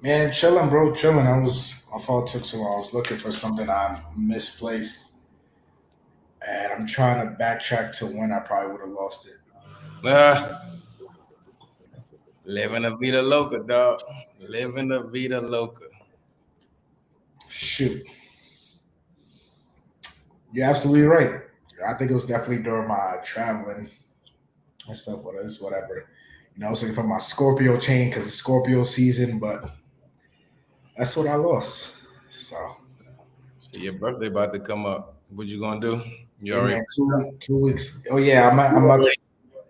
Man, chilling, bro, chilling. My fault took so long. I was looking for something I misplaced, and I'm trying to backtrack to when I probably would have lost it. Ah, living a vida loca, dog. Living a vida loca. Shoot, you're absolutely right. I think it was definitely during my traveling and stuff. Whatever. I was looking for my Scorpio chain because it's Scorpio season, but that's what I lost. So, So your birthday about to come up. What you gonna do? You yeah, already man, 2 weeks. Oh yeah, I'm you about already to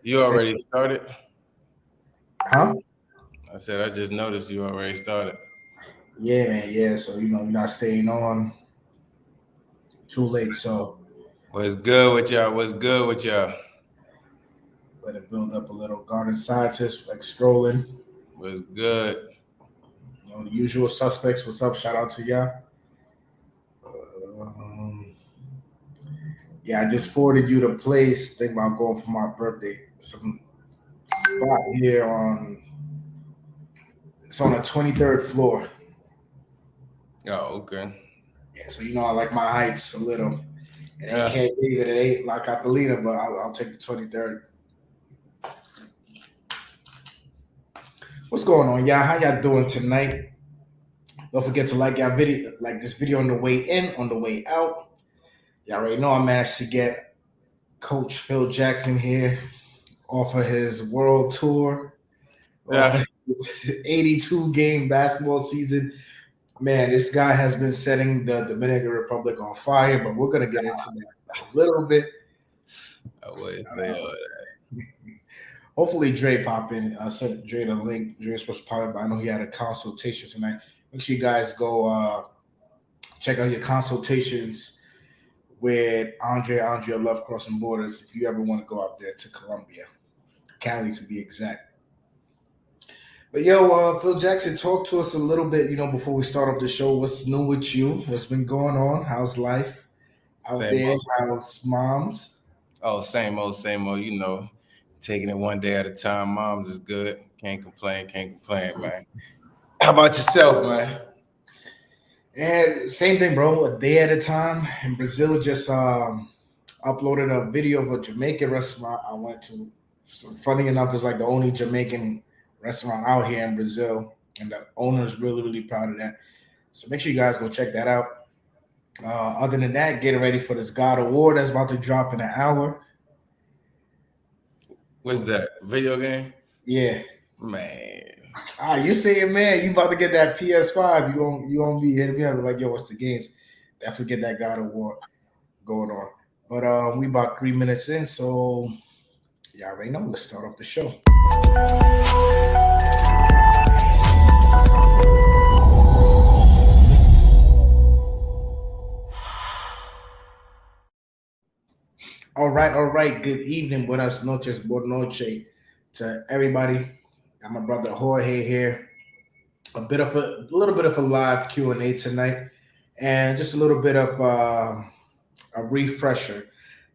you say, already started? huh? I said I just noticed you already started. Yeah, man, yeah. So you're not staying on too late. So What's good with y'all? What's good with y'all? let it build up a little. Garden scientist, like strolling. What's good? The usual suspects. What's up? Shout out to y'all. Um, yeah, I just forwarded you the place. Think about going for my birthday. Some spot here on. It's on the 23rd floor. Oh, okay. Yeah, so I like my heights a little. It ain't Yeah. Camp David. It ain't La Catalina, but I'll take the 23rd. What's going on, y'all? How y'all doing tonight? Don't forget to like this video on the way in, on the way out. Y'all already know I managed to get Coach Phil Jackson here off of his world tour, off Yeah. of his 82 game basketball season. Man, this guy has been setting the Dominican Republic on fire, but we're going to get into that a little bit. I wouldn't say all that. Hopefully, Dre pop in. I sent Dre the link. Dre's supposed to pop in, but I know he had a consultation tonight. Make sure you guys go check out your consultations with Andrea Love Crossing Borders if you ever want to go out there to Colombia, Cali to be exact. But yo, Phil Jackson, talk to us a little bit, before we start off the show. What's new with you? What's been going on? How's life out Same there? old. How's moms? Oh, same old, same old. Taking it one day at a time. Mom's is good. Can't complain. Can't complain, man. How about yourself, man? And same thing, bro. A day at a time. In Brazil, just uploaded a video of a Jamaican restaurant I went to. So funny enough, it's like the only Jamaican restaurant out here in Brazil, and the owner is really, really proud of that. So make sure you guys go check that out. Other than that, getting ready for this God Award that's about to drop in an hour. What's that? Video game? Yeah. Man. You saying, man, you about to get that PS5. You gonna be hitting me up like, yo, what's the games? Definitely get that God Award going on. But we about 3 minutes in, so y'all already know. Let's start off the show. All right. Good evening, buenas noches, buenas noche to everybody. I'm my brother Jorge here. A little bit of a live Q&A tonight, and just a little bit of a refresher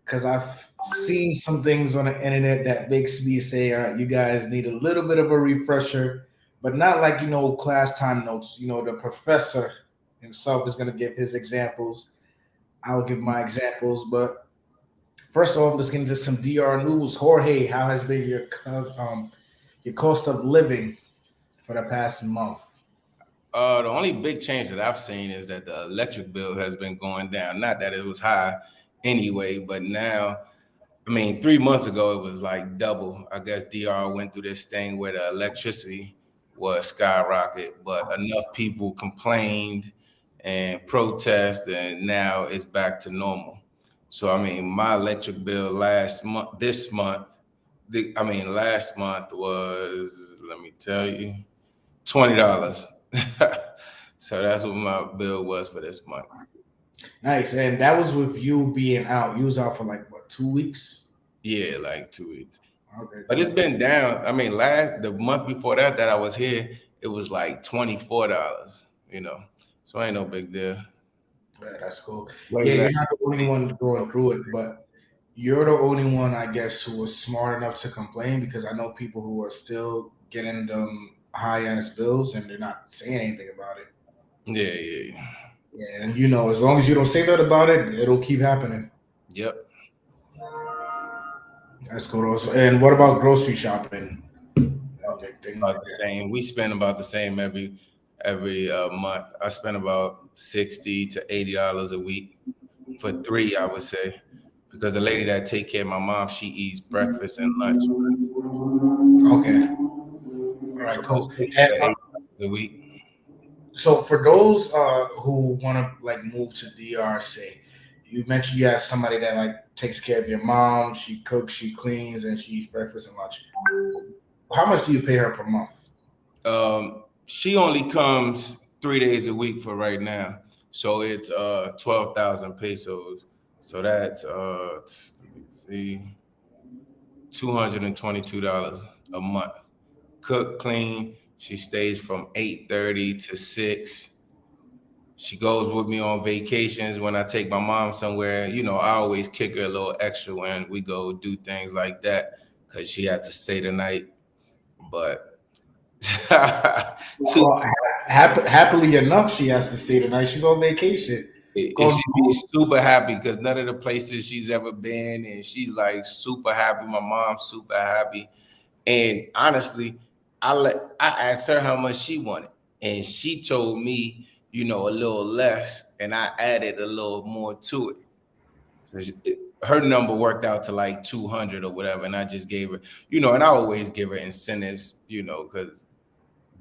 because I've seen some things on the internet that makes me say, all right, you guys need a little bit of a refresher, but not like class time notes. The professor himself is going to give his examples. I'll give my examples, but first off, let's get into some DR news. Jorge, how has been your cost of living for the past month? The only big change that I've seen is that the electric bill has been going down. Not that it was high anyway, but now, I mean, 3 months ago it was like double. I guess DR went through this thing where the electricity was skyrocket, but enough people complained and protest, and now it's back to normal. So I mean, my electric bill last month was, let me tell you, $20. So that's what my bill was for this month. Nice, and that was with you being out. You was out for like what, 2 weeks? Yeah, like 2 weeks. Okay, But it's cool. been down. I mean, the month before that I was here, it was like $24. So ain't no big deal. Yeah, that's cool. Where Yeah, you at? you're not the only one going through it, but you're the only one, I guess, who was smart enough to complain because I know people who are still getting them high ass bills and they're not saying anything about it. Yeah. Yeah, and you know, as long as you don't say that about it, it'll keep happening. Yep. That's cool. Also, and what about grocery shopping? Things About like the that. same. We spend about the same every month. I spend about $60 to $80 a week for three, I would say, because the lady that take care of my mom, she eats breakfast and lunch. Okay. All right. About Cool. 60 And to 80 dollars a week. so for those who want to like move to DRC, you mentioned you have somebody that like takes care of your mom. She cooks, she cleans, and she eats breakfast and lunch. How much do you pay her per month? She only comes 3 days a week for right now, so it's 12,000 pesos. So that's let me see, $222 a month. Cook, clean. She stays from 8:30 to 6. She goes with me on vacations when I take my mom somewhere. You know, I always kick her a little extra when we go do things like that because she had to stay the night. But two, Well, happily enough, she has to stay tonight. She's on vacation. and Going she be super happy because none of the places she's ever been, and she's like super happy. My mom's super happy. And honestly, I asked her how much she wanted, and she told me, a little less, and I added a little more to it. So her number worked out to like 200 or whatever, and I just gave her, and I always give her incentives, because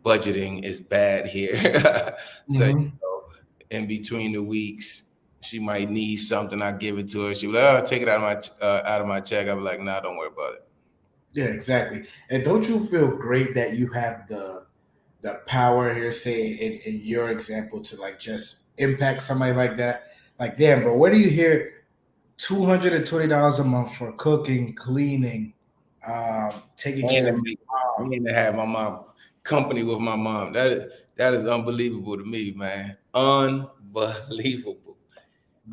budgeting is bad here. So Mhm. in between the weeks, she might need something. I give it to her. She be like, "Oh, take it out of my check." I be like, "Nah, don't worry about it." Yeah, exactly. And don't you feel great that you have the power here, say in your example, to like just impact somebody like that? Like, damn, bro, where do you hear $220 a month for cooking, cleaning, taking And care to of make mom? and to have my mom company with my mom. That is unbelievable to me, man. Unbelievable.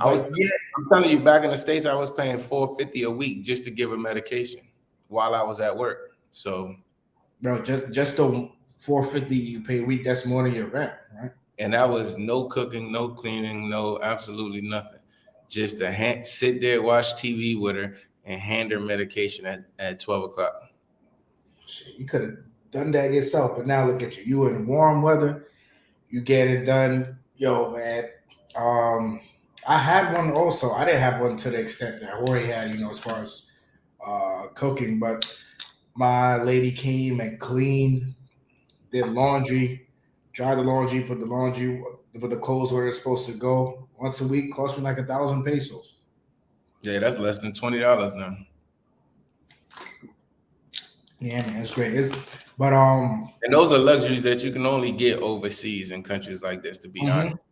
I was But yeah, I'm telling you, back in the States, I was paying $450 a week just to give her medication while I was at work. So, bro, just the 450 you pay a week, that's more than your rent, right? and that was no cooking, no cleaning, no absolutely nothing. Just to sit there, watch TV with her, and hand her medication at 12 o'clock. Shit, you could have done that yourself, but now look at you. You in warm weather, you get it done. Yo, man. Um, I had one also. I didn't have one to the extent that Jorge had, as far as cooking, but my lady came and cleaned, did laundry, dried the laundry, put the clothes where it's supposed to go. Once a week cost me like 1,000 pesos. Yeah, that's less than $20 now. Yeah, man, it's great. But And those are luxuries that you can only get overseas in countries like this, to be mhm, honest.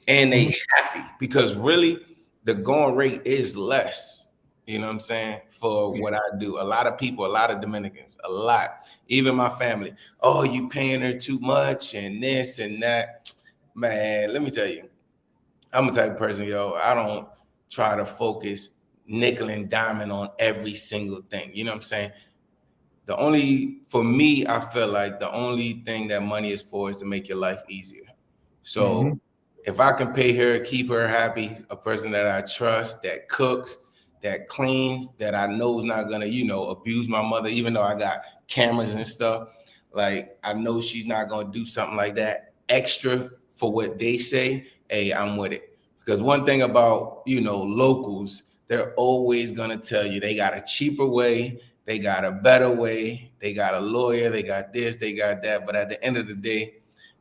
And they mhm, happy because really the going rate is less. You know what I'm saying? For yeah, what I do. A lot of people, a lot of Dominicans, a lot, even my family. Oh, you paying her too much and this and that. Man, let me tell you, I'm a type of person, yo. I don't try to focus nickel and diamond on every single thing. You know what I'm saying? For me, I feel like the only thing that money is for is to make your life easier. So mhm. if I can pay her, keep her happy, a person that I trust, that cooks, that cleans, that I know is not gonna, abuse my mother, even though I got cameras and stuff. Like I know she's not gonna do something like that extra for what they say. Hey, I'm with it. Because one thing about locals, they're always gonna tell you they got a cheaper way, they got a better way, they got a lawyer, they got this, they got that. But at the end of the day,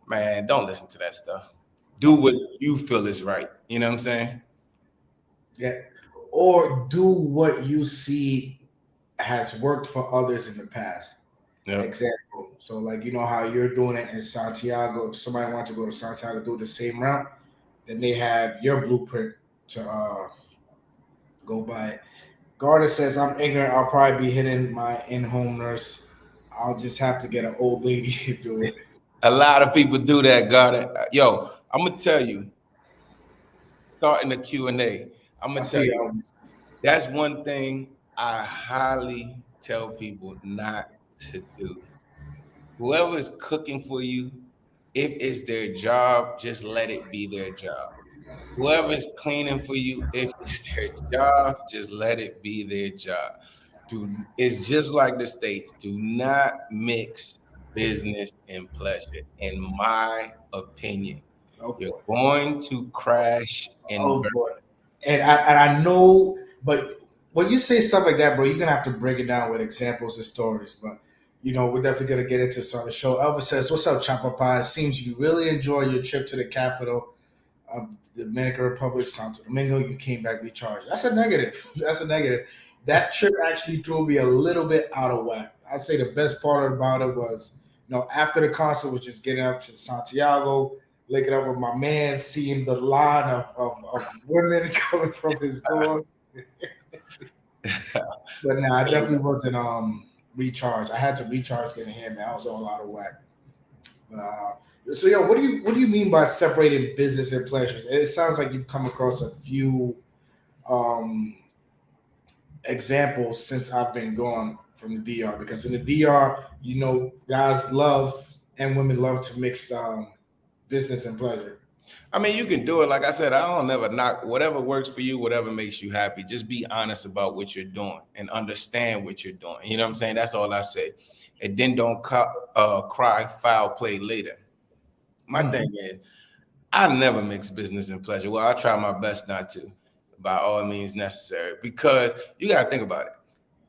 man, don't listen to that stuff. Do what you feel is right. You know what I'm saying? Yeah, or do what you see has worked for others in the past. Yep. Example. So, like, you know how you're doing it in Santiago. If somebody wants to go to Santiago, do the same route, then they have your blueprint to go by it. Garda says, I'm ignorant. I'll probably be hitting my in home nurse. I'll just have to get an old lady to do it. A lot of people do that, God. Yo, I'm gonna tell you, starting the Q&A, I'm I gonna tell see. you, that's one thing I highly tell people not to do. Whoever's cooking for you, if it's their job, just let it be their job. Whoever's cleaning for you, if it's their job, just let it be their job. It's just like the States. Do not mix business and pleasure, in my opinion. Oh You're boy. going to crash and Oh burn. boy. And I know, but when you say stuff like that, bro, you're gonna have to break it down with examples and stories. But we're definitely gonna get into some of the show. Elvis says, "What's up, Chopper Pie? It seems you really enjoyed your trip to the capital of the Dominican Republic, Santo Domingo. You came back recharged." That's a negative. That's a negative. That trip actually threw me a little bit out of whack. I'd say the best part about it was, after the concert, was just getting up to Santiago, linking up with my man, seeing the line of women coming from his door. But nah, I definitely wasn't recharged. I had to recharge getting here, man. I was all out of whack. Uh, so, what do you mean by separating business and pleasures? It sounds like you've come across a few um, examples since I've been gone from the DR. Because in the DR, guys love and women love to mix business and pleasure. I mean, you can do it. Like I said, I don't never knock whatever works for you, whatever makes you happy. Just be honest about what you're doing and understand what you're doing. You know what I'm saying? That's all I say. And then don't cry foul play later. My Mhm. thing is, I never mix business and pleasure. Well, I try my best not to, by all means necessary, because you got to think about it.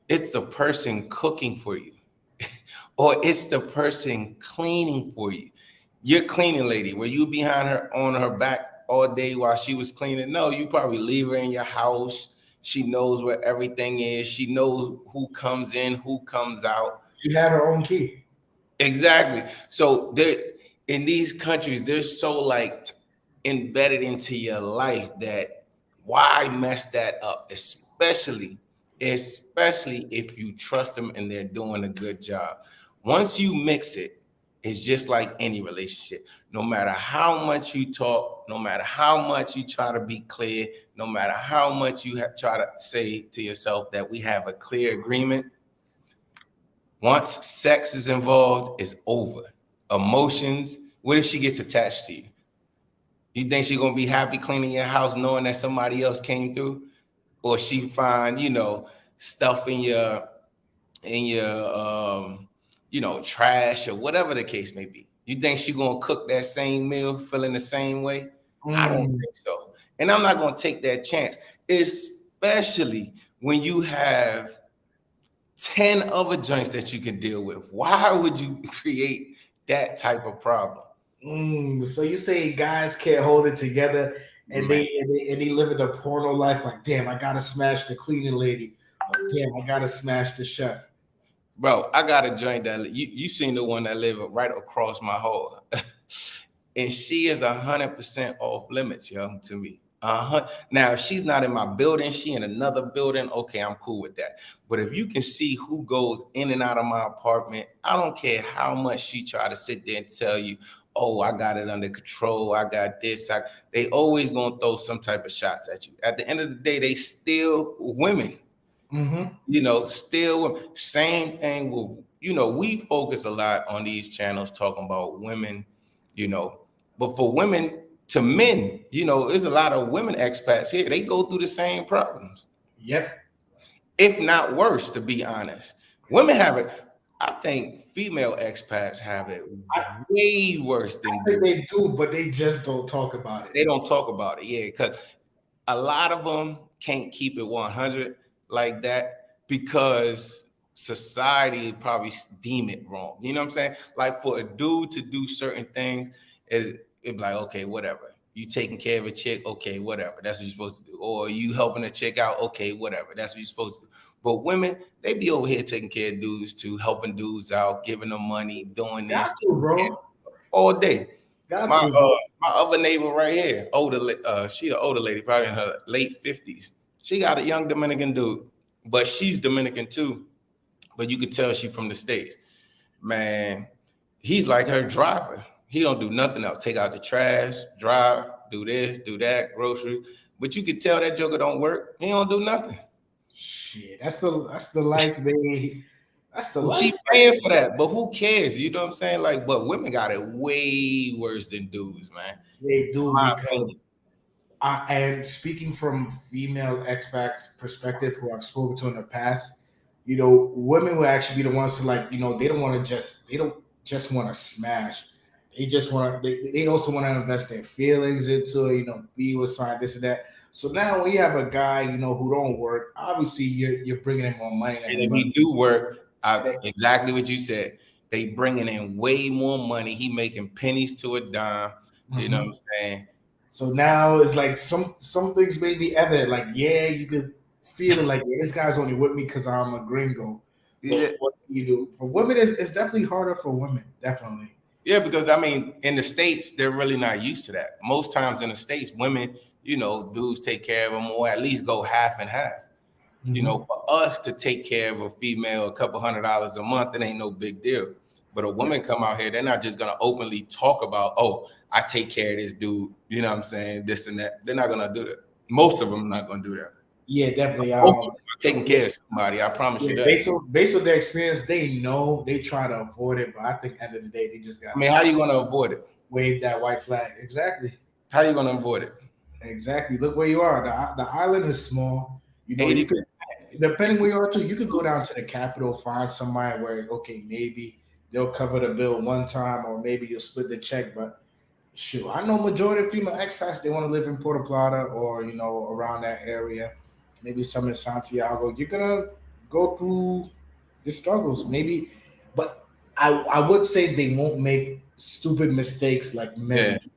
It's the person cooking for you, or it's the person cleaning for you. Your cleaning lady, were you behind her on her back all day while she was cleaning? No, you probably leave her in your house. She knows where everything is. She knows who comes in, who comes out. She had her own key. Exactly. So there, in these countries, they're so like embedded into your life that why mess that up? Especially if you trust them and they're doing a good job. Once you mix it, it's just like any relationship. No matter how much you talk, no matter how much you try to be clear, no matter how much you try to say to yourself that we have a clear agreement, once sex is involved, it's over. Emotions. What if she gets attached to you? You think she's gonna be happy cleaning your house knowing that somebody else came through, or she find stuff in your trash or whatever the case may be? You think she gonna cook that same meal, feeling the same way? I don't Mm. think so, and I'm not gonna take that chance, especially when you have 10 other joints that you can deal with. Why would you create that type of problem? So you say guys can't hold it together, and Man, they live in a porno life like, damn, I gotta smash the cleaning lady, or damn, I gotta smash the chef. bro, I got a joint that you seen the one that live right across my hall. And she is 100% off limits, yo, to me. Now, if she's not in my building, she in another building. Okay, I'm cool with that. But if you can see who goes in and out of my apartment, I don't care how much she try to sit there and tell you, "Oh, I got it under control. I got this." They always gonna throw some type of shots at you. At the end of the day, they still women. Mm-hmm. Still same thing with, we focus a lot on these channels talking about women, you know, but for women to men, there's a lot of women expats here. They go through the same problems, Yep. if not worse, to be honest. Women have it. I think female expats have it I way worse than think dudes. they do, but they just don't talk about it. They don't talk about it, yeah, because a lot of them can't keep it 100 like that because society probably deem it wrong. You know what I'm saying? Like for a dude to do certain things, it be like, okay, whatever. You taking care of a chick, okay, whatever. That's what you're supposed to do. Or you helping a chick out, okay, whatever. That's what you're supposed to do. But women, they be over here taking care of dudes too, helping dudes out, giving them money, doing Got this, to, taking care bro. all day. Got My to, bro. my other neighbor right here, she an older lady, probably in her late 50s. She got a young Dominican dude, but she's Dominican too. But you could tell she from the States. Man, he's like her driver. He don't do nothing else. Take out the trash, drive, do this, do that, grocery. But you could tell that joker don't work. He don't do nothing. Shit, that's the life they That's the Well, she life. paying for that, but who cares? You know what I'm saying? Like, but women got it way worse than dudes, man. They In do my because opinion. and speaking from female expats perspective, who I've spoken to in the past, women will actually be the ones to like, they don't just want to smash. They just want to. They also want to invest their feelings into it. Be with side this and that. So now when you have a guy, who don't work, obviously you're bringing in more money than And him. if But he do work, exactly what you said. They bringing in way more money. He making pennies to a dime. You know what I'm Mhm. saying? So now it's like some things may be evident. Like, yeah, you could feel it. Like, yeah, this guy's only with me because I'm a gringo. But Yeah, what do you do for women? It's definitely harder for women. Definitely. yeah. Because I mean, in the states, they're really not used to that. Most times in the states, women, dudes take care of them, or at least go half and half. Hmm. For us to take care of a female a couple $100 a month, it ain't no big deal. But a Yeah, woman come out here, they're not just gonna openly talk about, oh, I take care of this dude, you know what I'm saying, this and that. They're not gonna do that. Most of them are not gonna do that. yeah, definitely. Most of them are taking Yeah, care of somebody, I promise you yeah. that. Based on their experience, they know they try to avoid it, but I think at the end of the day, they just I gotta mean, how you gonna avoid it? wave that white flag. Exactly. How you gonna avoid it? Exactly. Look where you are. The island is small. You could, 80%. depending where you are too, you could go down to the capital, find somebody where, okay, maybe they'll cover the bill one time or maybe you'll split the check. But shoot, I know majority of female expats, they want to live in Puerto Plata or, around that area. Maybe some in Santiago. You're gonna go through the struggles, maybe, but I would say they won't make stupid mistakes like Yeah. men do.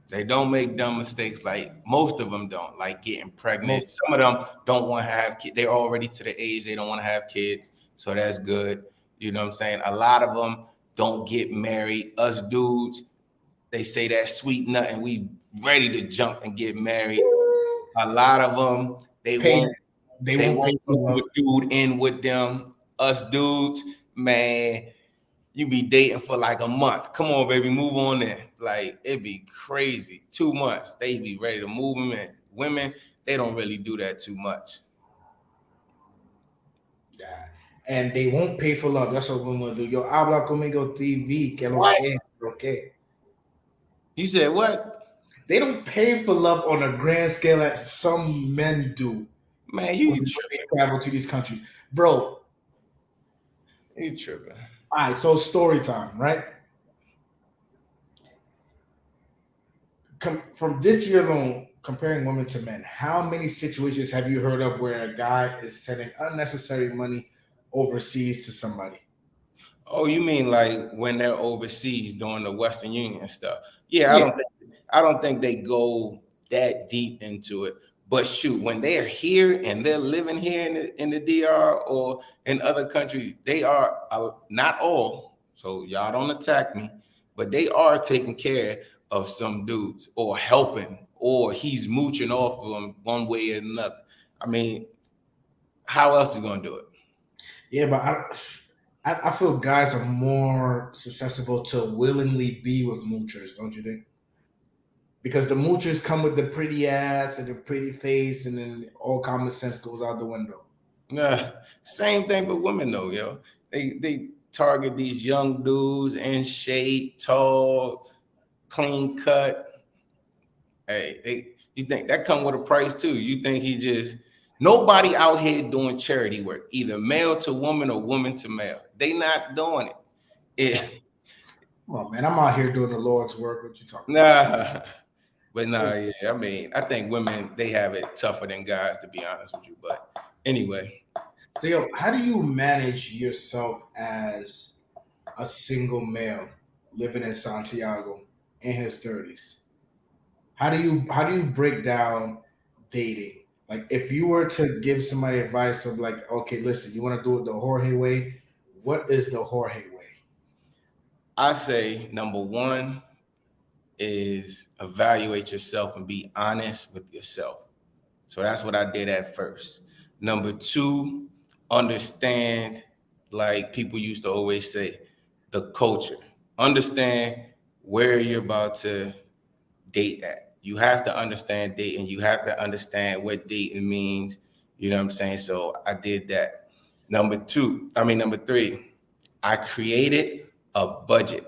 They don't make dumb mistakes like most of them don't, like getting pregnant. Most. Some of them don't want to have kids. They're already to the age they don't want to have kids. So that's good. You know what I'm saying? A lot of them don't get married. Us dudes, they say that sweet nut and we ready to jump and get married. A lot of them, they Pay. won't They they won't pay won't for move love. a dude in with them. Us dudes, man, you be dating for like a month. Come on, baby, move on in. Like it'd be crazy. 2 months, they be ready to move them in. Women, they don't really do that too much. Yeah. And they won't pay for love. That's what we're gonna do. Yo habla conmigo TV, que lo What? que, lo que. You said what? They don't pay for love on a grand scale as some men do Man, when you they tripping. travel to these countries. Bro, You tripping. all right, so story time, right? From this year alone, comparing women to men, how many situations have you heard of where a guy is sending unnecessary money overseas to somebody? Oh, you mean like when they're overseas doing the Western Union stuff? Yeah, Yeah. I don't think they go that deep into it. But shoot, when they're here and they're living here in the DR or in other countries, they are not all. So y'all don't attack me, but they are taking care of some dudes or helping, or he's mooching off of them one way or another. I mean, how else is he gonna do it? Yeah, but I feel guys are more susceptible to willingly be with moochers, don't you think? Because the moochers come with the pretty ass and the pretty face, and then all common sense goes out the window. Nah, same thing for women though, yo. They target these young dudes in shape, tall, clean cut. Hey, you think that come with a price too? You think he just nobody out here doing charity work, either male to woman or woman to male. They not doing it. It Come on, man. I'm out here doing the Lord's work. What you talking about? nah, but nah, Yeah. yeah. I mean, I think women they have it tougher than guys, to be honest with you. But anyway. So, yo, how do you manage yourself as a single male living in Santiago in his 30s? How do you break down dating? Like, if you were to give somebody advice of like, okay, listen, you want to do it the Jorge way. What is the Jorge way? I say number one is evaluate yourself and be honest with yourself. So that's what I did at first. Number two, understand, like people used to always say, the culture. Understand where you're about to date at. You have to understand dating. You have to understand what dating means. You know what I'm saying? So I did that. Number three, I created a budget.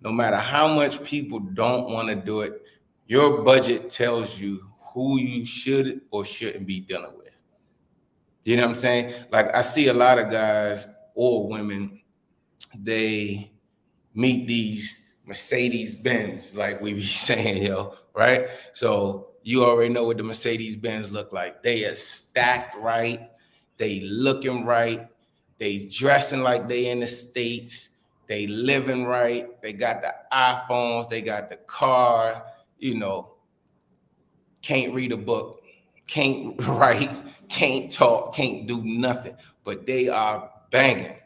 No matter how much people don't want to do it, your budget tells you who you should or shouldn't be dealing with. You know what I'm saying? Like I see a lot of guys or women, they meet these Mercedes Benz, like we be saying, yo, right? So you already know what the Mercedes Benz look like. They are stacked right, they looking right, they dressing like they in the States, they living right, they got the iPhones, they got the car, you know, can't read a book, can't write, can't talk, can't do nothing, but they are banging.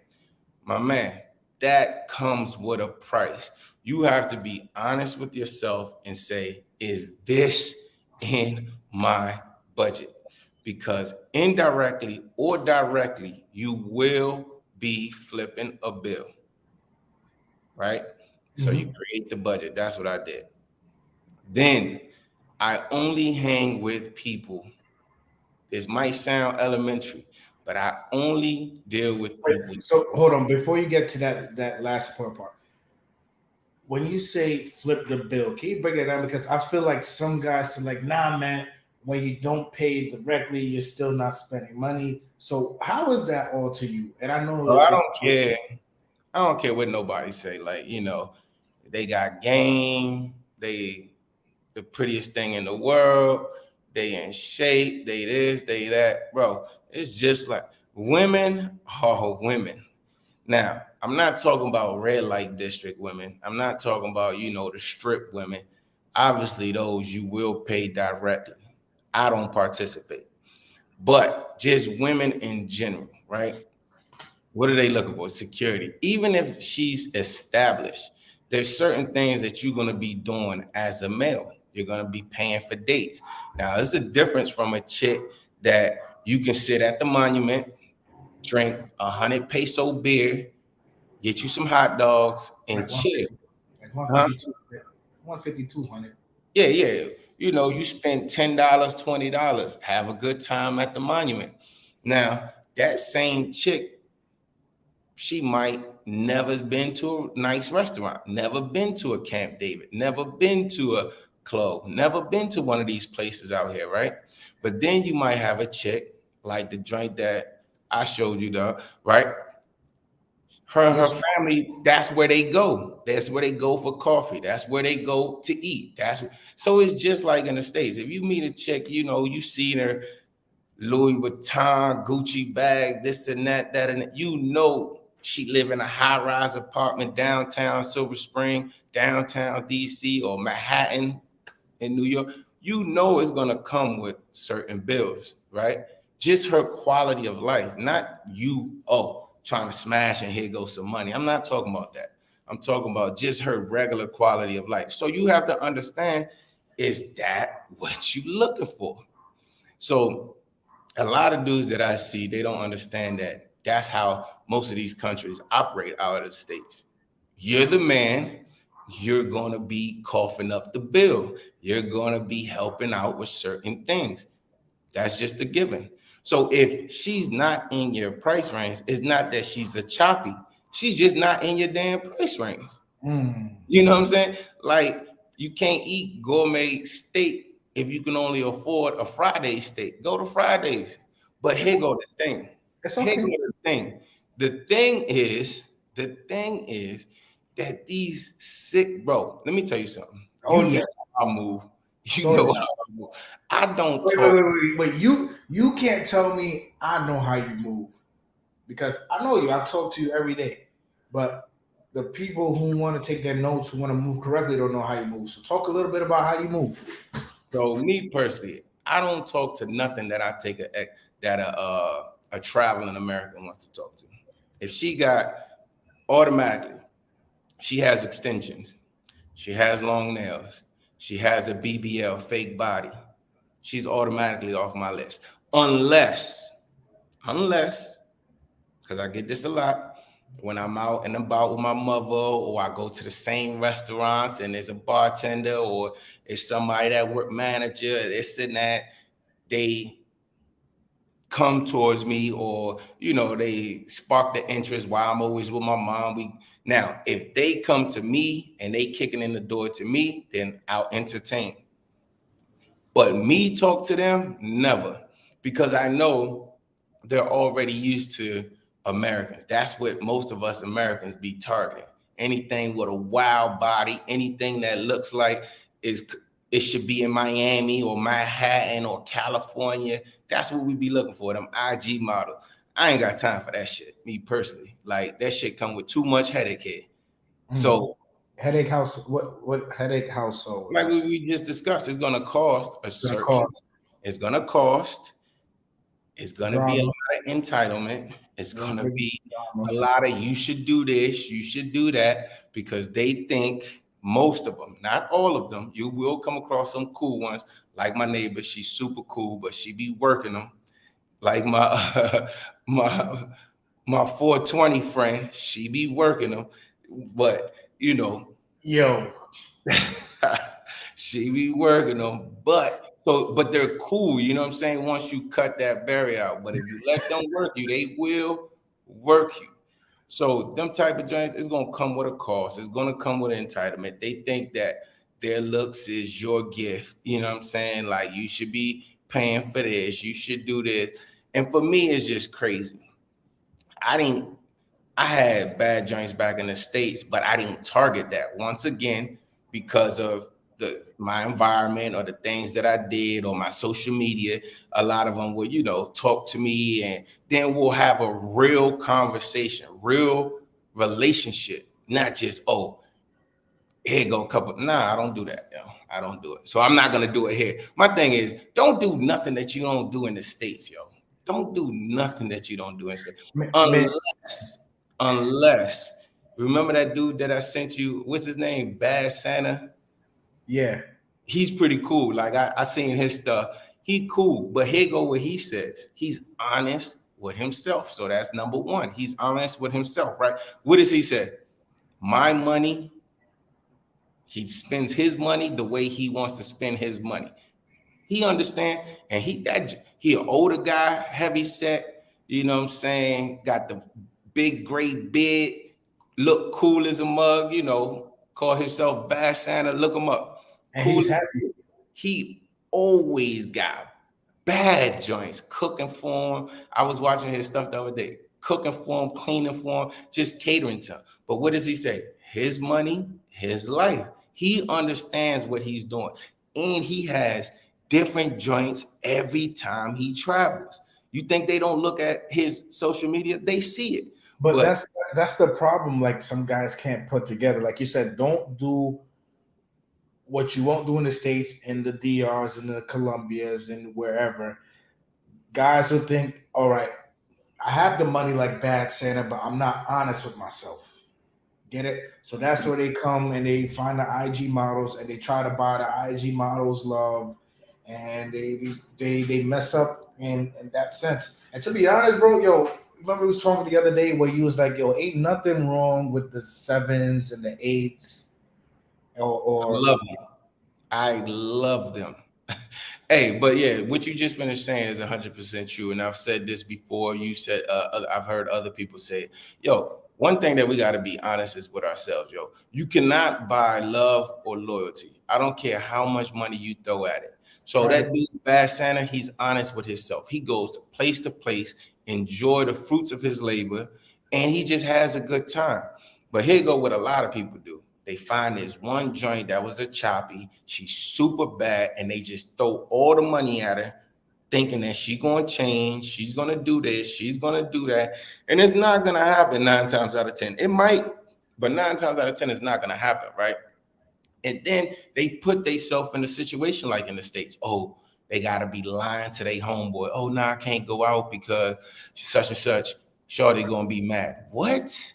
My man, that comes with a price. You have to be honest with yourself and say, is this in my budget? Because indirectly or directly, you will be flipping a bill, right? So you create the budget. That's what I did. Then I only hang with people. This might sound elementary, but I only deal with Wait, people. so hold on before you get to that last part. When you say flip the bill, can you break that down? Because I feel like some guys are like, nah, man. When you don't pay directly, you're still not spending money. So how is that all to you? And I know Well, I it's don't care. I don't care what nobody say. Like, they got game. They the prettiest thing in the world. They in shape. They this, they that. Bro, it's just like women are women. Now, I'm not talking about red light district women. I'm not talking about, the strip women. Obviously, those you will pay directly. I don't participate. But just women in general, right? What are they looking for? Security. Even if she's established, there's certain things that you're going to be doing as a male. You're going to be paying for dates. Now, there's a difference from a chick that you can sit at the monument, drink 100 peso beer, get you some hot dogs, and like chill. 150, like Huh? 152, 150, 200. Yeah, yeah. You spend $10, $20, have a good time at the monument. Now, that same chick, she might never been to a nice restaurant, never been to a Camp David, never been to a club, never been to one of these places out here, right? But then you might have a chick like the joint that I showed you, the right? Her Yes. family, that's where they go. That's where they go for coffee. That's where they go to eat. So it's just like in the States. If you meet a chick, you see her Louis Vuitton, Gucci bag, this and that, and that. She live in a high-rise apartment downtown Silver Spring, downtown DC, or Manhattan in New York. It's gonna come with certain bills, right? Just her quality of life, not you, trying to smash and here goes some money. I'm not talking about that. I'm talking about just her regular quality of life. So you have to understand, is that what you looking for? So a lot of dudes that I see, they don't understand that that's how most of these countries operate out of the States. You're the man, you're going to be coughing up the bill. You're going to be helping out with certain things. That's just a given. So if she's not in your price range, it's not that she's a choppy. She's just not in your damn price range. Mm. You know what I'm saying? Like you can't eat gourmet steak if you can only afford a Friday steak. Go to Fridays. But It's here okay. go the thing. It's Here go okay. the thing. The thing is that these sick, bro, let me tell you something. Oh You know yes. how I move. You Go know ahead. how I move. I don't Wait, wait, talk. wait, wait, wait. You can't tell me I know how you move because I know you. I talk to you every day. But the people who want to take their notes, who want to move correctly, don't know how you move. So talk a little bit about how you move. So me personally, I don't talk to nothing that I take that a traveling American wants to talk to. If she got automatically, she has extensions, she has long nails, she has a BBL fake body, she's automatically off my list. Unless, because I get this a lot when I'm out and about with my mother, or I go to the same restaurants and there's a bartender or it's somebody that work manager, this and that. They come towards me, or they spark the interest while I'm always with my mom. Now if they come to me and they kicking in the door to me, then I'll entertain. But me talk to them, never, because I know they're already used to Americans. That's what most of us Americans be targeting. Anything with a wild body, anything that looks like is it should be in Miami or Manhattan or California. That's what we be looking for, them IG models. I ain't got time for that shit, me personally. Like that shit come with too much headache here. Mm. So Headache house. What headache household? like Like we just discussed, it's gonna cost a gonna certain, cause it's gonna cost it's going to be a drama. lot of entitlement. It's Yeah, going to big be drama. a lot of you should do this, you should do that, because they think, most of them, not all of them, you will come across some cool ones. Like my neighbor, she's super cool, but she be working them. Like my my my 420 friend, she be working them, but you know Yo, she be working them, but they're cool, you know what I'm saying? Once you cut that barrier out. But if you let them work you, they will work you. So them type of joints, it's gonna come with a cost, it's gonna come with entitlement. They think that their looks is your gift, you know what I'm saying? Like you should be paying for this, you should do this. And for me, it's just crazy. I didn't I had bad joints back in the States, but I didn't target that, once again, because of my environment or the things that I did or my social media. A lot of them would, talk to me, and then we'll have a real conversation, real relationship, not just, oh, here go a couple. Nah, I don't do that. Yo. I don't do it. So I'm not gonna do it here. My thing is, don't do nothing that you don't do in the States, yo. Don't do nothing that you don't do in the States. man, Unless, remember that dude that I sent you, what's his name? Bad Santa. yeah. He's pretty cool. Like I seen his stuff. He cool, but here go what he says. He's honest with himself. So that's number one. He's honest with himself, right? What does he say? My money. He spends his money the way he wants to spend his money. He understand, and he an older guy, heavy set. You know what I'm saying? Got the big great beard, look cool as a mug. Call himself Bad Santa. Look him up. And Cool. he's happy. He always got bad joints cooking for him. I was watching his stuff the other day, cooking for him, cleaning for him, just catering to him. But what does he say? His money, his life. He understands what he's doing, and he has different joints every time he travels. You think they don't look at his social media? They see it. But But that's the problem. Like some guys can't put together. Like you said, don't do what you won't do in the States, in the DRs, and the Colombias, and wherever. Guys will think, all right, I have the money like Bad Santa, but I'm not honest with myself. Get it? So that's where they come and they find the IG models and they try to buy the IG models love, and they mess up in that sense. And to be honest, bro, yo, remember we was talking the other day where you was like, yo, ain't nothing wrong with the sevens and the eights, I or love them. I love them. Hey, but yeah, what you just finished saying is 100% true, and I've said this before. You said, I've heard other people say it. Yo, one thing that we got to be honest is with ourselves, yo. You cannot buy love or loyalty. I don't care how much money you throw at it. So right? that dude, Bad Santa, he's honest with himself. He goes to place, enjoy the fruits of his labor, and he just has a good time. But here go what a lot of people do. They find this one joint that was a choppy. She's super bad, and they just throw all the money at her, thinking that she's gonna change, she's gonna do this, she's gonna do that, and it's not gonna happen 9 times out of 10. It might, but 9 times out of 10, it's not gonna happen, right? And then they put themselves in a situation like in the States. Oh, they gotta be lying to their homeboy. Oh, no, I can't go out because such and such. Shorty gonna be mad. What?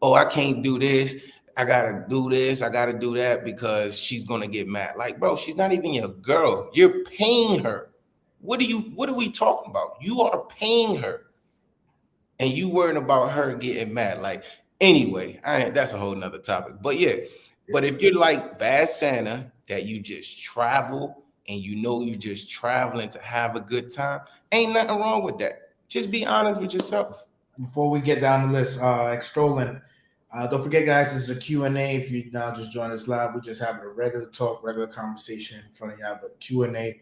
Oh, I can't do this. I gotta do this. I gotta do that because she's gonna get mad. Like, bro, she's not even your girl. You're paying her. What are we talking about? You are paying her, and you worrying about her getting mad. Like, anyway, that's a whole nother topic. But yeah, but if you're like Bad Santa, that you just travel and you know you just traveling to have a good time, ain't nothing wrong with that. Just be honest with yourself. Before we get down the list, extolling. Don't forget, guys, this is a Q&A. If you now just join us live, we're just having a regular talk, regular conversation in front of y'all, but Q&A.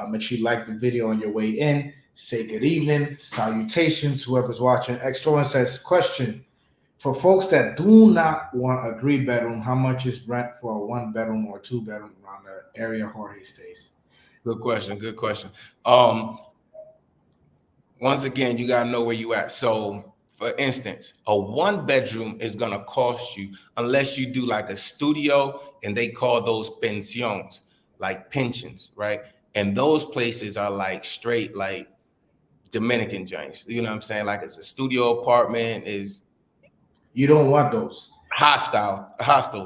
Make sure you like the video on your way in. Say good evening, salutations, whoever's watching. Extolling says, question, for folks that do not want a 3-bedroom, how much is rent for a 1-bedroom or 2-bedroom around the area Jorge stays? Good question. Good question. Once again, you gotta know where you at. So, for instance, a 1-bedroom is gonna cost you, unless you do like a studio, and they call those pensions, like pensions, right? And those places are like straight like Dominican joints. You know what I'm saying? Like it's a studio apartment, is You don't want those. hostile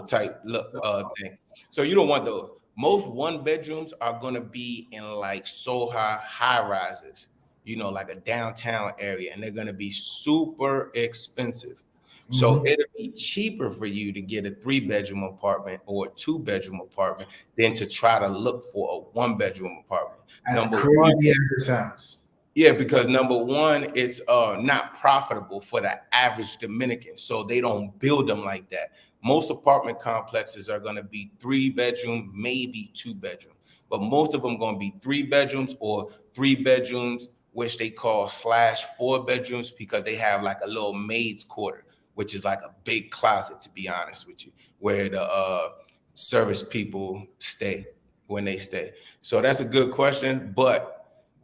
type look thing. So you don't want those. Most 1-bedrooms are gonna be in like Soho high rises, like a downtown area, and they're gonna be super expensive. So Mhm. it'll be cheaper for you to get a 3-bedroom apartment or a 2-bedroom apartment than to try to look for a 1-bedroom apartment. As Number one, crazy as it sounds. yeah, because number one, it's not profitable for the average Dominican, so they don't build them like that. Most apartment complexes are going to be 3-bedroom, maybe 2-bedroom, but most of them going to be 3 bedrooms or 3 bedrooms, which they call slash 4 bedrooms, because they have like a little maid's quarter, which is like a big closet, to be honest with you, where the service people stay when they stay. So that's a good question, but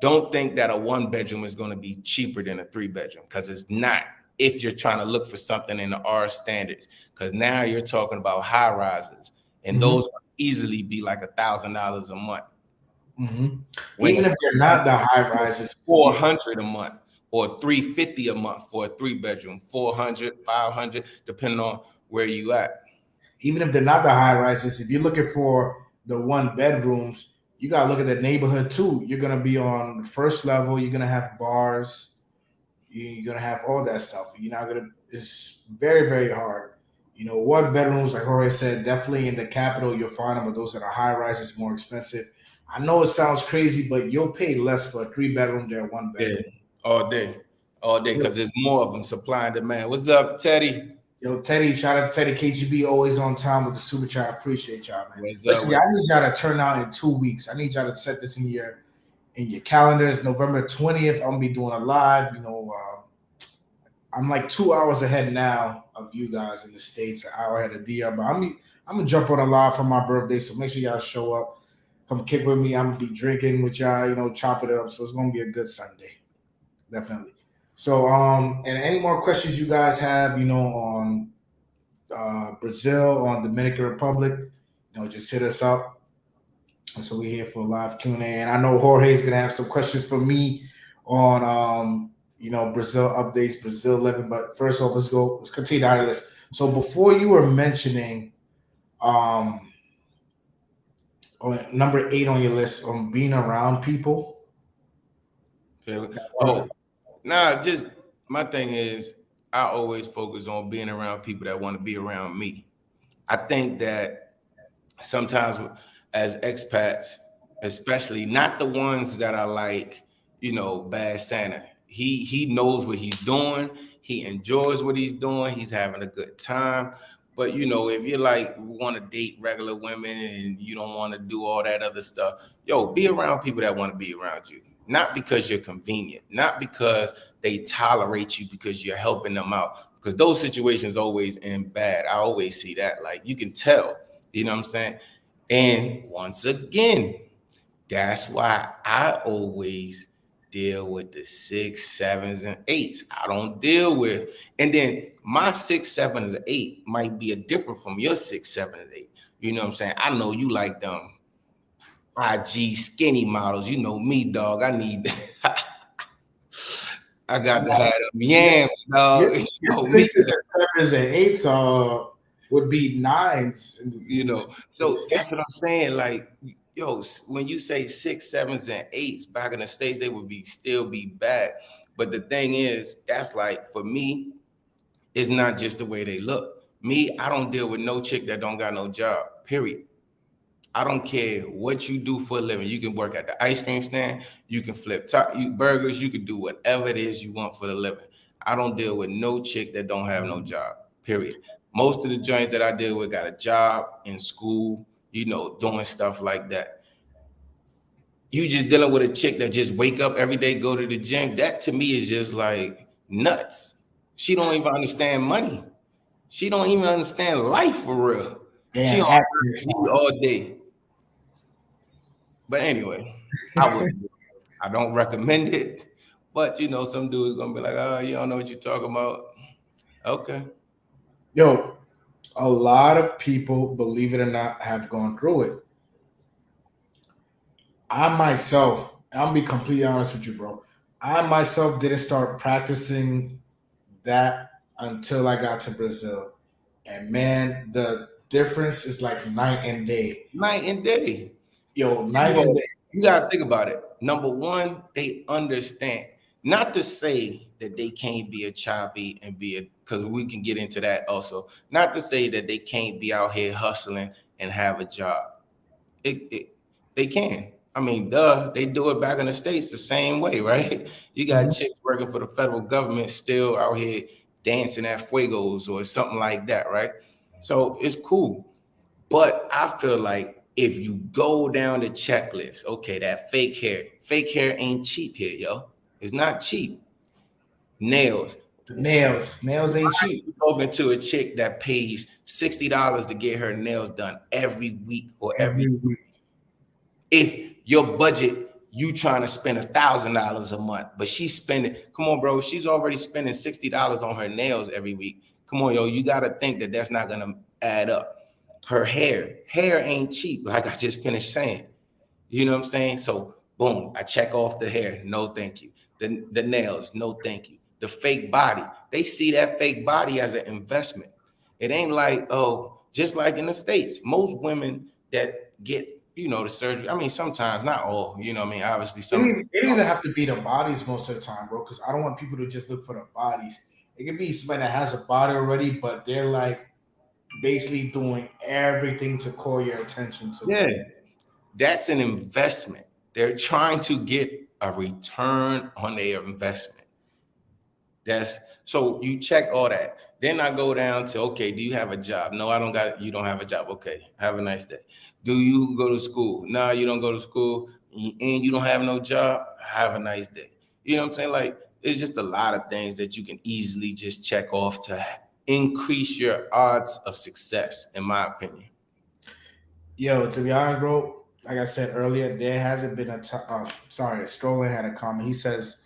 don't think that a 1-bedroom is going to be cheaper than a 3-bedroom, because it's not, if you're trying to look for something in the R standards, because now you're talking about high rises, and Mhm. those easily be like $1,000 a month. Mhm. When Even a if they're not the high rises, 400 a month or 350 a month for a 3-bedroom, 400, 500, depending on where you at. even if they're not the high rises, if you're looking for the 1-bedrooms, you gotta look at the neighborhood too. You're gonna be on the first level. You're gonna have bars. You're gonna have all that stuff. You're not gonna. It's very very hard. 1-bedrooms, like Jorge said, definitely in the capital you'll find them, but those that are high rises more expensive. I know it sounds crazy, but you'll pay less for a 3-bedroom than a one Yeah, bedroom. all day, because there's more of them, supply and demand. What's up, Teddy? Yo, Teddy, shout out to Teddy KGB, always on time with the super chat. I appreciate y'all, man. What's up? Listen, y'all, I need y'all to turn out in 2 weeks. I need y'all to set this in your calendars. November 20th, I'm gonna be doing a live. I'm like 2 hours ahead now of you guys in the States, an hour ahead of DR. But I'm gonna jump on a live for my birthday, so make sure y'all show up. Come kick with me. I'm gonna be drinking with y'all, chopping it up. So it's gonna be a good Sunday. Definitely. So and any more questions you guys have, on Brazil, on Dominican Republic, just hit us up. And so we're here for a live Q&A. And I know Jorge is gonna have some questions for me on Brazil updates, Brazil living. But first off, let's continue down the list. So before you were mentioning on number 8 on your list on being around people. Oh, nah, just my thing is I always focus on being around people that want to be around me. I think that sometimes as expats, especially not the ones that are like, bad Santa. He knows what he's doing. He enjoys what he's doing. He's having a good time. But if you're like want to date regular women and you don't want to do all that other stuff, be around people that want to be around you. Not because you're convenient, not because they tolerate you because you're helping them out. Because those situations always end bad. I always see that. Like you can tell, you know what I'm saying? And once again, that's why I always deal with the 6, 7s, and 8s. I don't deal with, and then my 6, 7, and 8 might be a different from your 6, 7, and 8. You know what I'm saying? I know you like them IG skinny models. You know me, dog. I need I got to have them yams, dog. You know me. Sixes and sevens and eights would be nines. So that's what I'm saying. Like, when you say 6, 7s, and 8s back in the States, they would still be bad. But the thing is, that's like for me, it's not just the way they look. Me, I don't deal with no chick that don't got no job. Period. I don't care what you do for a living. You can work at the ice cream stand, you can flip burgers, you can do whatever it is you want for the living. I don't deal with no chick that don't have no job. Period. Most of the joints that I deal with got a job in school, doing stuff like that. You just dealing with a chick that just wake up every day, go to the gym. That to me is just like nuts. She don't even understand money. She don't even understand life for real. She Damn, on IG all day. But anyway, I would I don't recommend it. But some dude's gonna be like, oh, you don't know what you're talking about. Okay. yo, a lot of people, believe it or not, have gone through it. I myself, I'll be completely honest with you, bro. I myself didn't start practicing that until I got to Brazil. And man, the difference is like night and day. Night and day. Yo, First of night and all, day. you gotta think about it. Number one, they understand. Not to say that they can't be a choppy and be a because we can get into that also. Not to say that they can't be out here hustling and have a job. They can. I mean, they do it back in the States the same way, right? You got Mhm. chicks working for the federal government still out here dancing at fuegos or something like that, right? So it's cool. But I feel like if you go down the checklist, okay, that fake hair ain't cheap here, yo. It's not cheap. Nails. The nails ain't cheap. You talking to a chick that pays $60 to get her nails done every week or every Every week. if your budget you trying to spend $1,000 a month, but she's spending, come on, bro, she's already spending $60 on her nails every week. Come on, yo, you got to think that that's not gonna add up. Her hair ain't cheap, like I just finished saying. You know what I'm saying? So boom, I check off the hair, no thank you. The nails, no thank you. The fake body, they see that fake body as an investment. It ain't like, oh, just like in the States, most women that get, the surgery, I mean, sometimes, not all, I mean, obviously It don't even have to be the bodies most of the time, bro. Because I don't want people to just look for the bodies. It could be somebody that has a body already, but they're like basically doing everything to call your attention to it. yeah, that's an investment. They're trying to get a return on their investment. That's so you check all that. Then I go down to okay, do you have a job? No, I don't got you don't have a job. Okay, have a nice day. Do you go to school? No, you don't go to school and you don't have no job. Have a nice day. You know what I'm saying? Like it's just a lot of things that you can easily just check off to increase your odds of success, in my opinion. Yo, to be honest, bro, like I said earlier, there hasn't been sorry, Stroller had a comment. He says,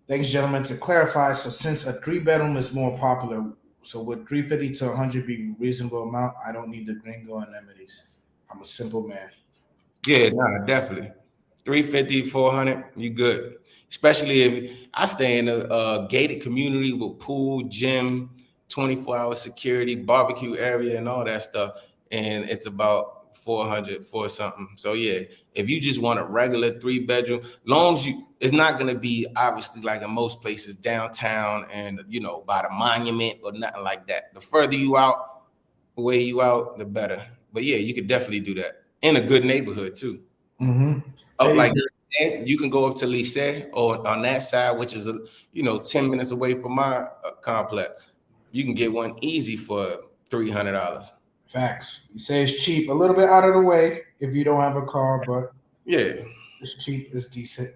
"Thanks, gentlemen. To clarify, so since a three bedroom is more popular, so would 350 to 100 be reasonable amount? I don't need the gringo amenities. I'm a simple man." Yeah, nah, definitely. 350, 400, you good. Especially if I stay in a gated community with pool, gym, 24-hour security, barbecue area, and all that stuff. And it's about 400 for something. So yeah, if you just want a regular 3 bedroom, long as it's not gonna be obviously like in most places downtown and by the monument or nothing like that. The further you out, way you out, the better. But yeah, you could definitely do that in a good neighborhood too. Mm-hmm. Up Teddy like said, you can go up to Lycée or on that side, which is 10 minutes away from my complex. You can get one easy for $300. facts. He says cheap, a little bit out of the way if you don't have a car, but Yeah. it's cheap, it's decent.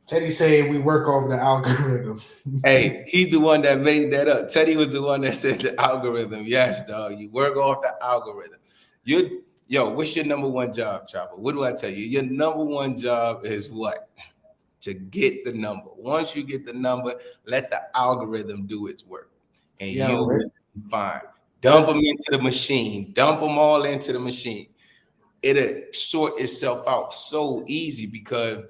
Teddy said we work over the algorithm. Hey, he's the one that made that up. Teddy was the one that said the algorithm. Yes, dog. You work off the algorithm. What's your number one job, Chopper? What do I tell you? Your number one job is what? To get the number. Once you get the number, let the algorithm do its work, and you Yo, it will be fine. Dump does. them into the machine. Dump them all into the machine. It'll sort itself out so easy because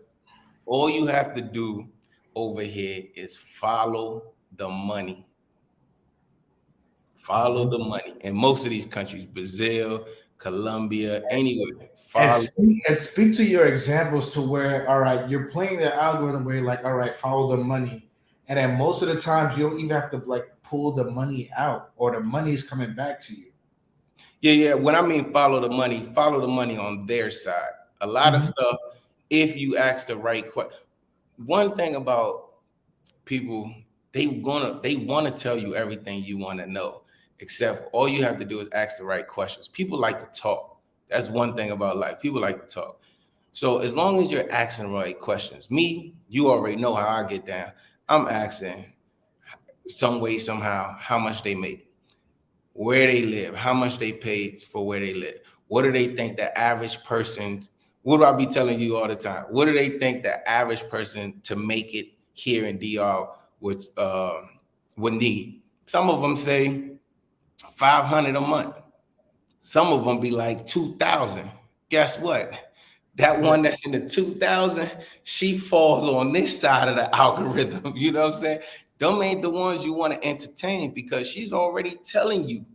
all you have to do over here is follow the money. Follow Mhm. the money. In most of these countries, Brazil, Colombia, anywhere, And follow. speak to your examples to where, all right, you're playing the algorithm where you're like, all right, follow the money. And then most of the times you don't even have to like pull the money out or the money is coming back to you. Yeah. When I mean follow the money on their side. A lot of Mhm. stuff, if you ask the right question. One thing about people, they want to tell you everything you want to know, except all you have to do is ask the right questions. People like to talk. That's one thing about life. People like to talk. So as long as you're asking the right questions, me, you already know how I get down. I'm asking some way, somehow, how much they make, where they live, how much they pay for where they live. What do they think the average person, what do I be telling you all the time? What do they think the average person to make it here in DR would need? Some of them say 500 a month. Some of them be like 2,000. Guess what? That Yeah. one that's in the 2,000, she falls on this side of the algorithm. You know what I'm saying? Them ain't the ones you want to entertain because she's already telling you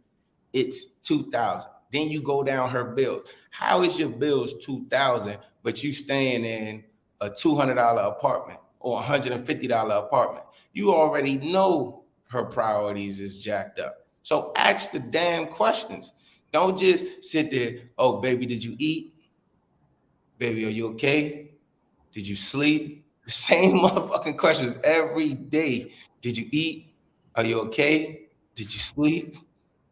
it's 2,000. Then you go down her bills. How is your bills 2,000, but you staying in a $200 apartment or $150 apartment? You already know her priorities is jacked up. So ask the damn questions. Don't just sit there. Oh, baby, did you eat? Baby, are you okay? Did you sleep? The same motherfucking questions every day. Did you eat? Are you okay? Did you sleep?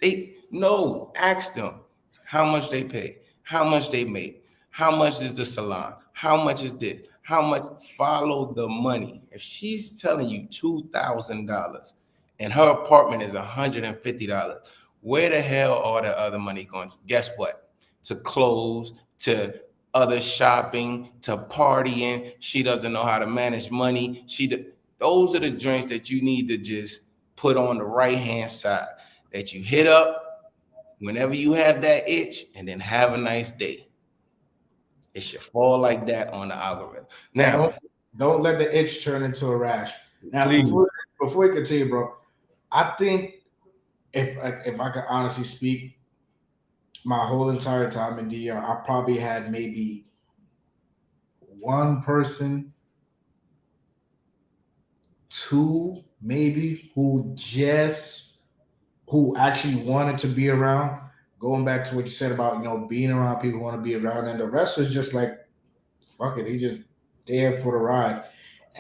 They no, ask them how much they pay, how much they make, how much is the salon, how much is this, how much follow the money. If she's telling you $2,000 and her apartment is $150, where the hell are the other money going to? Guess what? To clothes, to other shopping, to partying. She doesn't know how to manage money. Those are the drinks that you need to just put on the right hand side that you hit up whenever you have that itch, and then have a nice day. It should fall like that on the algorithm. Now, Don't don't let the itch turn into a rash. Now, please, before we continue, bro, I think if I could honestly speak, my whole entire time in DR, I probably had maybe one person, two maybe, who actually wanted to be around. Going back to what you said about being around people who want to be around, and the rest was just like fuck it, he just there for the ride.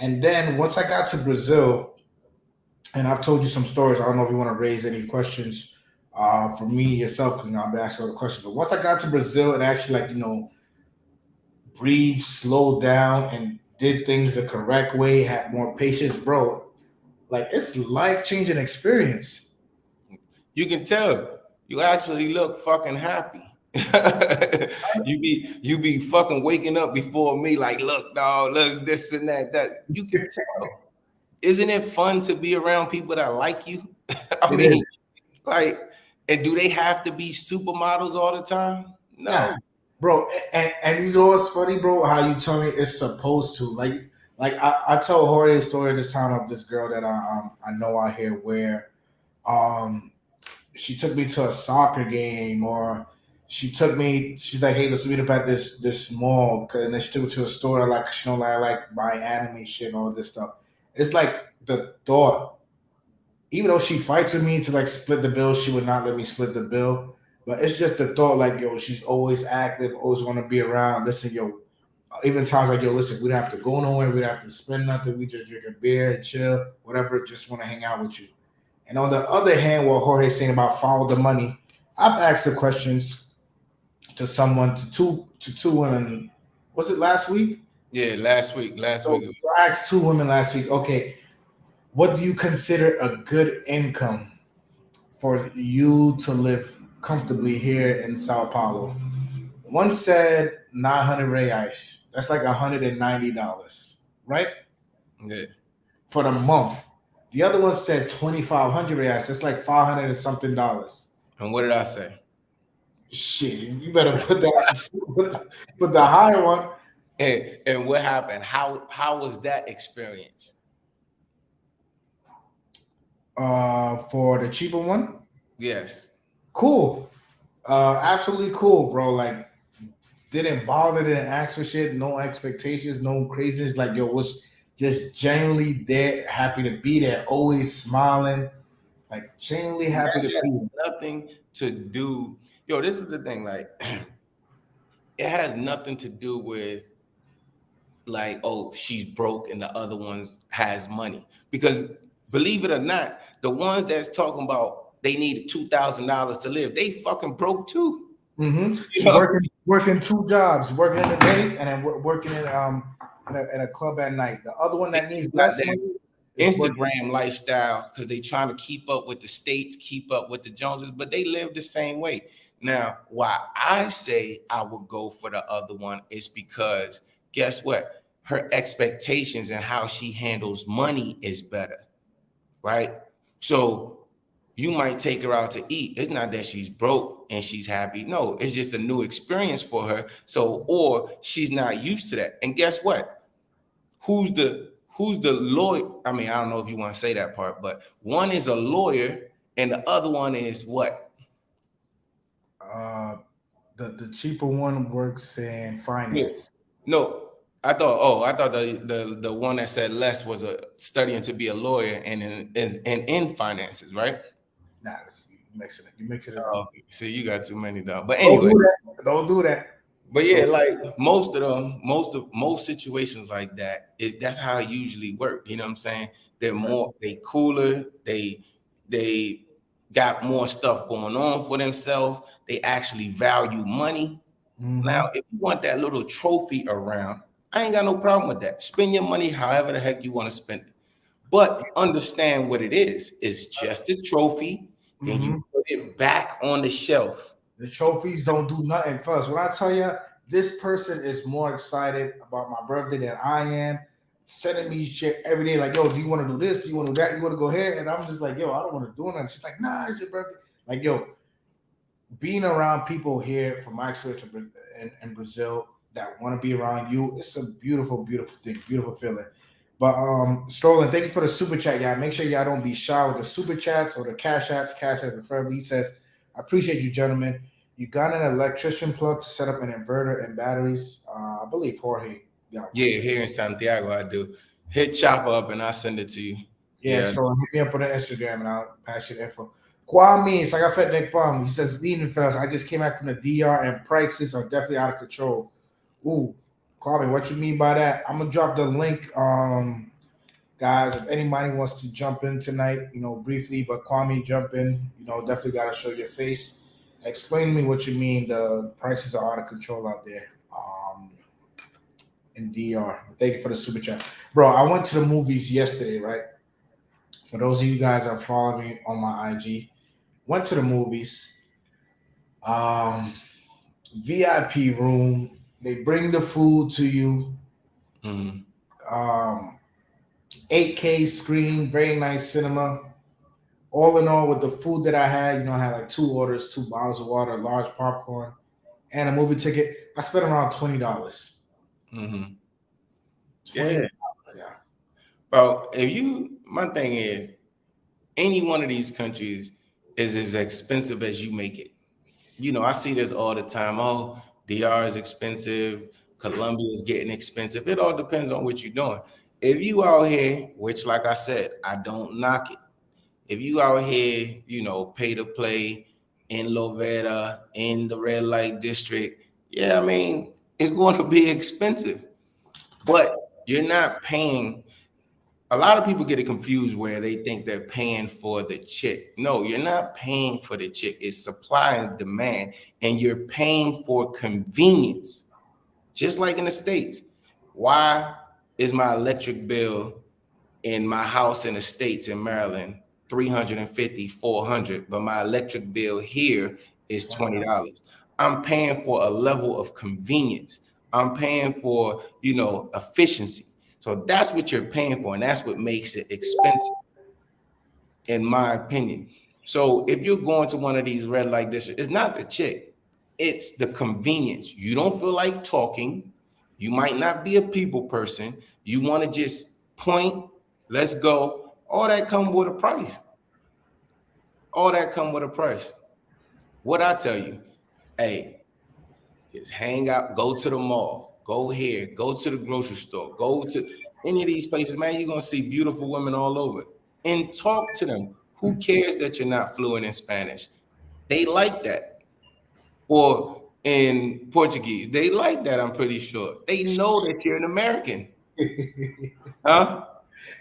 And then once I got to Brazil, and I've told you some stories. I don't know if you want to raise any questions for me yourself because I've been asking all the questions. But once I got to Brazil and actually breathe, slowed down, and did things the correct way, had more patience, bro. Like it's life changing experience. you can tell you actually look fucking happy. you be fucking waking up before me, like, look, dog, look, this and that. That you can tell. Isn't it fun to be around people that like you? I It mean, is. like, and do they have to be supermodels all the time? Nah, No. bro. And you know what's funny, bro? How you tell me it's supposed to. Like I told Jorge a story this time of this girl that I know out here where um she took me to a soccer game, or she's like, hey, let's meet up at this mall, and then she took me to a store like she don't like buy anime shit and all this stuff. It's like the thought, even though she fights with me to like split the bill, she would not let me split the bill. But it's just the thought, like, yo, she's always active, always want to be around. Listen, yo, even times like, yo, listen, we don't have to go nowhere, we don't have to spend nothing, we just drink a beer and chill, whatever, just want to hang out with you. And on the other hand, what Jorge's saying about follow the money, I've asked the questions to someone, to two women. Was it last week? Yeah, last week. Last So week. I asked two women last week. Okay, what do you consider a good income for you to live comfortably here in Sao Paulo? One said 900 reais. That's like $190, right? Yeah. For the month. The other one said 2,500 reais. That's like 500 and something dollars. And what did I say? Shit, you better put that put the higher one And what happened? How was that experience? for the cheaper one. Yes. Cool. Absolutely cool, bro. Like didn't bother, didn't ask for shit, no expectations, no craziness. Like yo, was just genuinely there, happy to be there, always smiling, like genuinely And happy that to is be there. nothing. to do. Yo, this is the thing. Like, it has nothing to do with like, oh, she's broke and the other ones has money. Because believe it or not, the ones that's talking about they needed $2,000 to live, they fucking broke too. You She know? working two jobs, working in the day and then working in a club at night. The other one They that needs just got less that money is working. Instagram lifestyle because they trying to keep up with the states, keep up with the Joneses, but they live the same way. Now, why I say I would go for the other one is because guess what? Her expectations and how she handles money is better, right? So you might take her out to eat. It's not that she's broke and she's happy. No, it's just a new experience for her. So, or she's not used to that. And guess what? Who's the lawyer? I mean, I don't know if you want to say that part, but one is a lawyer and the other one is what? Uh, the cheaper one works in No, finance. no. I thought the one that said less was a studying to be a lawyer and in finances, right? Nah, you mixing it up. See, you got too many though. But Don't anyway, do that. Don't do that. but yeah, Don't. like most of them, most situations like that, that's how it usually work. You know what I'm saying? They're Right. more, they cooler, they got more stuff going on for themselves. They actually value money. Now, Mm-hmm. if you want that little trophy around, I ain't got no problem with that. Spend your money however the heck you want to spend it. But understand what it is. It's just a trophy. Then you Mm-hmm. put it back on the shelf. The trophies don't do nothing for us. When I tell you, this person is more excited about my birthday than I am. Sending me shit every day, like, yo, do you want to do this? Do you want to do that? You want to go here? And I'm just like, yo, I don't want to do nothing. She's like, nah, it's your birthday. Like, yo, being around people here, from my experience in Brazil, that want to be around you, it's a beautiful, beautiful thing, beautiful feeling. But Strolling, thank you for the super chat, y'all. Make sure y'all don't be shy with the super chats or the cash apps preferably. He says, I appreciate you, gentlemen. You got an electrician plug to set up an inverter and batteries. I believe Jorge. Yeah, Yeah, here in Santiago, I do. Hit Chopper up and I'll send it to you. yeah. Yeah. So hit me up on the Instagram and I'll pass you the info. Kwame, Sagafet Nick Bum. He says, leading fellas, I just came back from the DR and prices are definitely out of control. Ooh, Kwame, what you mean by that? I'm gonna drop the link. Guys, if anybody wants to jump in tonight, briefly, but Kwame, jump in. Definitely gotta show your face. Explain to me what you mean. The prices are out of control out there. In DR. Thank you for the super chat, bro. I went to the movies yesterday, right? For those of you guys that follow me on my IG, went to the movies. Um, VIP room. They bring the food to you. Mhm. Um, 8K screen, very nice cinema. All in all, with the food that I had, I had like two orders, two bottles of water, large popcorn, and a movie ticket. I spent around $20. Mhm. Yeah. $20. Yeah. Bro, my thing is, any one of these countries is as expensive as you make it. I see this all the time. Oh, DR is expensive. Colombia is getting expensive. It all depends on what you're doing. If you out here, which like I said, I don't knock it. If you out here, pay to play in Lovera, in the red light district, yeah, I mean, it's going to be expensive. But you're not paying. A lot of people get it confused where they think they're paying for the chick. No, you're not paying for the chick. It's supply and demand, and you're paying for convenience, just like in the States. Why is my electric bill in my house in the States in Maryland 350, 400, but my electric bill here is $20? I'm paying for a level of convenience. I'm paying for, efficiency. So that's what you're paying for, and that's what makes it expensive, in my opinion. So if you're going to one of these red light districts, it's not the chick, it's the convenience. You don't feel like talking. You might not be a people person. You want to just point, let's go. All that come with a price. All that come with a price. What I tell you, hey, just hang out, go to the mall, go here, go to the grocery store, go to any of these places, man. You're gonna see beautiful women all over, and talk to them. Who cares that you're not fluent in Spanish? They like that. Or in Portuguese, they like that, I'm pretty sure. They know that you're an American. Huh?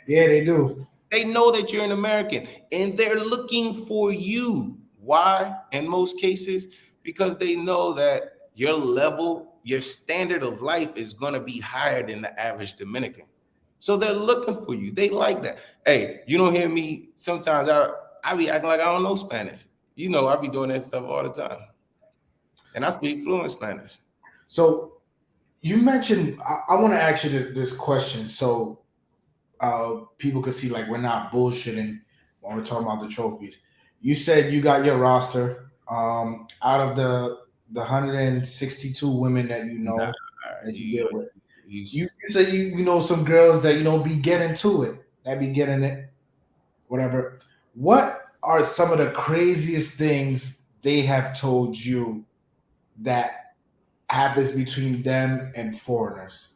Yeah, they do. They know that you're an American and they're looking for you. Why? In most cases, because they know that your level, your standard of life is going to be higher than the average Dominican. So they're looking for you. They like that. Hey, you don't hear me. Sometimes I be acting like I don't know Spanish. You know, I be doing that stuff all the time. And I speak fluent Spanish. So you mentioned, I want to ask you this question so people could see like we're not bullshitting when we're talking about the trophies. You said you got your roster out of the 162 women that you Nah, know that you you, get with. you, You say you know some girls that be getting to it, that be getting it, whatever. What are some of the craziest things they have told you that happens between them and foreigners?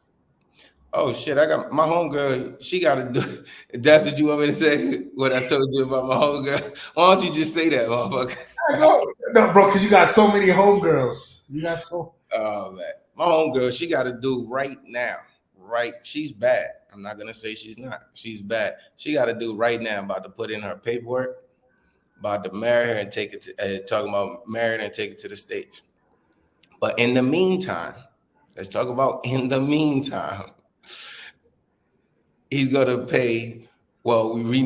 oh shit, I got my homegirl. She got to do. That's what you want me to say. What I told you about my homegirl. Why don't you just say that, motherfucker? I know, no, bro, because you got so many homegirls. You got so. Oh man, my homegirl. She got to do right now. Right, she's bad. I'm not gonna say she's not. She's bad. She got to do right now. About to put in her paperwork. About to marry her and take it to. Talking about marrying and take it to the States. But in the meantime, let's talk about in the meantime. He's gonna pay. Well, we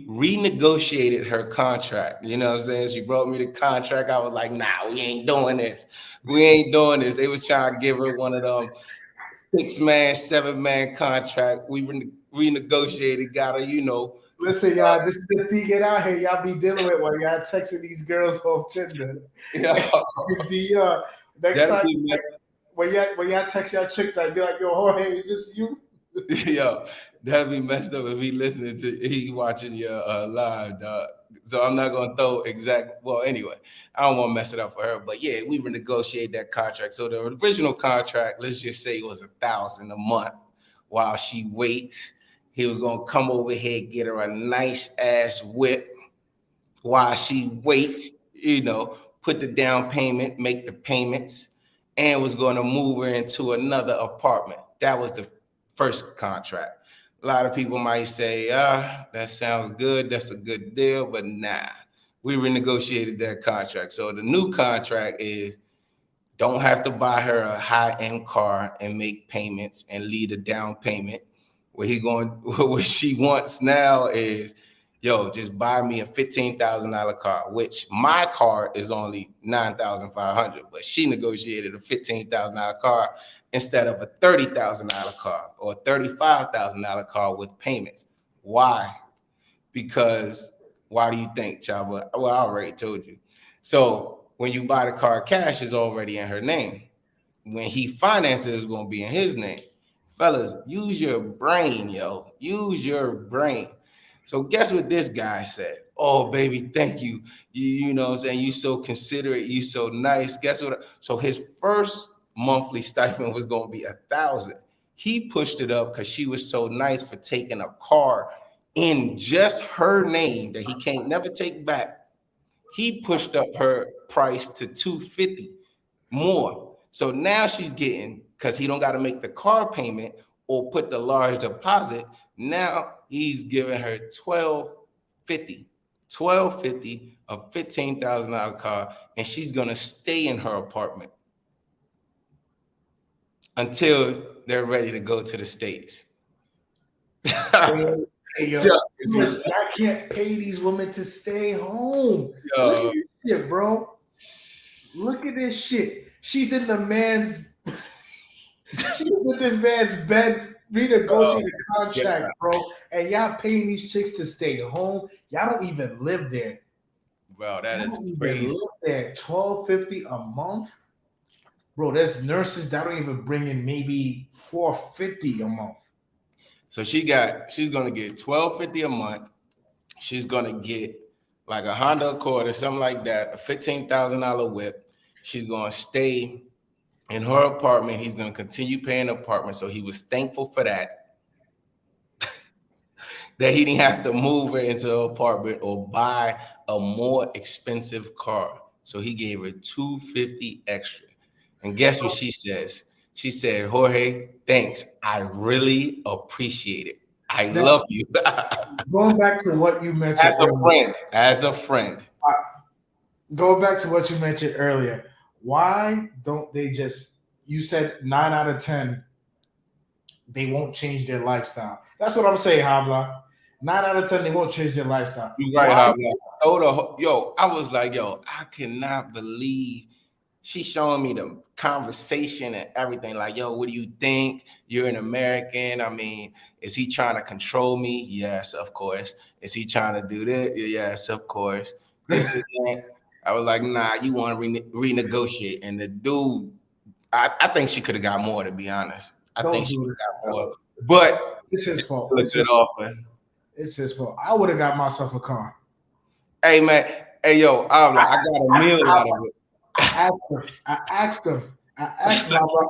renegotiated her contract. You know what I'm saying? She brought me the contract. I was like, nah, we ain't doing this. We ain't doing this. They was trying to give her one of them 6-man, 7-man contract. We renegotiated, got her, you know. Listen, y'all, this is the thing get out here. Y'all be dealing with while y'all texting these girls off Tinder. Yeah, The next that'd time be when y'all text y'all chick that be like, yo, Jorge, is this you? yo, that'd be messed up if he listening to he watching your live, dog. So I'm not gonna throw exact. Well, anyway, I don't want to mess it up for her. But yeah, we renegotiate that contract. So the original contract, let's just say, it was 1,000 a month while she waits. He was gonna come over here, get her a nice ass whip while she waits. You know, put the down payment, make the payments, and was gonna move her into another apartment. That was the first contract. A lot of people might say, that sounds good. That's a good deal, but nah, we renegotiated that contract. So the new contract is don't have to buy her a high-end car and make payments and lead a down payment. What she wants now is, yo, just buy me a $15,000 car, which my car is only $9,500, but she negotiated a $15,000 car instead of a $30,000 car or a $35,000 car with payments. Why? Because why do you think, Chava? Well, I already told you. So when you buy the car cash, it's already in her name. When he finances, it's going to be in his name. Fellas, use your brain, yo. Use your brain. So guess what this guy said? Oh, baby, thank you. You know what I'm saying? You so considerate. You so nice. Guess what? So his first monthly stipend was going to be 1,000. He pushed it up because she was so nice for taking a car in just her name that he can't never take back. He pushed up her price to 250 more. So now she's getting, because he don't got to make the car payment or put the large deposit. Now he's giving her 1,250, 1,250, a $15,000 car, and she's gonna stay in her apartment until they're ready to go to the States. Hey, yo, I can't pay these women to stay home. Look at this shit, bro. Look at this shit. She's in this man's bed renegotiating the contract, bro. And y'all paying these chicks to stay home. Y'all don't even live there. Bro, that is crazy. Live there. $1,250 a month. Bro, there's nurses that don't even bring in maybe $450 a month. So she's gonna get $1,250 a month. She's gonna get like a Honda Accord or something like that, a $15,000 whip. She's gonna stay in her apartment. He's gonna continue paying the apartment. So he was thankful for that. That he didn't have to move her into an apartment or buy a more expensive car. So he gave her 250 extra. And guess what she says? She said, Jorge, thanks. I really appreciate it. I Now, love you. going back to what you mentioned As a earlier, friend. As a friend. going back to what you mentioned earlier, why don't they just? You said 9 out of 10 they won't change their lifestyle. That's what I'm saying, Habla. 9 out of 10 they won't change their lifestyle. You right, Why? Howard. Yo, I was like, yo, I cannot believe she's showing me the conversation and everything. Like, yo, what do you think? You're an American. I mean, is he trying to control me? Yes, of course. Is he trying to do this? Yes, of course. This is that. I was like, nah, you want to renegotiate. And the dude, I think she could have got more, to be honest. I think Don't she do could this. have got more. But It's his it's fault. still a good offer. It's his fault. I would have got myself a car. Hey man, hey yo, I got a meal out of it. I asked him. I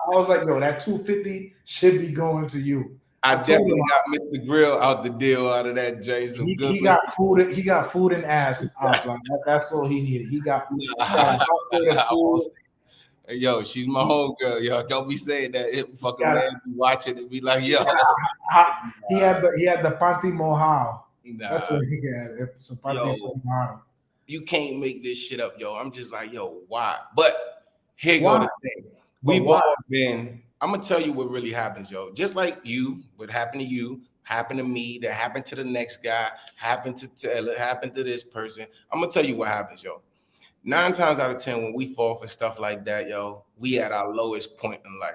was like, yo, that 250 should be going to you. I told definitely him got Mr. Grill out the deal out of that, Jason. Good. he got food. He got food and ass. That's all he needed. He got a hot plate of food. Hey, yo, she's my homegirl. Yo, don't be saying that. It fucking Got man be watching and be like, yo. He had the panty mojado. Nah, That's what he had. Some panty mojado. you can't make this shit up, yo. I'm just like, yo, why? But here Why? go the thing. We've all been. I'm gonna tell you what really happens, yo. Just like you, what happened to you, happened to me, that happened to the next guy, happened to Taylor, happened to this person. I'm gonna tell you what happens, yo. 9 times out of 10, when we fall for stuff like that, yo, we at our lowest point in life.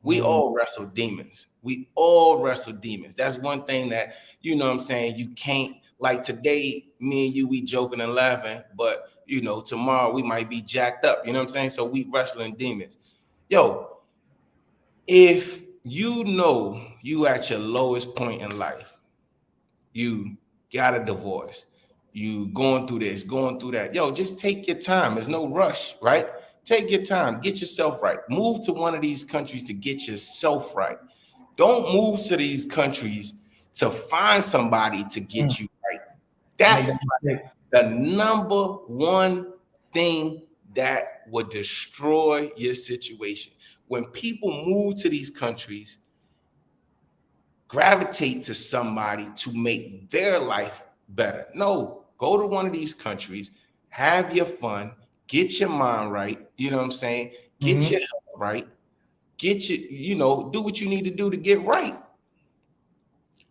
We all wrestle demons. We all wrestle demons. That's one thing that, you know what I'm saying, you can't, like today, me and you, we joking and laughing, but, you know, tomorrow we might be jacked up. You know what I'm saying? So we wrestling demons. Yo, if you know you at your lowest point in life, you got a divorce, you going through this, going through that. Yo, just take your time. There's no rush, right? Take your time. Get yourself right. Move to one of these countries to get yourself right. Don't move to these countries to find somebody to get you right. That's the number one thing that would destroy your situation. When people move to these countries, gravitate to somebody to make their life better. No, go to one of these countries, have your fun, get your mind right. You know what I'm saying? Get your health right. Get your, you know, do what you need to do to get right.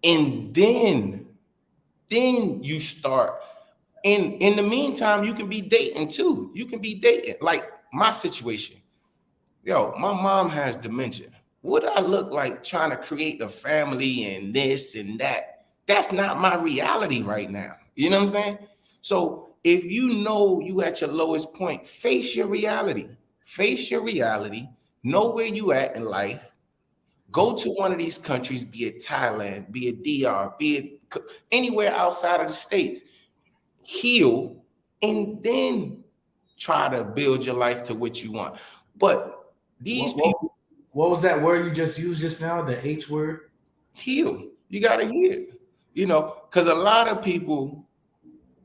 And then you start. In the meantime, you can be dating too. You can be dating. Like my situation. Yo, my mom has dementia. What do I look like trying to create a family and this and that? That's not my reality right now. You know what I'm saying? So if you know you at your lowest point, face your reality. Face your reality. Know where you at in life. Go to one of these countries, be it Thailand, be it DR, be it anywhere outside of the States. Heal, and then try to build your life to what you want. But these people. What was that word you just used just now? The H word? Heal. You got to heal. You know, because a lot of people,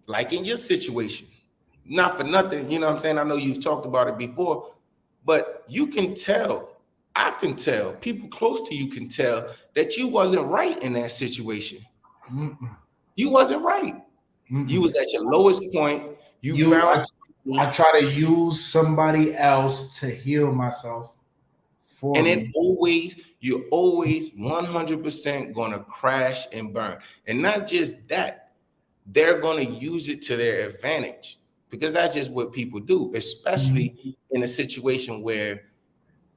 like in your situation, not for nothing, you know what I'm saying? I know you've talked about it before, but you can tell, I can tell, people close to you can tell that you wasn't right in that situation. You wasn't right. You was at your lowest point. I try to use somebody else to heal myself. And you're always 100% going to crash and burn. And not just that, they're going to use it to their advantage, because that's just what people do, especially in a situation where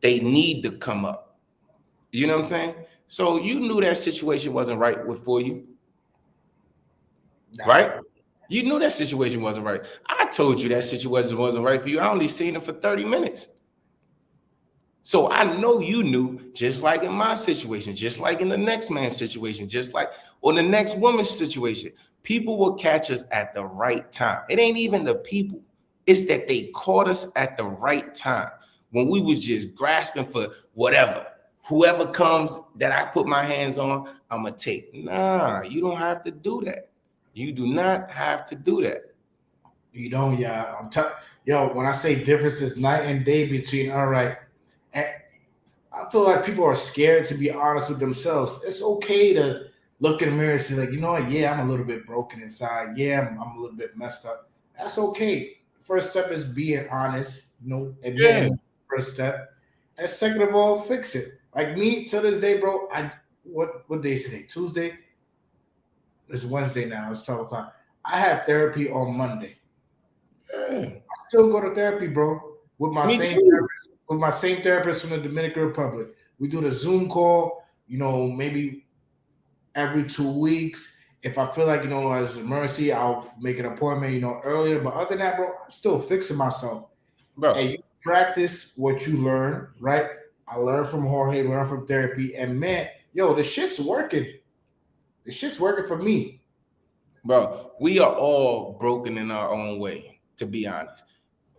they need to come up. You know what I'm saying? So you knew that situation wasn't right for you, right? You knew that situation wasn't right. I told you that situation wasn't right for you. I only seen it for 30 minutes. So I know you knew, just like in my situation, just like in the next man's situation, just like on the next woman's situation, people will catch us at the right time. It ain't even the people. It's that they caught us at the right time when we was just grasping for whatever. Whoever comes that I put my hands on, I'm going to take. Nah, you don't have to do that. You do not have to do that. You don't, yeah. Yo, when I say difference is night and day between all right, and I feel like people are scared to be honest with themselves. It's okay to look in the mirror and say, like, you know what, yeah, I'm a little bit broken inside. Yeah, I'm a little bit messed up. That's okay. First step is being honest, Yeah, admitting first step. And second of all, fix it. Like me to this day, bro, what day is today? Tuesday? It's Wednesday now, it's 12 o'clock. I had therapy on Monday. yeah. Still go to therapy, bro, with my Me same too. therapist, from the Dominican Republic. We do the Zoom call, maybe every 2 weeks. If I feel like, as a mercy, I'll make an appointment, earlier. But other than that, bro, I'm still fixing myself. And Bro. you practice what you learn, right? I learned from Jorge, learn from therapy, and man, yo, the shit's working. The shit's working for me. Bro, we are all broken in our own way, to be honest.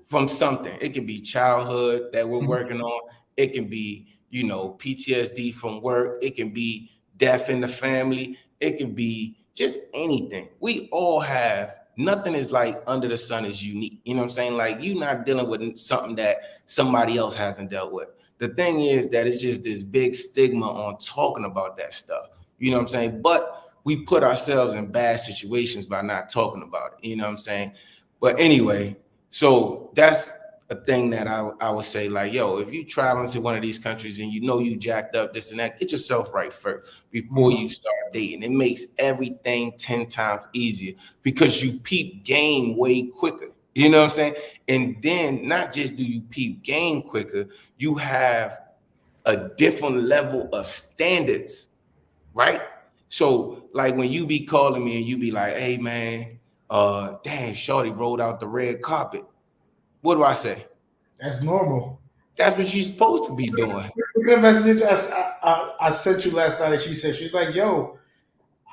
From something. It can be childhood that we're Mhm. working on. It can be, PTSD from work. It can be death in the family. It can be just anything. We all have, nothing is like under the sun is unique. You know what I'm saying? Like you're not dealing with something that somebody else hasn't dealt with. The thing is that it's just this big stigma on talking about that stuff. You know what I'm saying? But we put ourselves in bad situations by not talking about it. You know what I'm saying? But anyway, so that's a thing that I would say, like, yo, if you traveling to one of these countries and you know you jacked up this and that, get yourself right first before Mhm. you start dating. It makes everything 10 times easier because you peep game way quicker. You know what I'm saying? And then not just do you peep game quicker, you have a different level of standards, right? So like when you be calling me and you be like, hey man, damn, Shorty rolled out the red carpet. What do I say? That's normal. That's what you're supposed to be doing. Look at the message I sent you last night, and she's like, "Yo,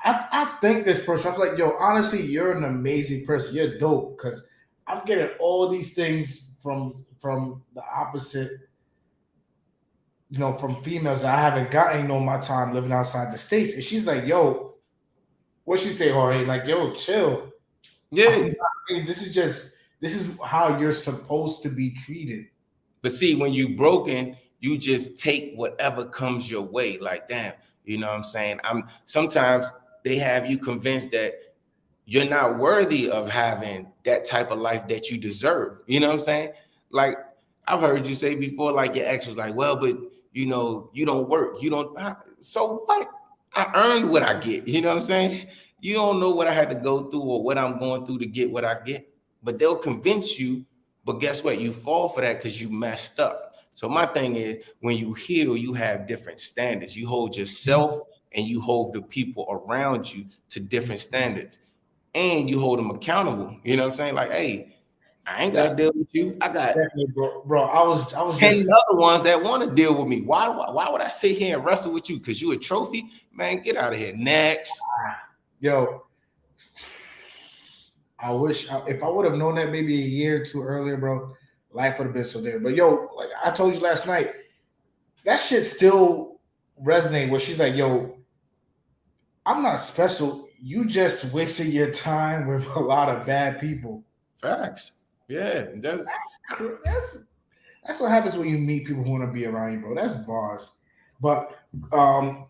I think this person." I'm like, "Yo, honestly, you're an amazing person. You're dope." Because I'm getting all these things from the opposite, from females that I haven't gotten all my time living outside the states. And she's like, "Yo, what she say, Jorge? Like, yo, chill. I'm Yeah. not, this is how you're supposed to be treated." But see, when you broken, you just take whatever comes your way. Like, damn, you know what I'm saying? I'm sometimes they have you convinced that you're not worthy of having that type of life that you deserve. You know what I'm saying? Like I've heard you say before, like your ex was like, well, but you don't work. You don't so what? I earned what I get. You know what I'm saying? You don't know what I had to go through or what I'm going through to get what I get. But they'll convince you, but guess what? You fall for that because you messed up. So my thing is when you heal, you have different standards. You hold yourself and you hold the people around you to different standards and you hold them accountable. You know what I'm saying? Like, hey, I ain't got to deal with you. I got Definitely, bro. I was 10 just other ones that want to deal with me. Why would I sit here and wrestle with you? Because you a trophy? Man, get out of here. Next. yo. I wish if I would have known that maybe a year or two earlier, bro, life would have been so different. But yo, like I told you last night, that shit still resonates. Where she's like, "Yo, I'm not special. You just wasted your time with a lot of bad people." Facts. Yeah. That's that's what happens when you meet people who want to be around you, bro. That's bars. But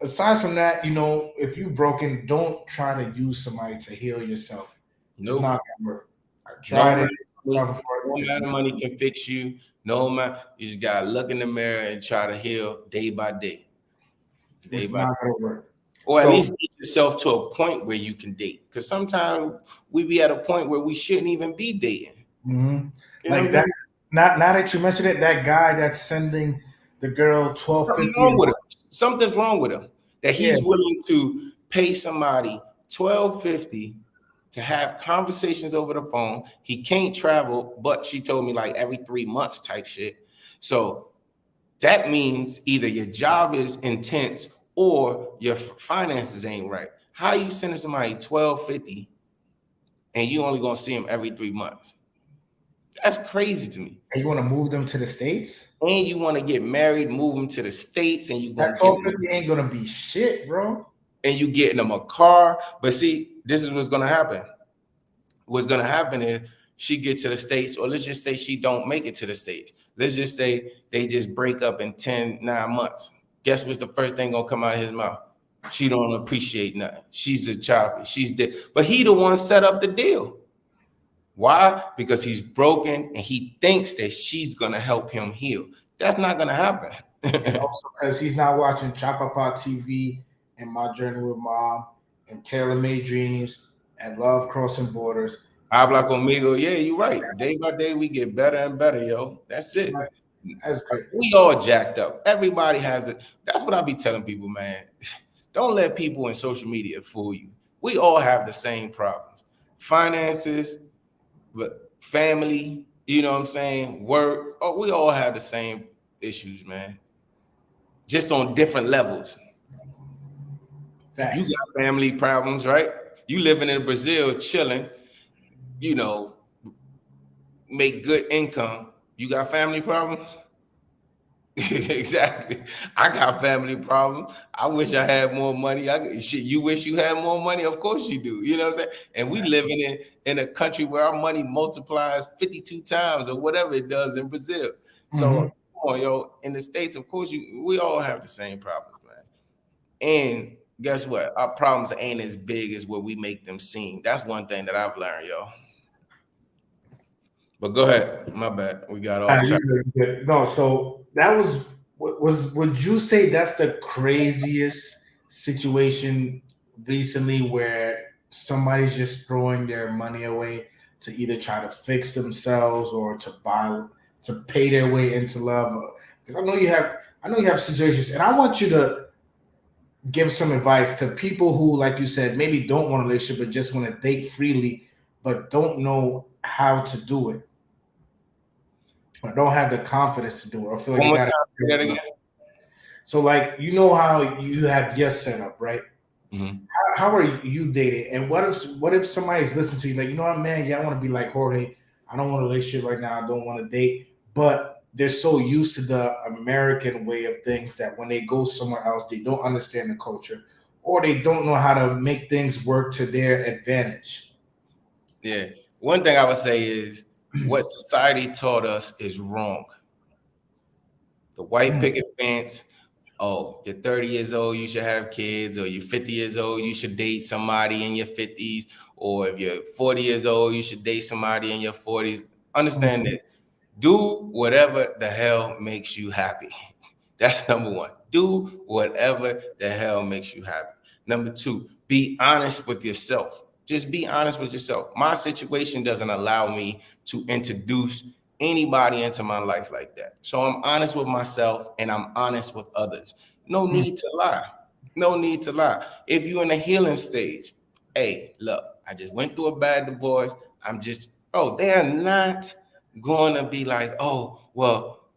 aside from that, if you broken, don't try to use somebody to heal yourself. It's not Nope. gonna work. I No tried amount it. of money, Suffer for no it. It's amount of money can fix you. No amount. You just gotta look in the mirror and try to heal day by day. Day it's by not gonna work. or at So least get yourself to a point where you can date. Because sometimes we be at a point where we shouldn't even be dating. mhm. You know what like I'm that, saying? not now that you mentioned it, that guy that's sending the girl Something's 1250 a wrong with month. him. Something's wrong with him. That Yeah, he's willing to pay somebody 1250 to have conversations over the phone. He can't travel, but she told me like every 3 months type shit. So that means either your job is intense or your finances ain't right. How you sending somebody 1250 and you only gonna see him every 3 months? That's crazy to me. and you want to move them to the states? And you want to get married, move them to the states, and you That gonna get 1250 ain't gonna be shit, bro. and you getting them a car. But see, this is what's gonna happen. What's gonna happen is she get to the States, or let's just say she don't make it to the States. Let's just say they just break up in 9 months. Guess what's the first thing gonna come out of his mouth? She don't appreciate nothing. She's a child. She's dead. But he the one set up the deal. Why? Because he's broken and he thinks that she's gonna help him heal. That's not gonna happen. And also because he's not watching Chop Up TV and My Journey with Mom and Tailor Made Dreams and Love Crossing Borders. Habla conmigo. Yeah, you're right. Day by day, we get better and better, yo. That's it. That's great. We all jacked up. Everybody has it. That's what I be telling people, man. Don't let people in social media fool you. We all have the same problems. Finances, but family, you know what I'm saying? Work. Oh, we all have the same issues, man. Just on different levels. Facts. You got family problems, right? You living in Brazil, chilling, you know, make good income. You got family problems? Exactly. I got family problems. I wish I had more money. Shit, you wish you had more money? Of course you do. You know what I'm saying? And we living in a country where our money multiplies 52 times or whatever it does in Brazil. So, come on, yo, in the States, of course, we all have the same problems, man. And guess what? Our problems ain't as big as what we make them seem. That's one thing that I've learned, yo. But go ahead. My bad. We got off track. No, so that was would you say that's the craziest situation recently where somebody's just throwing their money away to either try to fix themselves or to pay their way into love? Because I know you have situations, and I want you to give some advice to people who, like you said, maybe don't want a relationship but just want to date freely, but don't know how to do it, or don't have the confidence to do it, or feel like One they more got time. Say that again. So, like, you know how you have your setup, right? Mm-hmm. How are you dating? And what if somebody's listening to you, like, you know what, man? Yeah, I want to be like Jorge. I don't want a relationship right now. I don't want to date, but they're so used to the American way of things that when they go somewhere else, they don't understand the culture, or they don't know how to make things work to their advantage. Yeah. One thing I would say is what society taught us is wrong. The white picket fence. Oh, you're 30 years old, you should have kids, or you're 50 years old, you should date somebody in your 50s, or if you're 40 years old, you should date somebody in your 40s. Understand this. Do whatever the hell makes you happy. That's number one. Do whatever the hell makes you happy. Number two, be honest with yourself. Just be honest with yourself. My situation doesn't allow me to introduce anybody into my life like that. So I'm honest with myself and I'm honest with others. No need to lie. No need to lie. If you're in a healing stage, hey, look, I just went through a bad divorce. I'm just, bro, they're not going to be like, oh, well,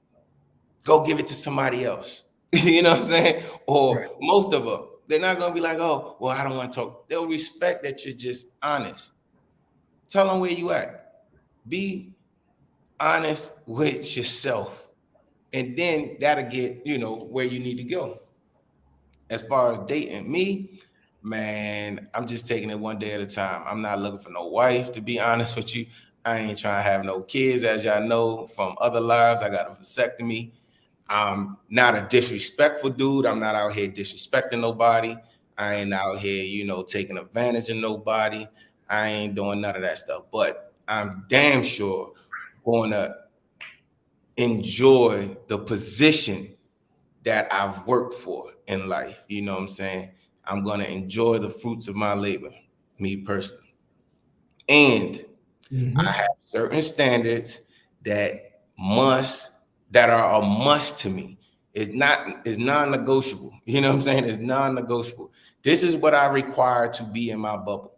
go give it to somebody else. You know what I'm saying? Or most of them, they're not going to be like, oh, well, I don't want to talk. They'll respect that you're just honest. Tell them where you at. Be honest with yourself. And then that'll get, where you need to go. As far as dating me, man, I'm just taking it one day at a time. I'm not looking for no wife, to be honest with you. I ain't trying to have no kids. As y'all know from other lives, I got a vasectomy. I'm not a disrespectful dude. I'm not out here disrespecting nobody. I ain't out here, taking advantage of nobody. I ain't doing none of that stuff. But I'm damn sure going to enjoy the position that I've worked for in life. You know what I'm saying? I'm going to enjoy the fruits of my labor, me personally. And I have certain standards that are a must to me. It's non-negotiable. You know what I'm saying? It's non-negotiable. This is what I require to be in my bubble,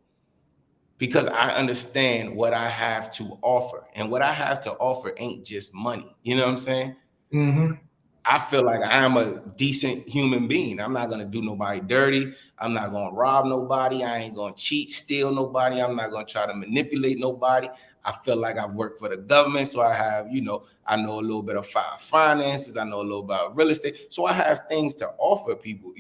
because I understand what I have to offer. And what I have to offer ain't just money. You know what I'm saying? I feel like I am a decent human being. I'm not going to do nobody dirty. I'm not going to rob nobody. I ain't going to cheat, steal nobody. I'm not going to try to manipulate nobody. I feel like I've worked for the government. So I have, I know a little bit of finances. I know a little about real estate. So I have things to offer people,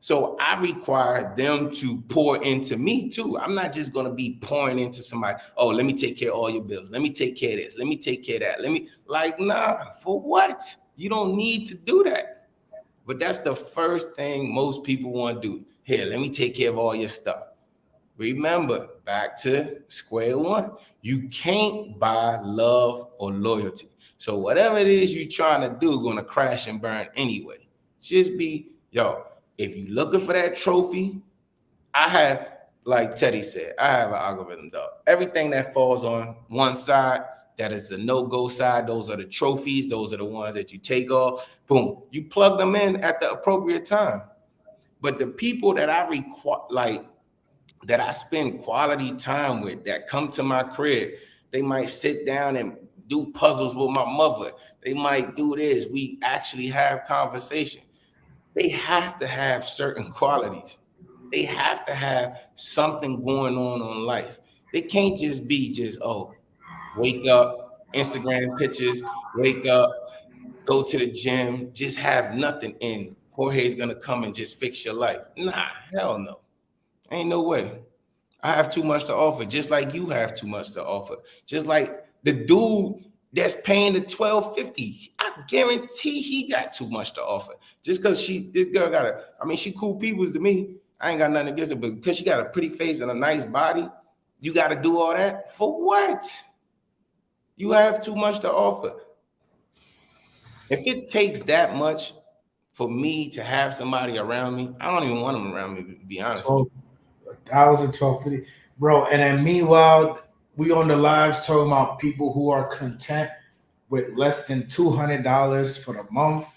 So I require them to pour into me too. I'm not just going to be pouring into somebody. Oh, let me take care of all your bills. Let me take care of this. Let me take care of that. Let me like, nah, for what? You don't need to do that. But that's the first thing most people want to do. Here, let me take care of all your stuff. Remember, back to square one. You can't buy love or loyalty. So whatever it is you're trying to do, gonna crash and burn anyway. Just be, yo, if you're looking for that trophy, I have, like Teddy said, I have an algorithm, dog. Everything that falls on one side, that is the no-go side, those are the trophies, those are the ones that you take off. Boom. You plug them in at the appropriate time. But the people that I require, like, that I spend quality time with, that come to my crib, they might sit down and do puzzles with my mother. They might do this. We actually have conversation. They have to have certain qualities. They have to have something going on life. They can't just be just, oh, wake up, Instagram pictures, wake up, go to the gym, just have nothing in. Jorge's gonna come and just fix your life. Nah, hell no. Ain't no way. I have too much to offer, just like you have too much to offer. Just like the dude that's paying the $12.50, I guarantee he got too much to offer. Just because this girl got she cool peoples to me. I ain't got nothing against her, but because she got a pretty face and a nice body, you got to do all that for what? You have too much to offer. If it takes that much for me to have somebody around me, I don't even want them around me, to be honest with you. 1,000, 1250, bro. And then meanwhile, we on the lives talking about people who are content with less than $200 for the month.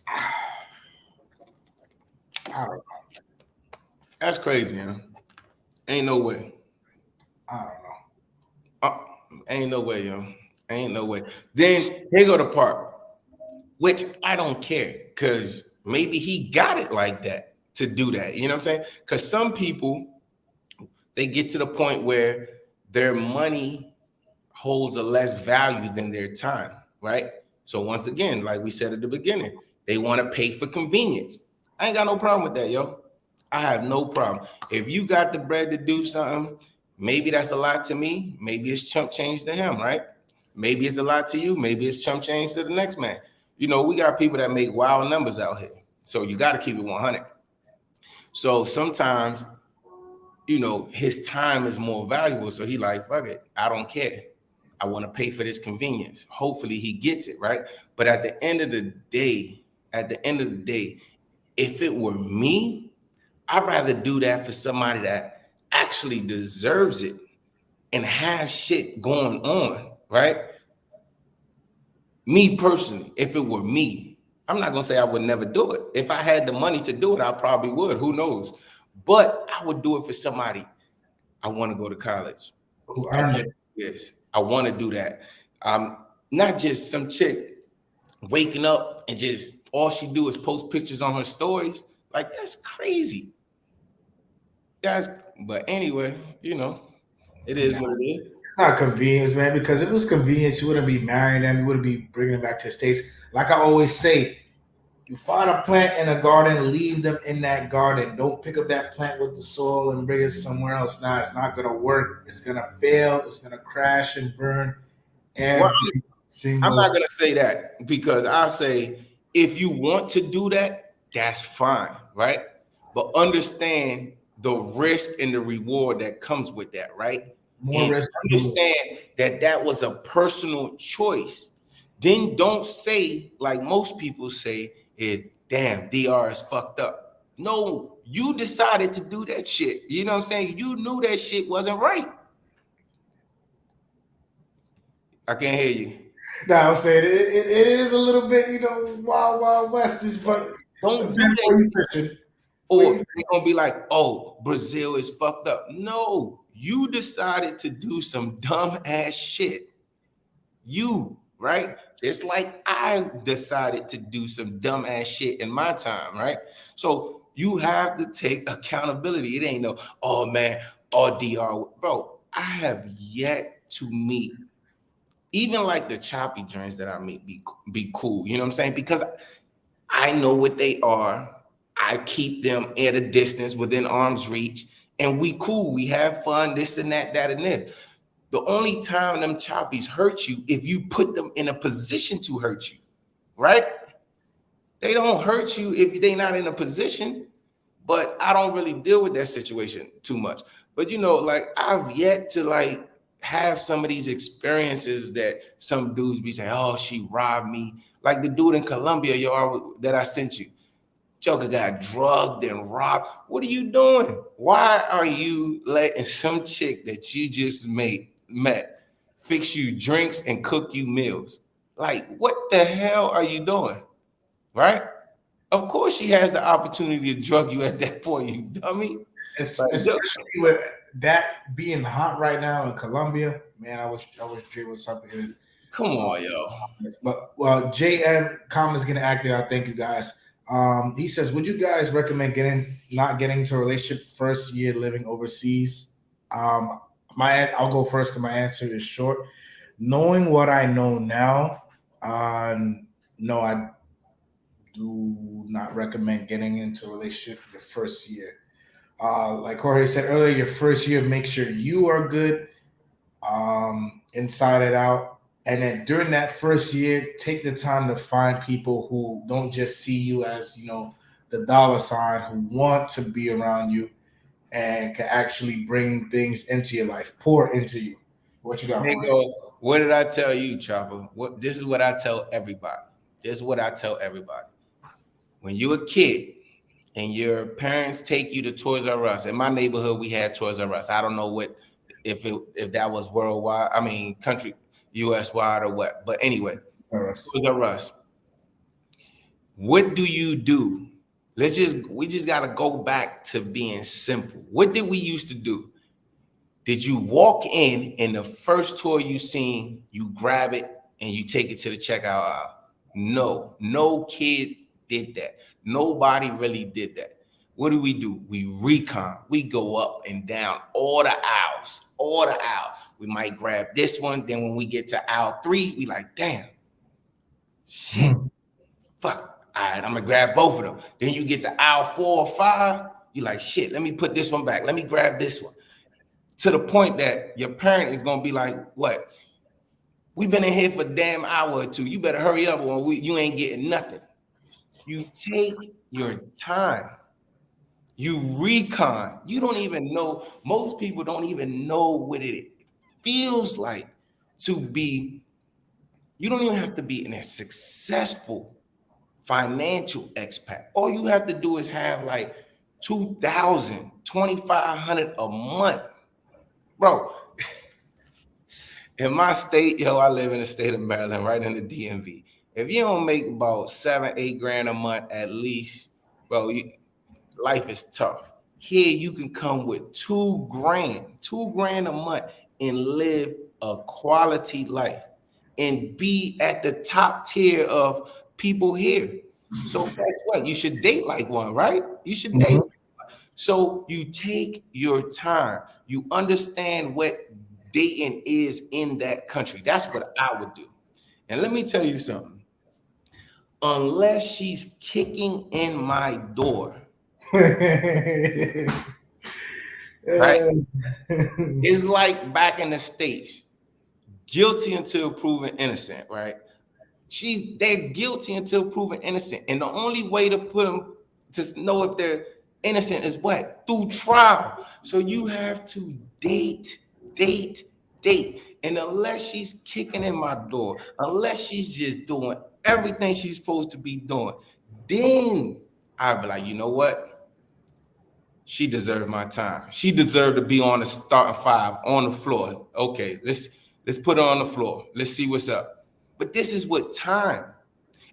I don't know. That's crazy, man. Ain't no way. I don't know. Ain't no way, yo. Ain't no way. Then here go the part, which I don't care, because maybe he got it like that to do that. You know what I'm saying? Because some people, they get to the point where their money holds a less value than their time, right? So once again, like we said at the beginning, they want to pay for convenience. I ain't got no problem with that, yo. I have no problem. If you got the bread to do something, maybe that's a lot to me. Maybe it's chump change to him, right? Maybe it's a lot to you. Maybe it's chump change to the next man. You know, we got people that make wild numbers out here. So you got to keep it 100. So sometimes, you know, his time is more valuable. So he like, fuck it, I don't care. I want to pay for this convenience. Hopefully he gets it, right? But at the end of the day, if it were me, I'd rather do that for somebody that actually deserves it and has shit going on, right? Me personally, if it were me, I'm not gonna say I would never do it. If I had the money to do it, I probably would. Who knows? But I would do it for somebody. I want to go to college. Who earned it? Yes, I want to do that. Not just some chick waking up and just all she do is post pictures on her stories. Like, that's crazy. But anyway, you know, it is what it is. It's not convenience, man. Because if it was convenience, you wouldn't be marrying them. You wouldn't be bringing them back to the States. Like I always say, you find a plant in a garden, leave them in that garden. Don't pick up that plant with the soil and bring it somewhere else. Nah, it's not gonna work. It's gonna fail. It's gonna crash and burn Well, every I'm single. not gonna say that, because I'll say if you want to do that, that's fine, right? But understand the risk and the reward that comes with that, right? More And risk. understand that that was a personal choice. Then don't say, like most people say, damn, DR is fucked up. No, you decided to do that shit. You know what I'm saying? You knew that shit wasn't right. I can't hear you. Now I'm saying it is a little bit, wild, wild westish, but a Don't bit do more that. efficient. Or they're gonna be like, oh, Brazil is fucked up. No, you decided to do some dumb ass shit. You, right? It's like I decided to do some dumb ass shit in my time, right? So you have to take accountability. It ain't no, oh man, oh DR, bro. I have yet to meet even like the choppy joints that I meet be cool. You know what I'm saying? Because I know what they are. I keep them at a distance within arm's reach, and we cool. We have fun, this and that, that and this. The only time them choppies hurt you if you put them in a position to hurt you, right? They don't hurt you if they not in a position. But I don't really deal with that situation too much. But like I've yet to like have some of these experiences that some dudes be saying, "Oh, she robbed me." Like the dude in Colombia, that I sent you. Joker got drugged and robbed. What are you doing? Why are you letting some chick that you just met fix you drinks and cook you meals? Like, what the hell are you doing? Right? Of course, she has the opportunity to drug you at that point, you dummy. Like, Especially with that being hot right now in Colombia, man, I was dreaming something. come on, yo. But well, JM comments getting active. I thank you guys. He says, would you guys recommend not getting into a relationship first year living overseas? I'll go first because my answer is short. Knowing what I know now, no, I do not recommend getting into a relationship your first year. Like Jorge said earlier, your first year, make sure you are good, inside and out. And then during that first year, take the time to find people who don't just see you as, the dollar sign, who want to be around you and can actually bring things into your life, pour into you. What you got, Here Jorge? go. What did I tell you, Chopper? This is what I tell everybody. This is what I tell everybody. When you're a kid and your parents take you to Toys R Us. In my neighborhood, we had Toys R Us. I don't know if that was worldwide. I mean, country, US wide or what. But anyway, Toys R Us. What do you do? We just gotta go back to being simple. What did we used to do? Did you walk in and the first toy you seen, you grab it and you take it to the checkout aisle? No kid did that. Nobody really did that. What do? We recon. We go up and down all the aisles. We might grab this one. Then when we get to aisle 3, we like, damn, shit, fuck. All right, I'm gonna grab both of them. Then you get to aisle 4 or 5. You like, shit, let me put this one back. Let me grab this one. To the point that your parent is gonna be like, what? We've been in here for a damn hour or 2. You better hurry up or you ain't getting nothing. You take your time. You recon. You don't even know. Most people don't even know what it feels like to be. You don't even have to be in a successful financial expat. All you have to do is have like 2,000, 2,500 a month. Bro, in my state, I live in the state of Maryland, right in the DMV. If you don't make about 7, 8 grand a month at least, bro, life is tough. Here you can come with 2 grand a month and live a quality life and be at the top tier of people here. So guess what? You should date like one, right? You should date. So you take your time. You understand what dating is in that country. That's what I would do. And let me tell you something. Unless she's kicking in my door, right? It's like back in the States, guilty until proven innocent, right? They're guilty until proven innocent. And the only way to put them to know if they're innocent is what? Through trial. So you have to date. And unless she's kicking in my door, unless she's just doing everything she's supposed to be doing, then I'll be like, you know what? She deserved my time. She deserved to be on the starting 5 on the floor. Okay, let's put her on the floor. Let's see what's up. But this is what time.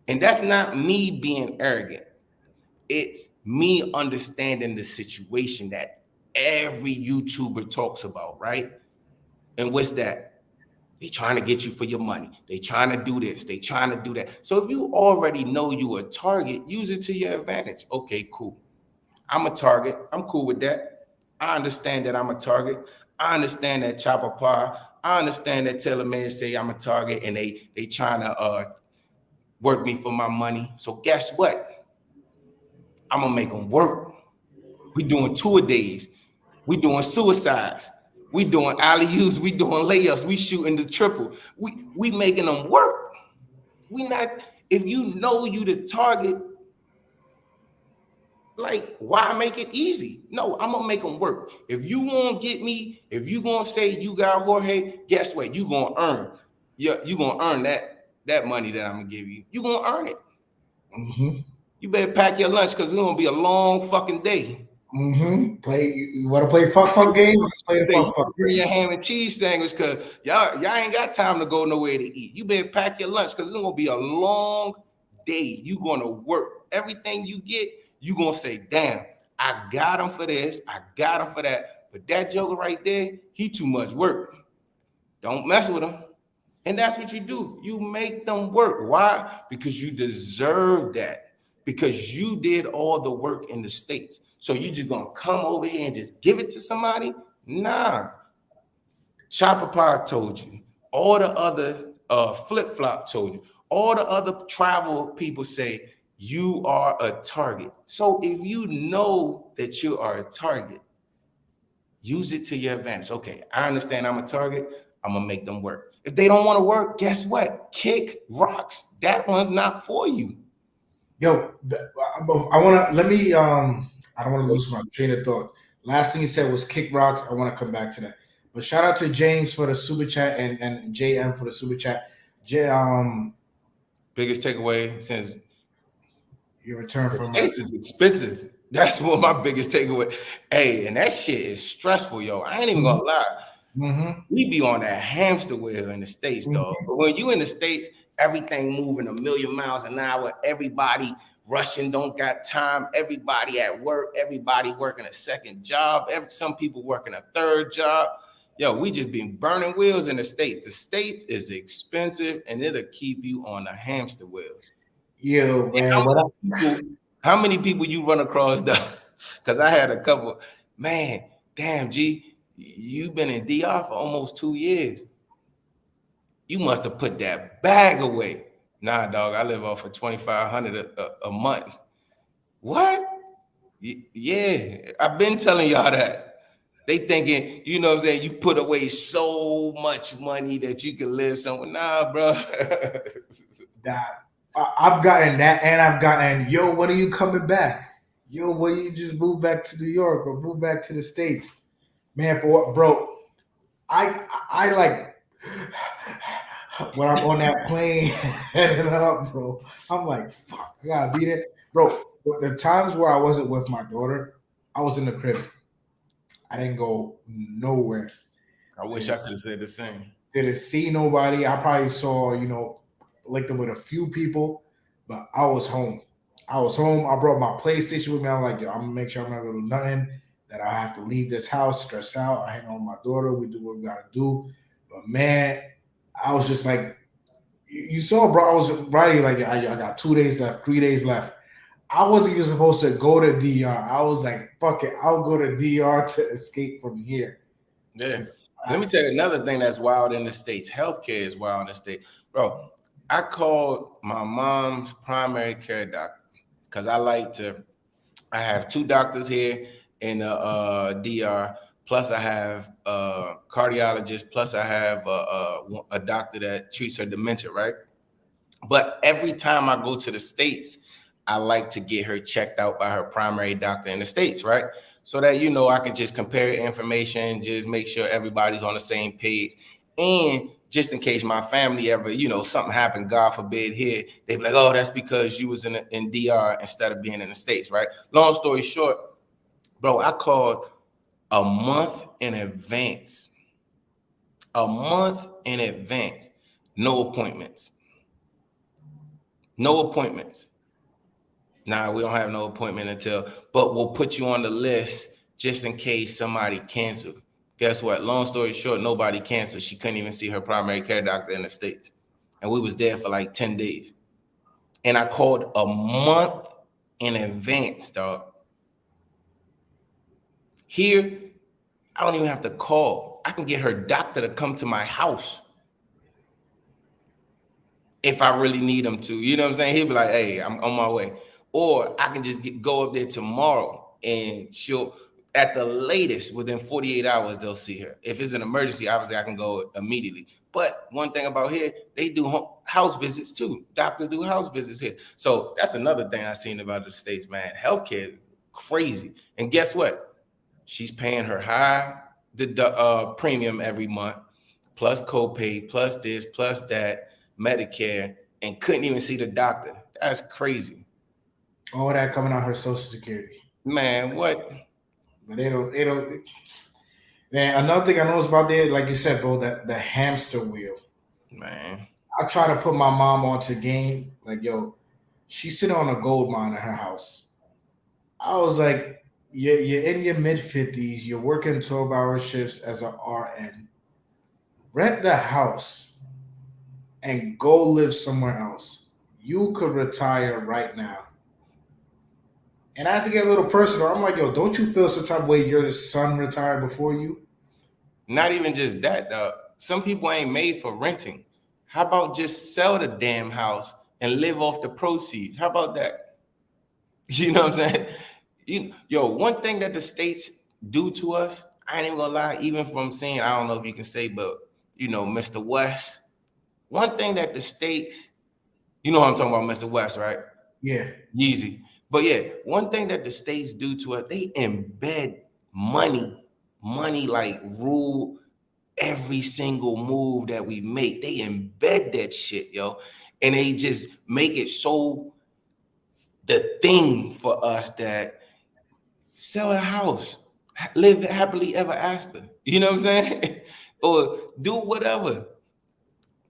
And that's not me being arrogant. It's me understanding the situation that every YouTuber talks about, right? And what's that? They trying to get you for your money. They trying to do this. They trying to do that. So if you already know you a target, use it to your advantage. Okay, cool. I'm a target. I'm cool with that. I understand that I'm a target. I understand that Chopper Pie. I understand that Taylor Man say I'm a target and they trying to work me for my money. So guess what? I'm gonna make them work. We doing two-a-days. We doing suicides. We doing alley-oops. We doing layups. We shooting the triple. We making them work. We not. If you know you the target, like, why make it easy? No, I'm gonna make them work. If you want to get me, if you gonna say you got Jorge, guess what? You gonna earn. You gonna earn that money that I'm gonna give you. You gonna earn it. Mm-hmm. You better pack your lunch because it's gonna be a long fucking day. Mm-hmm. Play. You want to play fuck games? Let's play the Say you fuck bring your games. ham and cheese sandwich because y'all ain't got time to go nowhere to eat. You better pack your lunch because it's gonna be a long day. You gonna work. Everything you get, you gonna say, damn, I got him for this, I got him for that. But that joker right there, he too much work. Don't mess with him. And that's what you do. You make them work. Why? Because you deserve that. Because you did all the work in the States. So you just gonna come over here and just give it to somebody? Nah. Chopper Pie told you. All the other Flip Flop told you. All the other travel people say you are a target. So if you know that you are a target, use it to your advantage. Okay, I understand I'm a target. I'm gonna make them work. If they don't want to work, guess what? Kick rocks. That one's not for you. Yo, I want to let me. I don't want to lose my train of thought. Last thing you said was kick rocks. I want to come back to that. But shout out to James for the super chat and JM for the super chat. Biggest takeaway since Your return the from States is expensive. That's one of my biggest takeaway. Hey, and that shit is stressful, yo. I ain't even gonna lie. Mm-hmm. We be on that hamster wheel in the States, dog. But when you in the States, everything moving a million miles an hour, everybody rushing, don't got time, everybody at work, everybody working a second job, some people working a third job. Yo, we just been burning wheels in the States. The States is expensive and it'll keep you on a hamster wheel. Yo, man, How many people you run across though? Because I had a couple, man, damn, G, you've been in DR for almost 2 years. You must have put that bag away. Nah, dog, I live off of 2,500 a month. What? Yeah, I've been telling y'all that. They thinking, you know what I'm saying, you put away so much money that you can live somewhere. Nah, bro. that I've gotten that, and I've gotten, yo, when are you coming back? Yo, when you just move back to New York or move back to the States? Man, for what, bro? I like when I'm on that plane heading up, bro. I'm like, fuck, I gotta be there, bro. The times where I wasn't with my daughter, I was in the crib. I didn't go nowhere. I wish I could have said the same. Didn't see nobody. I probably saw, linked up with a few people, but I was home. I was home. I brought my PlayStation with me. I'm like, yo, I'm gonna make sure I'm not gonna do nothing. That I have to leave this house stressed out. I hang on with my daughter. We do what we gotta do. But man, I was just like, you saw, bro. I was writing like, I got 2 days left, 3 days left. I wasn't even supposed to go to DR. I was like, fuck it, I'll go to DR to escape from here. Yeah. Let me tell you another thing that's wild in the States. Healthcare is wild in the States. Bro, I called my mom's primary care doctor because I have 2 doctors here in the DR, plus I have a cardiologist, plus I have a doctor that treats her dementia, right? But every time I go to the States, I like to get her checked out by her primary doctor in the States, right? So that, I can just compare information, just make sure everybody's on the same page. And just in case my family ever, something happened, God forbid, here, they be like, oh, that's because you was in DR instead of being in the States, right? Long story short, bro, I called a month in advance. A month in advance. No appointments. No appointments. Nah, we don't have no appointment but we'll put you on the list just in case somebody canceled. Guess what? Long story short, nobody canceled. She couldn't even see her primary care doctor in the States. And we was there for like 10 days. And I called a month in advance, dog. Here, I don't even have to call. I can get her doctor to come to my house if I really need him to. You know what I'm saying? He'll be like, hey, I'm on my way. or I can just go up there tomorrow and she'll, at the latest, within 48 hours, they'll see her. If it's an emergency, obviously I can go immediately. But one thing about here, they do house visits too. Doctors do house visits here. So that's another thing I've seen about the States, man. Healthcare is crazy. And guess what? She's paying her high premium every month, plus copay, plus this, plus that, Medicare, and couldn't even see the doctor. That's crazy. All that coming out her Social Security. Man, what? But they don't. Man, another thing I noticed about there, like you said, bro, that the hamster wheel. Man. I try to put my mom onto game. Like, yo, she's sitting on a gold mine in her house. I was like, you're in your mid-50s. You're working 12-hour shifts as an RN. Rent the house and go live somewhere else. You could retire right now. And I had to get a little personal. I'm like, yo, don't you feel some type of way your son retired before you? Not even just that, though. Some people ain't made for renting. How about just sell the damn house and live off the proceeds? How about that? You know what I'm saying? One thing that the States do to us, I ain't even gonna lie, even from saying, I don't know if you can say, but Mr. West, one thing that the States, you know what I'm talking about, Mr. West, right? Yeah. Yeezy. But yeah, one thing that the States do to us, they embed money like rule every single move that we make. They embed that shit, yo. And they just make it so the thing for us that sell a house, live happily ever after. You know what I'm saying? Or do whatever.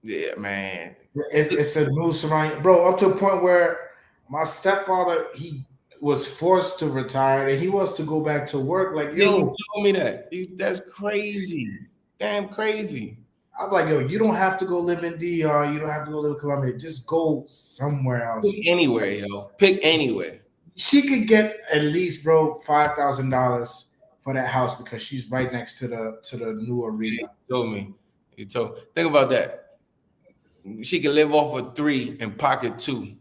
Yeah, man. It's a new surrounding, bro, up to a point where my stepfather, he was forced to retire and he wants to go back to work. Like, Yeah, you yo, told me that. That's crazy. Damn crazy. I'm like, yo, you don't have to go live in DR. You don't have to go live in Colombia. Just go somewhere else. Pick anywhere, yo. Pick anywhere. She could get at least, bro, $5,000 for that house because she's right next to the new arena. He told me. Think about that. She can live off of 3 and pocket 2.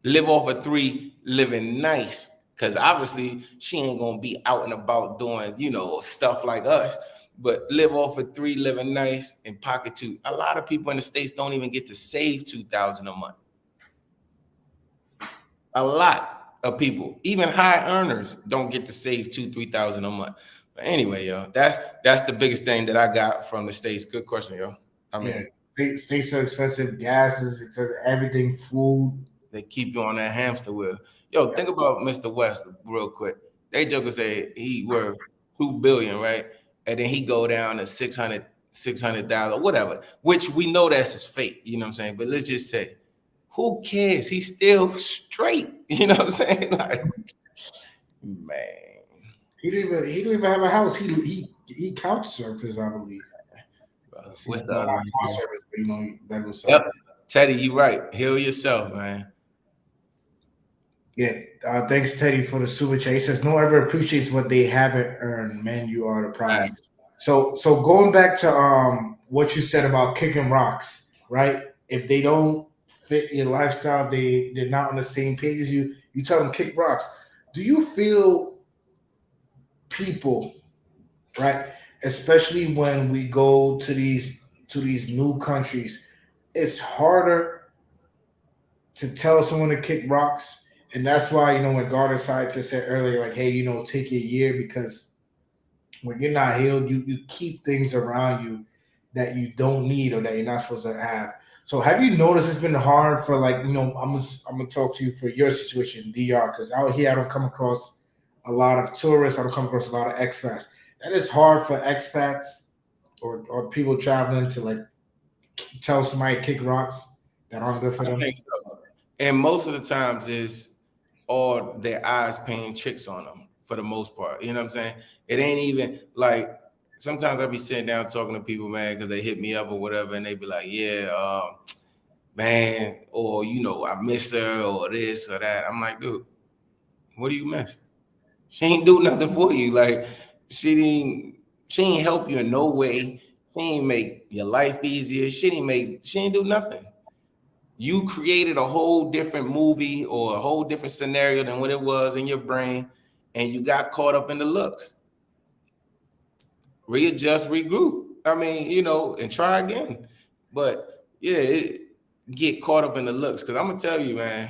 Live off of 3, living nice. Because obviously she ain't gonna be out and about doing, stuff like us. But live off of 3, living nice, and pocket 2. A lot of people in the States don't even get to save $2,000 a month. A lot of people, even high earners, don't get to save $2,000-3,000 a month. But anyway, yo, that's the biggest thing that I got from the States. Good question, yo. I mean, States are expensive, gas is expensive, everything, food. They keep you on that hamster wheel. Yo, think about Mr. West real quick. They joke and say he worth $2 billion, right? And then he go down to 600,000, whatever. Which we know that's his fate. You know what I'm saying? But let's just say, who cares? He's still straight. You know what I'm saying? Like, man, he don't even have a house. He couch surfers, I believe. What's the other one? Yep. Teddy, you right. Heal yourself, man. Yeah. Thanks, Teddy, for the super chat. He says, "No one ever appreciates what they haven't earned. Man, you are the prize." Right. So going back to what you said about kicking rocks, right? If they don't fit your lifestyle, they're not on the same page as you. You tell them kick rocks. Do you feel people, right? Especially when we go to these new countries, it's harder to tell someone to kick rocks. And that's why, when garden scientists said earlier, like, hey, take your year, because when you're not healed, you keep things around you that you don't need or that you're not supposed to have. So have you noticed it's been hard for, like, I'm gonna talk to you for your situation in DR, because out here I don't come across a lot of tourists, I don't come across a lot of expats. That is hard for expats or people traveling to, like, tell somebody to kick rocks that aren't good for them. I think so. And most of the times is all their eyes playing tricks on them for the most part. You know what I'm saying? It ain't even like, sometimes I be sitting down talking to people, man, because they hit me up or whatever, and they be like, yeah, man, or, I miss her or this or that. I'm like, dude, what do you miss? She ain't do nothing for you. Like, she ain't help you in no way. She ain't make your life easier. She ain't do nothing. You created a whole different movie or a whole different scenario than what it was in your brain, and you got caught up in the looks. Readjust, regroup. I mean, and try again. But yeah, get caught up in the looks. Because I'm gonna tell you, man,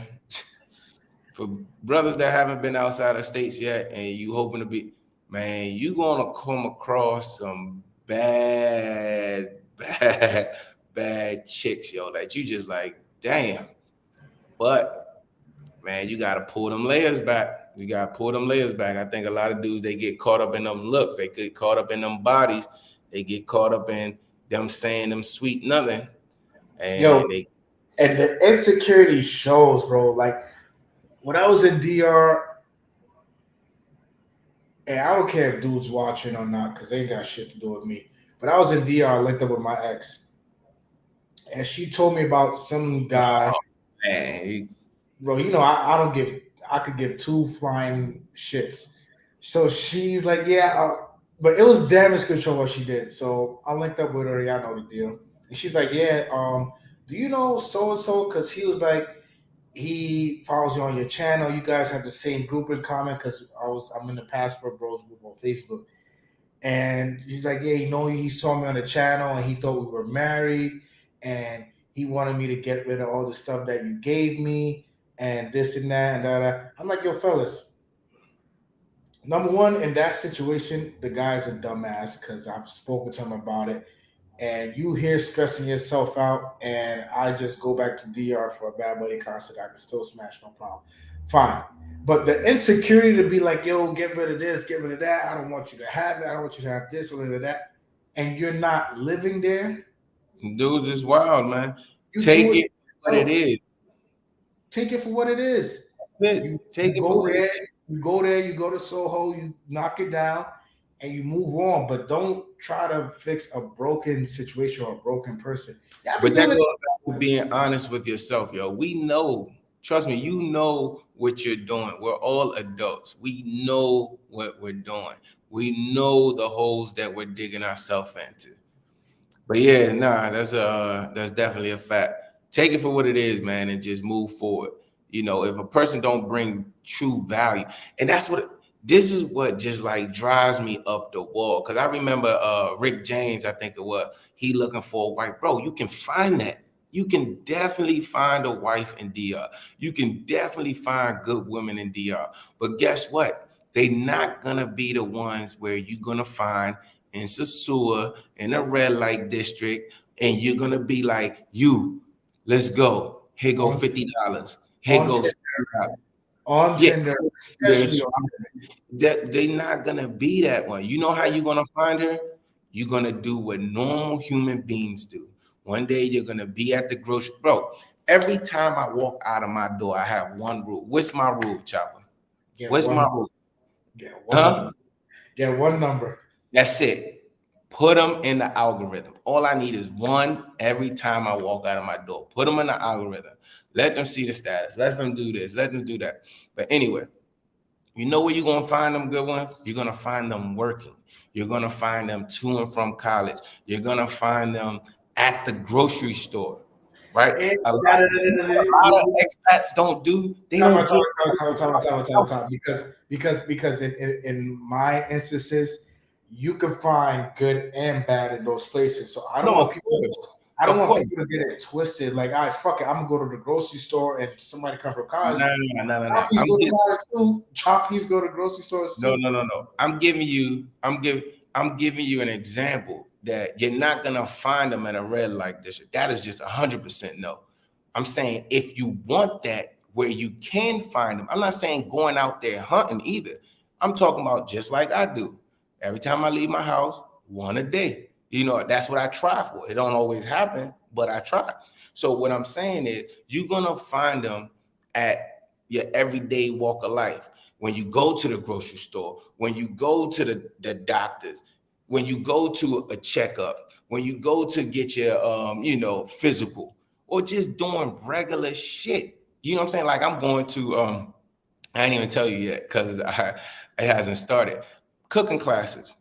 for brothers that haven't been outside of states yet, and you hoping to be, man, you gonna come across some bad chicks, yo, that you just like, damn. But man, you gotta pull them layers back. You gotta pull them layers back. I think a lot of dudes, they get caught up in them looks, they get caught up in them bodies, they get caught up in them saying them sweet nothing, Yo, and they and the insecurity shows, bro. Like when I was in DR, and I don't care if dudes watching or not, because they ain't got shit to do with me. But I was in DR, linked up with my ex, and she told me about some guy. oh man, Bro, I don't give. I could give two flying shits. So she's like, yeah, but it was damage control what she did. So I linked up with her. Yeah, I know the deal. And she's like, yeah, do you know so and so? Because he was like, he follows you on your channel. You guys have the same group in common. Because I'm in the Passport Bros group on Facebook. And he's like, yeah, he saw me on the channel and he thought we were married, and he wanted me to get rid of all the stuff that you gave me and this and that and that. I'm like, yo, fellas, number one, in that situation, the guy's a dumbass because I've spoken to him about it. And you here stressing yourself out, and I just go back to DR for a Bad Buddy concert. I can still smash, no problem. Fine. But the insecurity to be like, yo, get rid of this, get rid of that. I don't want you to have it. I don't want you to have this or that. And you're not living there. dudes is wild, man. You Take do it it what it yourself. is. Take it for what it is. You Take it for go what it there, is. you go to Soho, you knock it down, and you move on. But don't try to fix a broken situation or a broken person. Yeah, I be But that doing goes it. back to being honest with yourself, yo. We know, trust me, you know what you're doing. We're all adults. We know what we're doing. We know the holes that we're digging ourselves into. But yeah, nah, that's definitely a fact. Take it for what it is, man, and just move forward. If a person don't bring true value, and this is what just like drives me up the wall. Cause I remember Rick James, I think it was, he looking for a wife. Bro, you can find that. You can definitely find a wife in DR. You can definitely find good women in DR. But guess what? They not gonna be the ones where you're gonna find in Sasua, in a red light district, and you're gonna be like, let's go. Here go on $50. Here on goes Tinder, $70. on Yeah, Tinder, especially on that they not gonna be that one. You know how you're gonna find her? You're gonna do what normal human beings do. One day you're gonna be at the grocery. Bro, every time I walk out of my door, I have one rule. What's my rule, Chopper? get What's my one rule? get one Huh? number. Get one number. That's it. Put them in the algorithm. All I need is one every time I walk out of my door. Put them in the algorithm. Let them see the status. Let them do this. Let them do that. But anyway, you know where you're going to find them good ones? You're going to find them working. You're going to find them to and from college. You're going to find them at the grocery store, right? And A lot, da- da- a lot of expats don't do, they Time don't out, get. because in my instances, you can find good and bad in those places. So No, of course. I don't Of want course. people to get it twisted. Like, I fuck it, I'm gonna go to the grocery store and somebody come from college. No, no, no, no, no. Choppies go to college too. Choppies go to grocery stores No, too. no, no, no. I'm giving you an example that you're not gonna find them at a red light district. That is just 100% no. I'm saying if you want that where you can find them, I'm not saying going out there hunting either. I'm talking about just like I do. Every time I leave my house, one a day. That's what I try for. It don't always happen, but I try. So what I'm saying is you're gonna find them at your everyday walk of life. When you go to the grocery store, when you go to the doctors, when you go to a checkup, when you go to get your physical, or just doing regular shit. You know what I'm saying? Like I'm going to I didn't even tell you yet because it hasn't started. Cooking classes,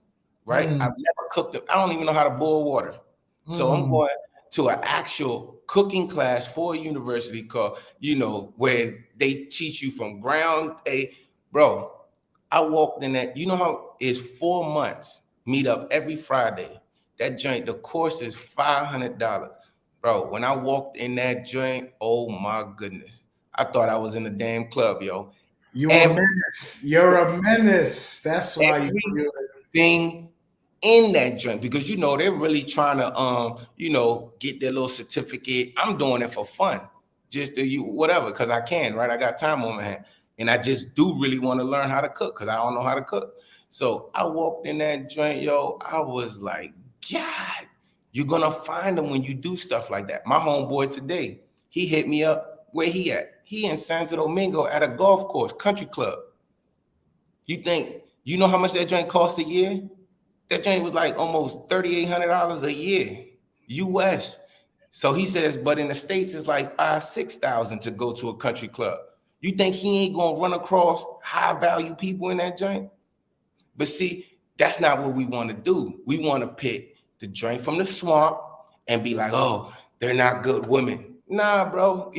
right? Mm, I've never cooked. I don't even know how to boil water. So I'm mm. going to an actual cooking class for a university called, where they teach you from ground A. Bro, I walked in that, you know how it's 4 months, meet up every Friday. That joint, the course is $500. Bro, when I walked in that joint, oh my goodness. I thought I was in a damn club, yo. You're a menace. You're a menace. That's why you. Everything in that joint, because they're really trying to get their little certificate. I'm doing it for fun, just to whatever, because I can, right? I got time on my hand, and I just do really want to learn how to cook because I don't know how to cook. So I walked in that joint, yo. I was like, God, you're gonna find them when you do stuff like that. My homeboy today, he hit me up. Where he at? He in Santo Domingo at a golf course, country club. You know how much that joint cost a year? That joint was like almost $3,800 a year, US. So he says, but in the States, it's like $5,000-6,000 to go to a country club. You think he ain't gonna run across high value people in that joint? But see, that's not what we want to do. We want to pick the joint from the swamp and be like, oh, they're not good women. Nah, bro.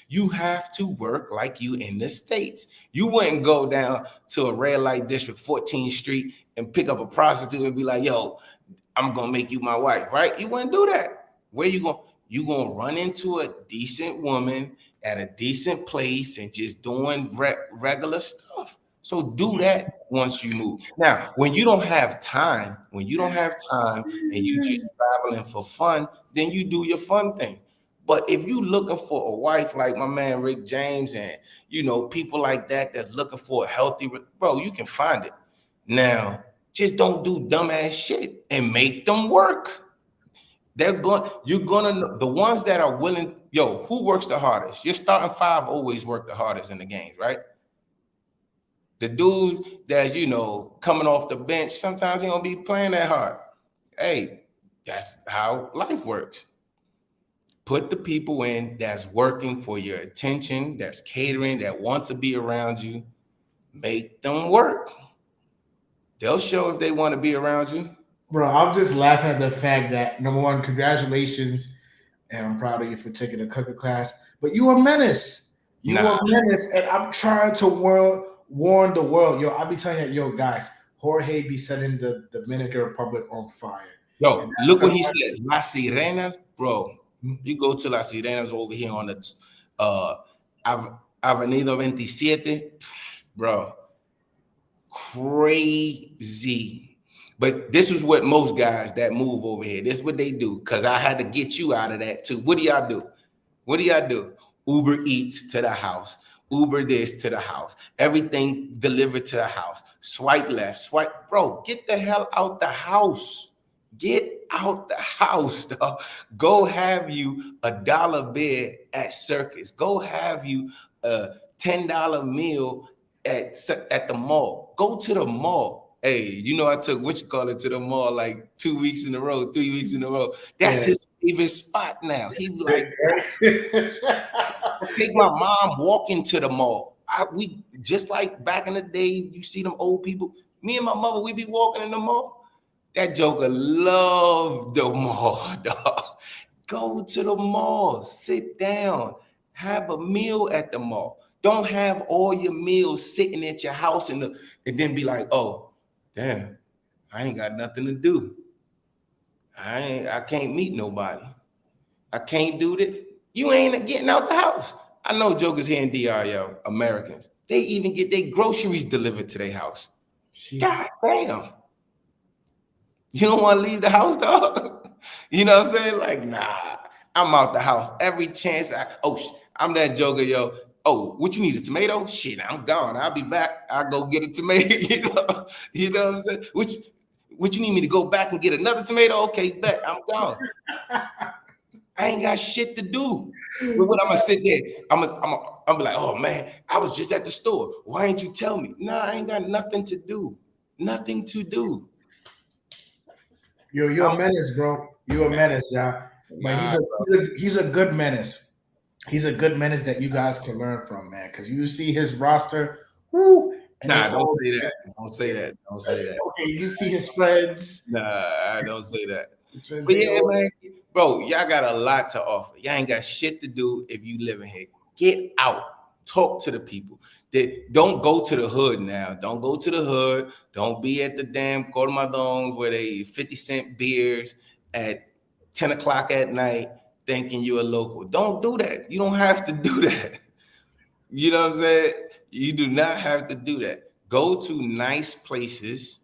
You have to work like you in the States. You wouldn't go down to a red light district, 14th Street, and pick up a prostitute and be like, yo, I'm going to make you my wife, right? You wouldn't do that. Where you going? You going to run into a decent woman at a decent place and just doing regular stuff. So do that once you move. Now, when you don't have time, and you just traveling for fun, then you do your fun thing. But if you looking for a wife like my man Rick James and people like that that's looking for a healthy, bro, you can find it. Now, just don't do dumbass shit and make them work. You're gonna know the ones that are willing. Yo, who works the hardest? Your starting five always work the hardest in the games, right? The dudes that coming off the bench, sometimes he don't be playing that hard. Hey, that's how life works. Put the people in that's working for your attention, that's catering, that want to be around you. Make them work. They'll show if they want to be around you. Bro, I'm just laughing at the fact that, number one, congratulations, and I'm proud of you for taking a cooking class. But you a menace. You a menace, and I'm trying to warn the world. Yo, I'll be telling you, yo, guys, Jorge be setting the Dominican Republic on fire. Yo, look what he said. Las Sirenas, bro. You go to Las Sirenas over here on the Avenida 27, bro. Crazy. But this is what most guys that move over here, this is what they do, because I had to get you out of that too. What do y'all do? Uber Eats to the house. Uber this to the house. Everything delivered to the house. Swipe left, swipe. Bro, get the hell out the house. Get out the house, dog. Go have you a $1 bed at Circus. Go have you a $10 meal at the mall. Go to the mall. Hey, I took to the mall like 2 weeks in a row, 3 weeks in a row. That's his favorite spot now. He be like, I take my mom walking to the mall. We just like back in the day, you see them old people. Me and my mother, we be walking in the mall. That joker loved the mall, dog. Go to the mall, sit down, have a meal at the mall. Don't have all your meals sitting at your house and then be like, oh, damn, I ain't got nothing to do. I can't meet nobody. I can't do this. You ain't getting out the house. I know jokers here in DR, yo, Americans. They even get their groceries delivered to their house. God damn. You don't want to leave the house, dog? You know what I'm saying? Like, nah, I'm out the house every chance. I'm that joker, yo. Oh, what you need, a tomato? Shit, I'm gone. I'll be back. I'll go get a tomato. You know what I'm saying? What you need me to go back and get another tomato? Okay, bet. I'm gone. I ain't got shit to do. But what I'm gonna sit there? I'm be like, oh man, I was just at the store. Why ain't you tell me? Nah, I ain't got nothing to do. Nothing to do. You're a menace, bro. You're a menace, y'all. But he's a good menace. He's a good menace that you guys can learn from, man. Because you see his roster. Whoo, nah, don't say that. Don't say that. Okay, you see his friends. Nah, I don't say that. But yeah, man, bro, y'all got a lot to offer. Y'all ain't got shit to do if you living here. Get out. Talk to the people. Don't go to the hood now. Don't go to the hood. Don't be at the damn Cormadons where they 50-cent beers at 10 o'clock at night thinking you're a local. Don't do that. You don't have to do that. You know what I'm saying? You do not have to do that. Go to nice places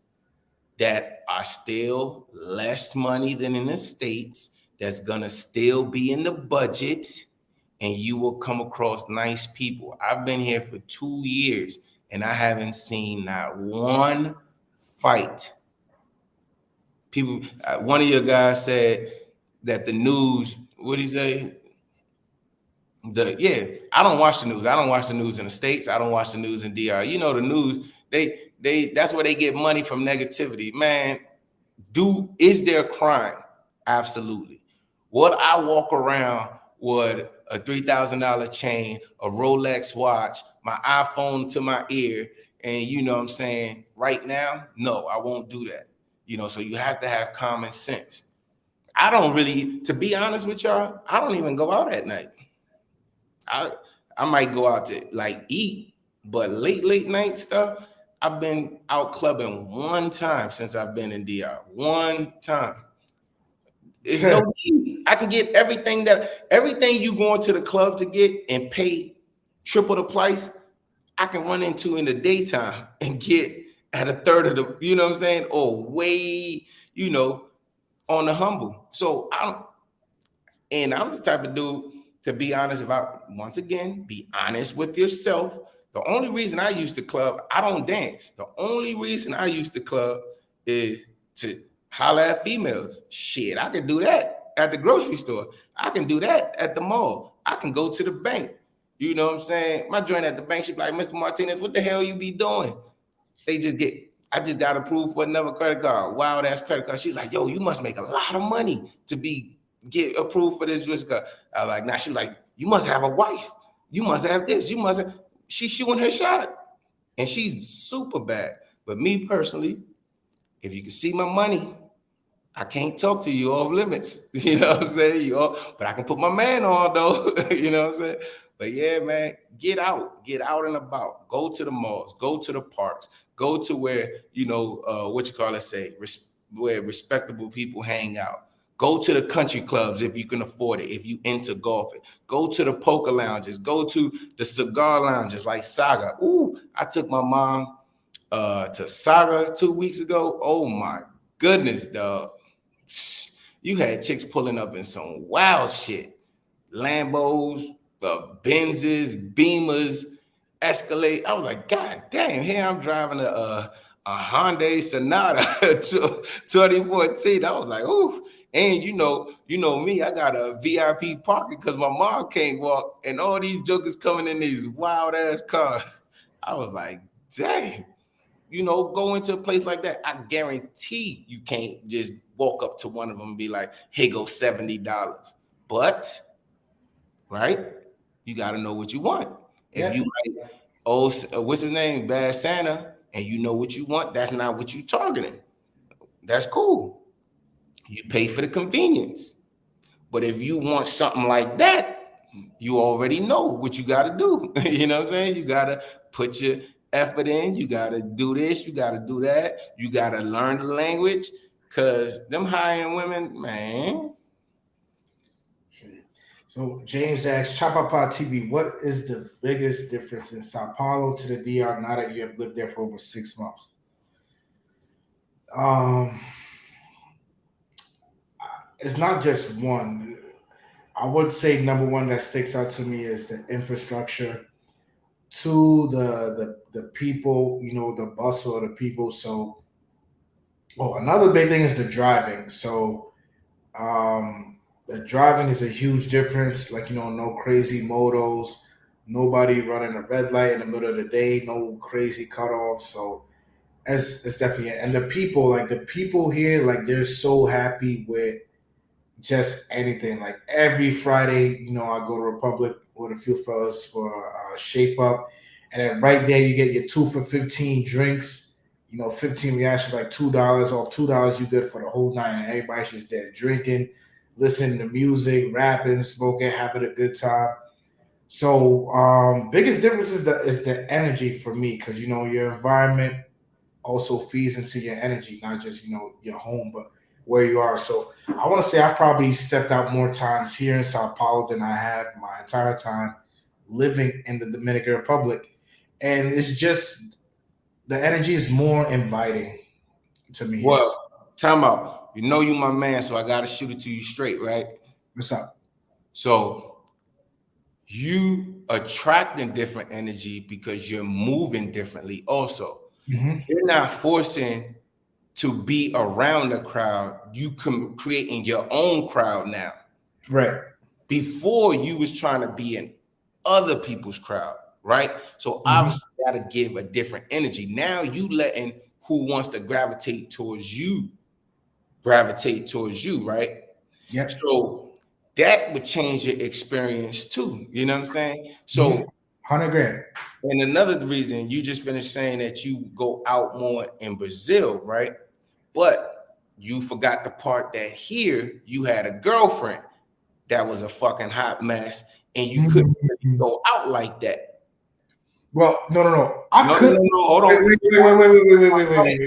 that are still less money than in the States, that's gonna still be in the budget, and you will come across nice people. I've been here for 2 years and I haven't seen not one fight. People, one of your guys said that the news, what did he say? I don't watch the news. I don't watch the news in the States. I don't watch the news in DR. You know, the news, they that's where they get money from negativity. Man, is there crime? Absolutely. Would I walk around with a $3,000 chain, a Rolex watch, my iPhone to my ear, and you know what I'm saying, right now? No, I won't do that. You know, so you have to have common sense. I don't really, to be honest with y'all, I don't even go out at night. I might go out to like eat, but late night stuff, I've been out clubbing one time since I've been in DR. One time. It's no need. I can get everything you going to the club to get and pay triple the price, I can run into in the daytime and get at a third of the, you know what I'm saying? Or way, you know, on the humble. So I'm the type of dude, to be honest, if I, once again, be honest with yourself. The only reason I use the club, I don't dance. The only reason I use the club is to holler at females. Shit, I can do that at the grocery store. I can do that at the mall. I can go to the bank. You know what I'm saying? My joint at the bank, she be like, Mr. Martinez, what the hell you be doing? I just got approved for another credit card, wild ass credit card. She was like, yo, you must make a lot of money to get approved for this credit card. I was like, nah, she was like, you must have a wife. You must have this. She's shooting her shot. And she's super bad. But me personally, if you can see my money, I can't talk to you off limits. You know what I'm saying? But I can put my man on though. You know what I'm saying? But yeah, man, get out and about. Go to the malls, go to the parks, go to where, you know, where respectable people hang out. Go to the country clubs if you can afford it, if you into golfing. Go to the poker lounges. Go to the cigar lounges like Saga. Ooh, I took my mom to Saga 2 weeks ago. Oh my goodness, dog. You had chicks pulling up in some wild shit. Lambos, the Benzes, Beamers, Escalade. I was like, God damn, here I'm driving a Hyundai Sonata 2014. I was like, ooh. And you know me, I got a VIP pocket because my mom can't walk, and all these jokers coming in these wild ass cars. I was like, dang, you know, go into a place like that. I guarantee you can't just walk up to one of them and be like, hey, go $70. But, right, you got to know what you want. If you like, what's his name, Bad Santa, and you know what you want, that's not what you targeting. That's cool. You pay for the convenience. But if you want something like that, you already know what you got to do. You know what I'm saying? You got to put your effort in. You got to do this. You got to do that. You got to learn the language, because them high-end women, man. So James asks, Chapapa TV, what is the biggest difference in Sao Paulo to the DR now that you have lived there for over 6 months? It's not just one. I would say number one that sticks out to me is the infrastructure. Two, the people, you know, the bustle of the people. So, another big thing is the driving. So, the driving is a huge difference. Like, you know, no crazy motos, nobody running a red light in the middle of the day, no crazy cutoffs. So, it's definitely it. And the people here, like, they're so happy with just anything. Like every Friday, you know, I go to Republic with a few fellas for shape up, and then right there you get your 2 for 15 drinks. You know, 15 reactions, like $2 off $2. You good for the whole night, and everybody's just there drinking. listening to music, rapping, smoking, having a good time. So biggest difference is the energy for me, because you know your environment also feeds into your energy, not just you know your home, but where you are. So I want to say I've probably stepped out more times here in Sao Paulo than I have my entire time living in the Dominican Republic, and it's just the energy is more inviting to me here. So, Well, time out. You know you my man, so I gotta shoot it to you straight, right? what's up? So you attracting different energy because you're moving differently. Also, Hmm. you're not forcing to be around the crowd. You can creating your own crowd now. Right. Before you was trying to be in other people's crowd, right? So Hmm. obviously got to give a different energy. Now you letting who wants to gravitate towards you, right? Yep. So that would change your experience too. You know what I'm saying? Hmm. So, 100 grand. and another reason you just finished saying that you go out more in Brazil, right? But you forgot the part that here you had a girlfriend that was a fucking hot mess, and you couldn't really Mhm. go out like that. Well, no, no, no. I No, no, could. no, no. Hold Wait, on. wait, wait, wait, wait, wait, wait, wait, wait, wait, Right,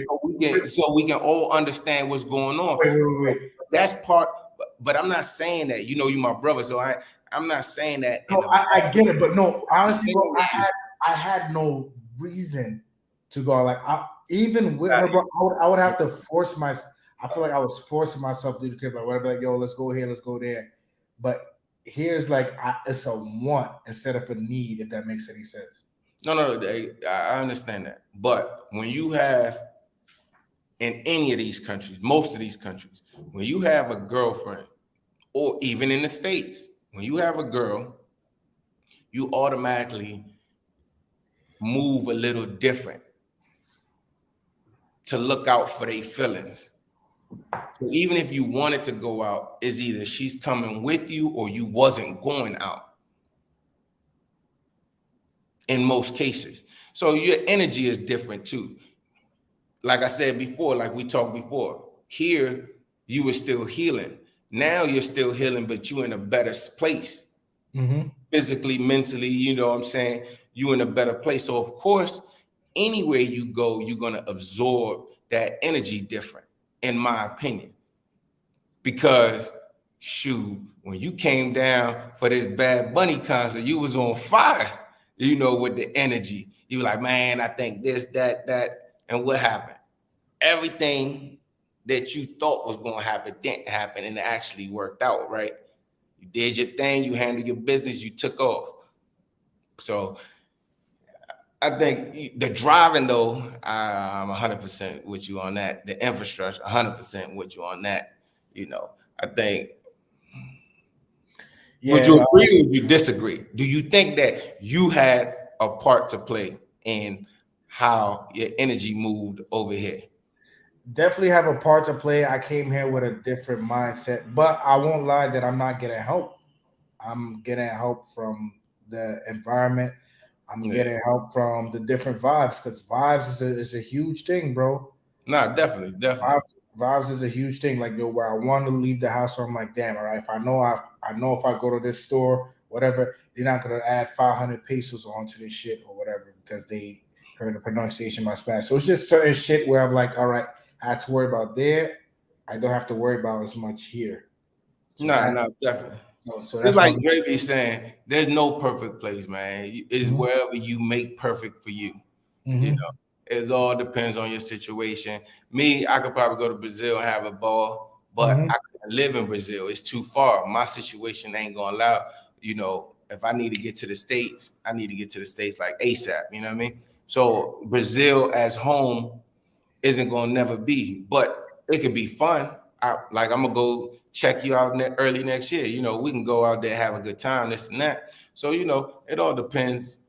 wait, so we can all understand what's going on. wait, wait, wait, wait. That's part, but I'm not saying that. You know, you my brother, so I'm not saying that in No, a I get it, but no, I'm honestly, bro, saying that I had no reason to go. Like, even with her, you bro, I would have to force my. I feel like I was forcing myself to do the crib. Like, whatever, like, yo, let's go here, let's go there. But here's like, it's a want instead of a need, if that makes any sense. no, I understand that. But when you have in any of these countries, most of these countries, when you have a girlfriend, or even in the States, when you have a girl, you automatically move a little different to look out for their feelings. So even if you wanted to go out, is either she's coming with you or you wasn't going out in most cases. So your energy is different too. Like I said before, like we talked before, here you were still healing. Now you're still healing, but you in a better place. Mm-hmm. Physically, mentally, you know what I'm saying? You in a better place. So of course, anywhere you go, you're gonna absorb that energy different, in my opinion. Because shoot, when you came down for this Bad Bunny concert, you was on fire, you know, with the energy. You were like, man, I think this, that. And what happened? Everything that you thought was going to happen didn't happen, and it actually worked out, right? You did your thing, you handled your business, you took off. So I think the driving, though, I'm 100% with you on that. The infrastructure, 100% with you on that. You know, I think. Would you Yeah, agree or would you disagree? Do you think that you had a part to play in how your energy moved over here? definitely have a part to play. I came here with a different mindset, but I won't lie that I'm not getting help. I'm getting help from the environment. I'm Yeah. getting help from the different vibes, because vibes is a huge thing, bro. Nah, definitely, definitely. Vibes is a huge thing. Like, yo, where I want to leave the house, I'm like, damn, all right. If I know if I go to this store, whatever, they're not gonna add 500 pesos onto this shit or whatever because they heard the pronunciation of my Spanish. So it's just certain shit where I'm like, all right, I have to worry about there. I don't have to worry about as much here. So Nah, that nah, definitely. so It's that's like one. Dre be saying, there's no perfect place, man. It's Mhm. wherever you make perfect for you. You Mhm. know, it all depends on your situation. Me, I could probably go to Brazil and have a ball, but Mhm. I couldn't live in Brazil. It's too far. My situation ain't gonna allow. You know, if I need to get to the States, I need to get to the States like ASAP. You know what I mean? So Brazil as home isn't gonna never be, but it could be fun. Like I'm gonna go check you out early next year. You know, we can go out there, have a good time, this and that. So you know, it all depends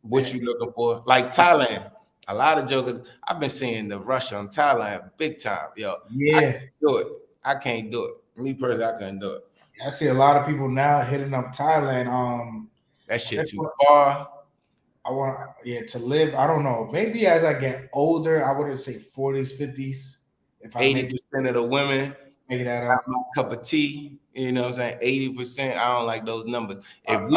what And you're looking for. Like Thailand, a lot of jokers. I've been seeing the rush on Thailand big time. Yo, I yeah, can't do it. I can't do it. Me personally, I couldn't do it. I see a lot of people now hitting up Thailand. That I shit think too far. I want yeah to live. I don't know. Maybe as I get older, I wouldn't say 40s, 50s. If I maybe 80% of the women Making that up. my cup of tea. You know what I'm saying? 80%. I don't like those numbers. Uh,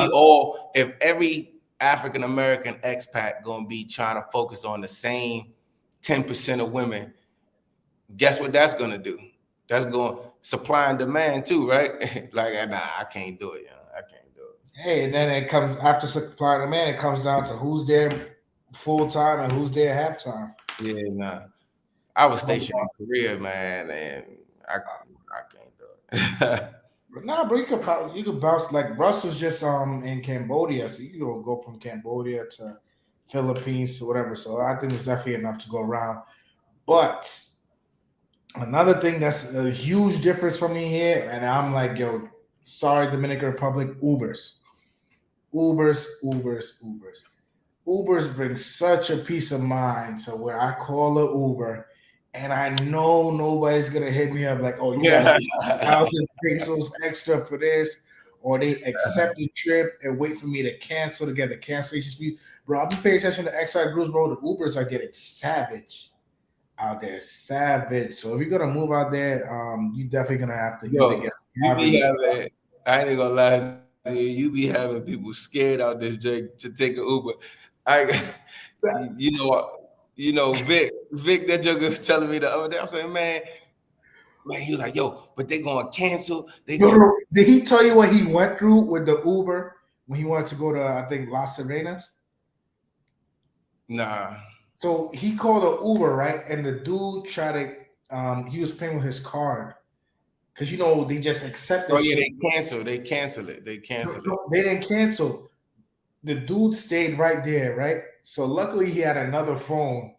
If every African American expat gonna be trying to focus on the same 10% of women, guess what that's gonna do? That's going supply and demand too, right? Like, nah, I can't do it. I can't do it. Hey, and then it comes after supply and demand. It comes down to who's there full time and who's there half time. Yeah, nah. I was stationed in Korea, man, and I can't do it. Nah, bro, you could bounce like Russ was just in Cambodia, so you can go from Cambodia to Philippines to whatever. So I think it's definitely enough to go around. But another thing that's a huge difference for me here, and I'm like, yo, sorry, Dominican Republic, Ubers. Ubers bring such a peace of mind to where I call a Uber and I know nobody's gonna hit me up like, oh, you gotta Yeah. pay 1,000 pesos extra for this, or they accept the trip and wait for me to cancel to get the cancellation fee. Bro, I'll be paying attention to expat groups, bro. The Ubers are getting savage out there, savage. So if you're gonna move out there, you definitely gonna have to either Yo, get you be having, I ain't gonna lie to you, you be having people scared out this Jake to take an Uber. I you know what? Vic, that joker was telling me the other day. I'm saying, man, he was like, yo, but they gonna cancel. They gonna Did he tell you what he went through with the Uber when he wanted to go to I think Las Serenas? nah. So he called an Uber, right? And the dude tried to he was paying with his card. Cause they just accept Oh this yeah, shit. they cancel. They cancel it. They cancel it. No, they didn't cancel. The dude stayed right there, right? So luckily he had another phone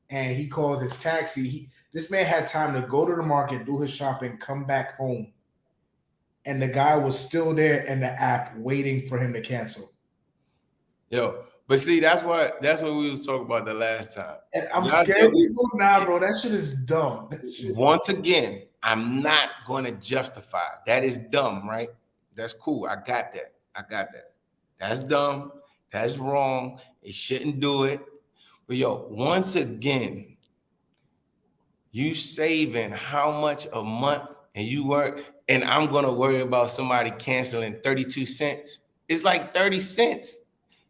and he called his taxi. This man had time to go to the market, do his shopping, come back home. And the guy was still there in the app waiting for him to cancel. Yo, but see, that's what we was talking about the last time. And I'm Y'all scared jokers- people now, bro. That shit is dumb. Once again, I'm not going to justify. That is dumb, right? That's cool. I got that. That's dumb. That's wrong. They shouldn't do it. But yo, once again, you saving how much a month and you work, and I'm going to worry about somebody canceling 32 cents. It's like 30 cents.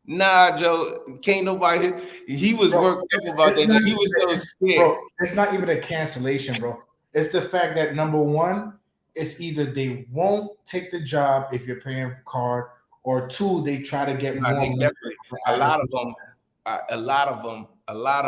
Nah, Joe, can't nobody. He was worked up about that. He was so scared. Bro, it's not even a cancellation, bro. It's the fact that number one, it's either they won't take the job if you're paying for card, or two, they try to get more. A lot of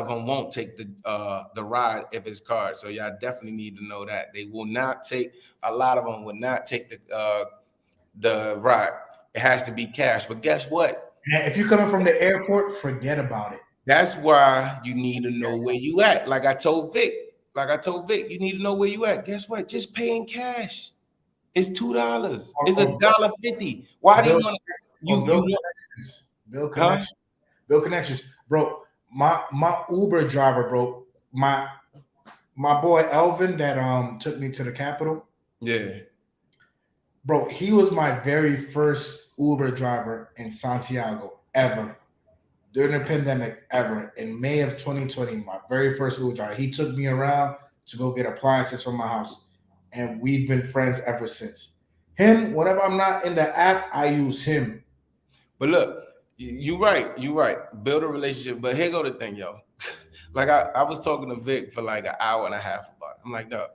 them won't take the ride if it's card. So y'all definitely need to know that they will not take. A lot of them will not take the ride. It has to be cash. But guess what? If you're coming from the airport, forget about it. That's why you need to know where you at. Like I told Vic, you need to know where you at. Guess what? Just pay in cash. It's $2. It's $1.50. Why do you want Bill connections? Bill connections, bro. My Uber driver, bro. My boy Elvin that took me to the Capitol. Yeah. Bro, he was my very first Uber driver in Santiago ever. During the pandemic ever. In May of 2020, my very first Uber driver. He took me around to go get appliances from my house. And we've been friends ever since. Him, whenever I'm not in the app, I use him. But look, you're right. Build a relationship. But here go the thing, yo. Like I was talking to Vic for like an hour and a half about it. I'm like, no,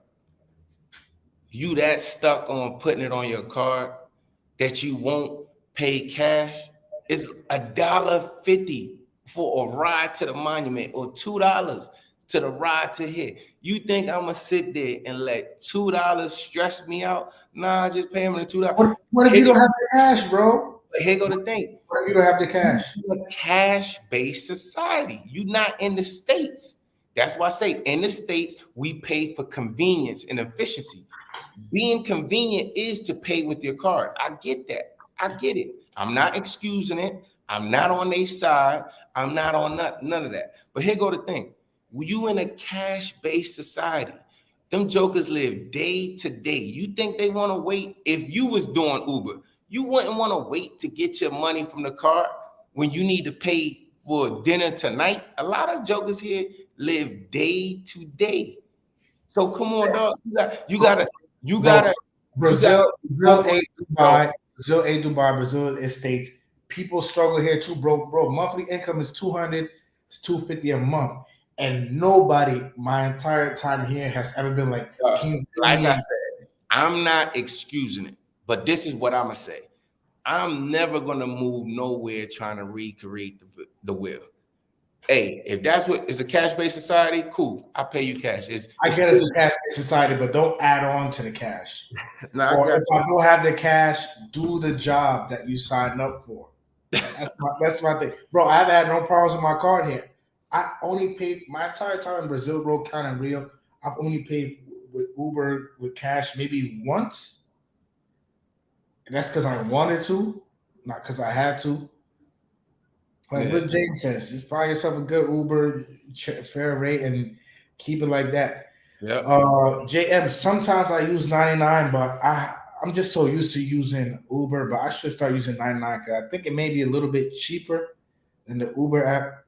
you that stuck on putting it on your card that you won't pay cash? It's $1.50 for a ride to the monument, or $2 to the ride to here. You think I'm gonna sit there and let $2 stress me out? Nah, just pay him the $2. What if you don't have the cash, bro? Here go the thing. What if you don't have the cash? You're a cash-based society. You're not in the States. That's why I say in the States, we pay for convenience and efficiency. Being convenient is to pay with your card. I get that. I get it. I'm not excusing it. I'm not on their side. I'm not on none of that. But here go the thing. When you in a cash-based society, them jokers live day to day. You think they want to wait? If you was doing Uber, you wouldn't want to wait to get your money from the card when you need to pay for dinner tonight. A lot of jokers here live day to day. So come on, dog. You gotta, you Bro, gotta, you gotta Brazil over ain't it, bro. Dubai. Brazil ain't Dubai. Brazil is States. People struggle here too, bro. Bro, monthly income is 200 to 250 a month. And nobody, my entire time here, has ever been like, can you fill Like me I in? said, I'm not excusing it, but this is what I'm gonna say. I'm never gonna move nowhere trying to recreate the wheel. Hey, if that's what it's a cash-based society, cool. I pay you cash. I It's get it's still a cash society, but don't add on to the cash. nah, I Or got if I don't have the cash, do the job that you signed up for. you. That's my thing, bro. I've had no problems with my card here. I only paid my entire time in Brazil, bro, kind of real. I've only paid with Uber with cash maybe once, and that's because I wanted to, not because I had to. Like Yeah, what James says, you find yourself a good Uber, fair rate, and keep it like that. yeah. JM, sometimes I use 99, but I'm just so used to using Uber, but I should start using 99 because I think it may be a little bit cheaper than the Uber app.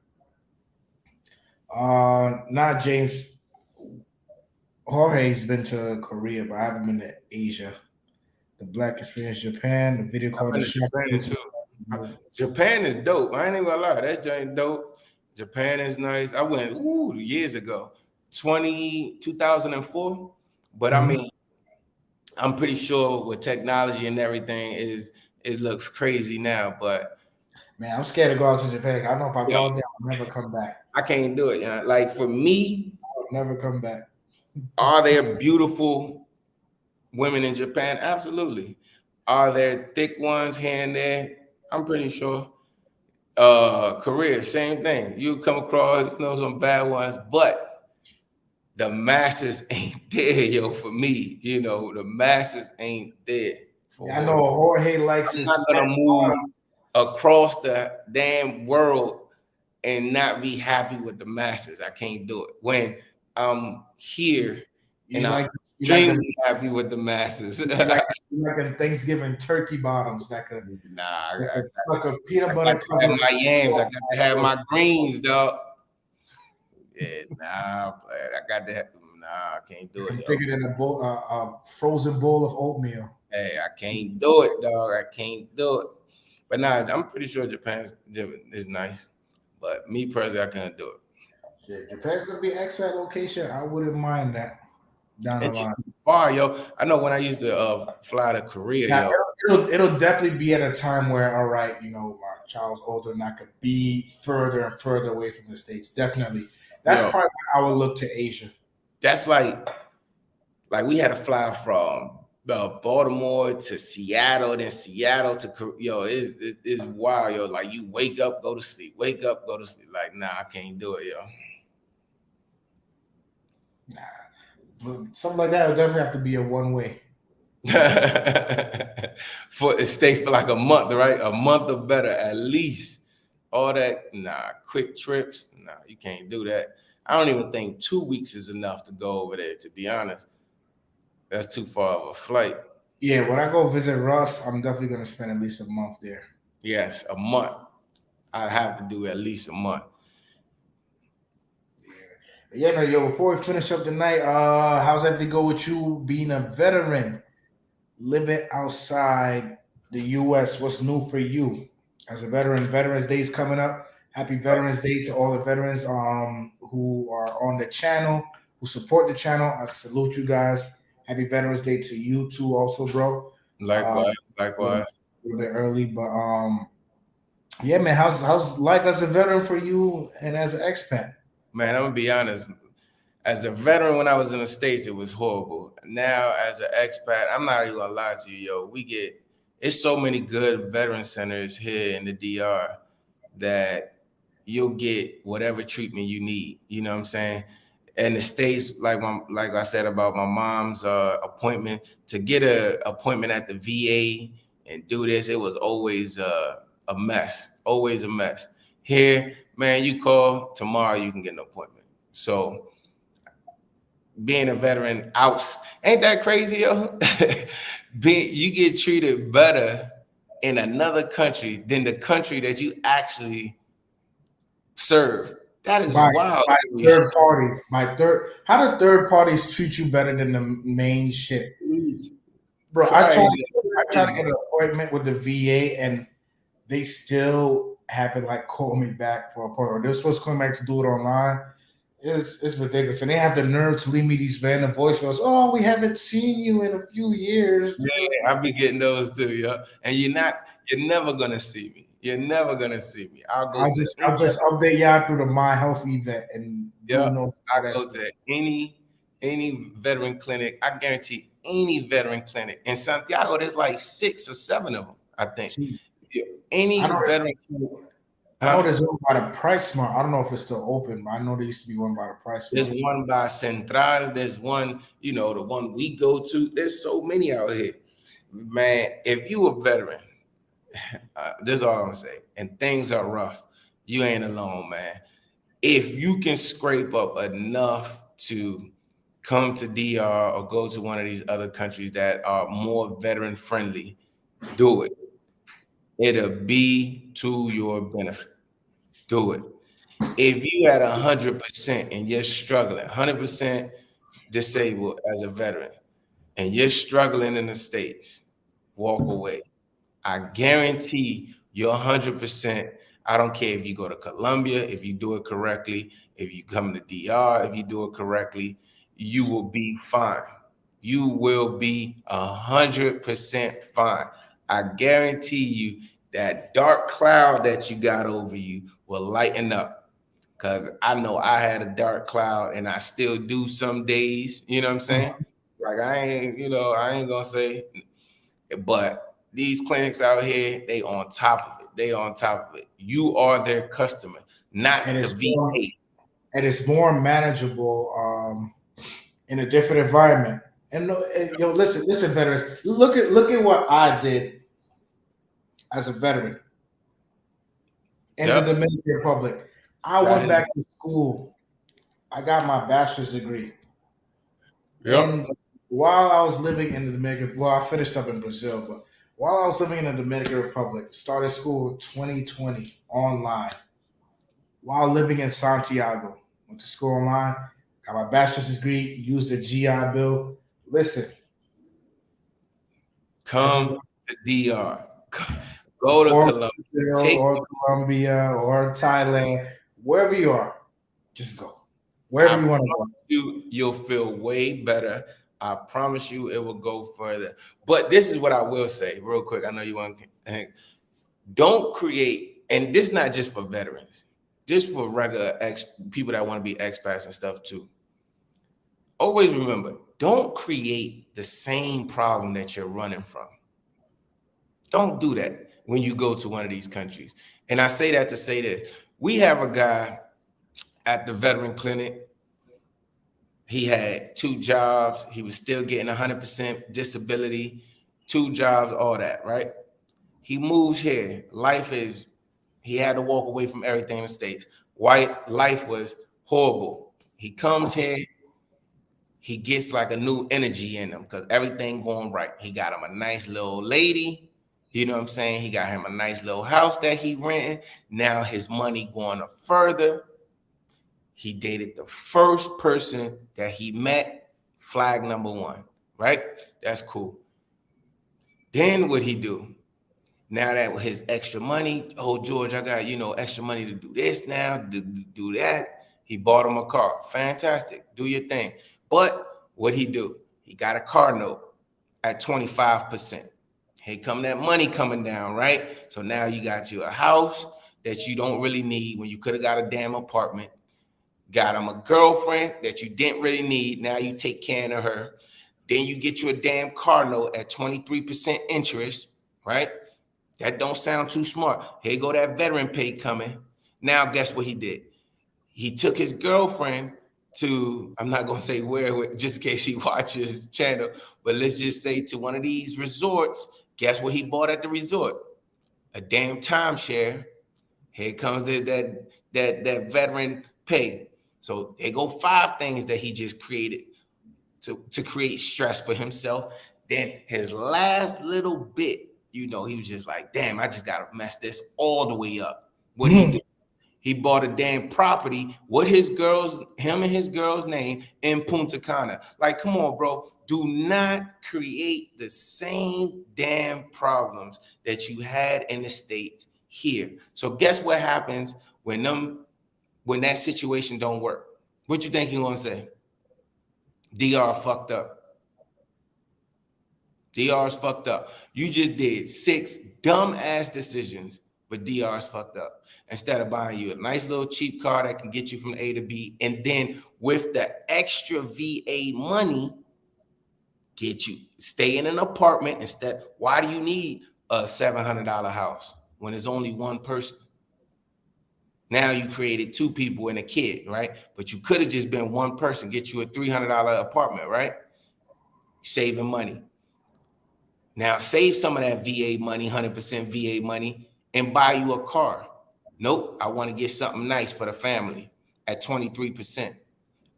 Not James. Jorge's been to Korea, but I haven't been to Asia. The Black Experience Japan, the video I've called the been to Shop. Japan too. Japan is dope. I ain't even gonna lie. That joint dope. Japan is nice. I went years ago, 2004. But I Mhm. mean, I'm pretty sure with technology and everything it looks crazy now. But Man, I'm scared to go out to Japan. I don't know if I yo, go out there, I'll never come back. I can't do it. You know? Like for me, I'll never come back. are there beautiful women in Japan? Absolutely. Are there thick ones here and there? I'm pretty sure. Korea, same thing. You come across, some bad ones, but the masses ain't there, yo. For me, the masses ain't there for Yeah, I know her. Jorge likes I'm his not fat gonna move bottom. across the damn world and not be happy with the masses. I can't do it. When I'm here and You I'm like you like them extremely happy with the masses. you like them Thanksgiving turkey bottoms Nah, that I could suck a peanut got butter to have covered. my yams. I got to have my greens, dog. Yeah, nah, I got to have. Nah, I can't do it, I'm yo. thinking in a frozen bowl of oatmeal. Hey, I can't do it, dog. I can't do it. But nah, I'm pretty sure Japan is nice. But me personally, I can't do it. Shit, Japan's gonna be expat location. I wouldn't mind that down the It's just line. too far, yo. I know when I used to fly to Korea, Now yo. it'll definitely be at a time where, all right, my child's older and I could be further and further away from the states. Definitely, that's Yo, probably when I would look to Asia. that's like we had to fly from Baltimore to Seattle, then Seattle to yo. It's wild, yo. Like you wake up, go to sleep, wake up, go to sleep. Like nah, I can't do it, yo. Nah, but something like that would definitely have to be a one way. For it stay for like a month, right? A month or better at least. All that, nah, quick trips, nah, you can't do that. I don't even think 2 weeks is enough to go over there, to be honest. That's too far of a flight. Yeah, when I go visit Russ, I'm definitely gonna spend at least a month there. Yes, a month. I have to do at least a month. Yeah, man, yo, before we finish up tonight, how's everything go with you being a veteran, living outside the US? What's new for you as a veteran? Veterans Day is coming up. Happy Veterans Day to all the veterans who are on the channel, who support the channel. I salute you guys. Happy Veterans Day to you too, also, bro. Uh, Likewise, a little, likewise. little bit early, but yeah, man, how's life as a veteran for you and as an expat? Man, I'm gonna be honest. As a veteran, when I was in the States, it was horrible. Now, as an expat, I'm not even gonna lie to you, yo. It's so many good veteran centers here in the DR that you'll get whatever treatment you need. You know what I'm saying? And the States, like I said about my mom's appointment, to get a appointment at the VA and do this, it was always a mess. Always a mess. Here, man, you call tomorrow, you can get an appointment. So being a veteran out, ain't that crazy, yo? You get treated better in another country than the country that you actually serve. That is by wild by to me. third parties. How do third parties treat you better than the main shit? He's Bro, crazy. I tried to Crazy. get an appointment with the VA and they still haven't like called me back for a appointment. They're supposed to come back to do it online. It's ridiculous. And they have the nerve to leave me these random voicemails. Oh, we haven't seen you in a few years. Yeah, I be getting those too, yeah. And you're never gonna see me. You're never gonna see me. I'll go to I'll just update y'all through the My Health event and yeah, who knows I what that's. go to any veteran clinic. I guarantee any veteran clinic in Santiago. There's like 6 or 7 of them. I think. Gee, Yeah, I any know veteran, I know huh? there's one by the Price Smart. I don't know if it's still open, but I know there used to be one by the Price There's Smart. one by Central. There's one, the one we go to. There's so many out here, man. If you a veteran, this is all I'm gonna say. And things are rough. You ain't alone, man. If you can scrape up enough to come to DR or go to one of these other countries that are more veteran friendly, do it. It'll be to your benefit. Do it. If you at 100% and you're struggling, 100% disabled as a veteran, and you're struggling in the States, walk away. I guarantee you're 100%. I don't care if you go to Colombia, if you do it correctly, if you come to DR, if you do it correctly, you will be fine. You will be 100% fine. I guarantee you that dark cloud that you got over you will lighten up. Cause I know I had a dark cloud and I still do some days, you know what I'm saying? Like I ain't gonna say, but these clinics out here, they on top of it. They on top of it. You are their customer, And not the it's more VA. and it's more manageable in a different environment. And listen, veterans, look at what I did as a veteran in the Yep. Dominican Republic. I Got went his, back to school. I got my bachelor's degree, yep. and while I was living in the Dominican, well, I finished up in Brazil, but while I was living in the Dominican Republic, started school 2020 online. While living in Santiago, went to school online, got my bachelor's degree, used the GI Bill. Listen, I just Come to DR. Go to or Colombia. Brazil Take or Colombia or Thailand, wherever you are, just go. I Wherever you want to go. promise you, you'll feel way better. I promise you, it will go further. But this is what I will say, real quick. I know you want to. Don't create, and this is not just for veterans, just for regular people that want to be expats and stuff too. Always remember, don't create the same problem that you're running from. Don't do that when you go to one of these countries. And I say that to say this. We have a guy at the veteran clinic. He had 2 jobs. He was still getting 100% disability, 2 jobs, all that, right? He moves here. He had to walk away from everything in the States. White life was horrible. He comes here, he gets like a new energy in him because everything going right. He got him a nice little lady. You know what I'm saying? He got him a nice little house that he renting. Now his money going to further. He dated the first person that he met, flag number 1, right? That's cool. Then what he do? Now that with his extra money, oh George, I got extra money to do this now, do that. He bought him a car. Fantastic. Do your thing. But what he do? He got a car note at 25%. Here come that money coming down, right? So now you got you a house that you don't really need when you could have got a damn apartment. Got him a girlfriend that you didn't really need. Now you take care of her. Then you get you a damn car note at 23% interest, right? That don't sound too smart. Here go that veteran pay coming. Now, guess what he did? He took his girlfriend to, I'm not going to say where, just in case he watches the channel, but let's just say to one of these resorts. Guess what he bought at the resort? A damn timeshare. Here comes that veteran pay. So there go 5 things that he just created to create stress for himself. Then his last little bit, he was just like, damn, I just gotta mess this all the way up. What do? He bought a damn property with him and his girl's name in Punta Cana. Like, come on, bro. Do not create the same damn problems that you had in the States here. So guess what happens when that situation don't work? What you think he gonna say? DR fucked up. DR's fucked up. You just did 6 dumb ass decisions, but DR's fucked up. Instead of buying you a nice little cheap car that can get you from A to B, and then with the extra VA money, get you stay in an apartment instead. Why do you need a $700 house when there's only one person? Now you created 2 people and a kid, right? But you could have just been one person, get you a $300 apartment, right? Saving money. Now save some of that VA money, 100% VA money, and buy you a car. Nope, I want to get something nice for the family at 23%.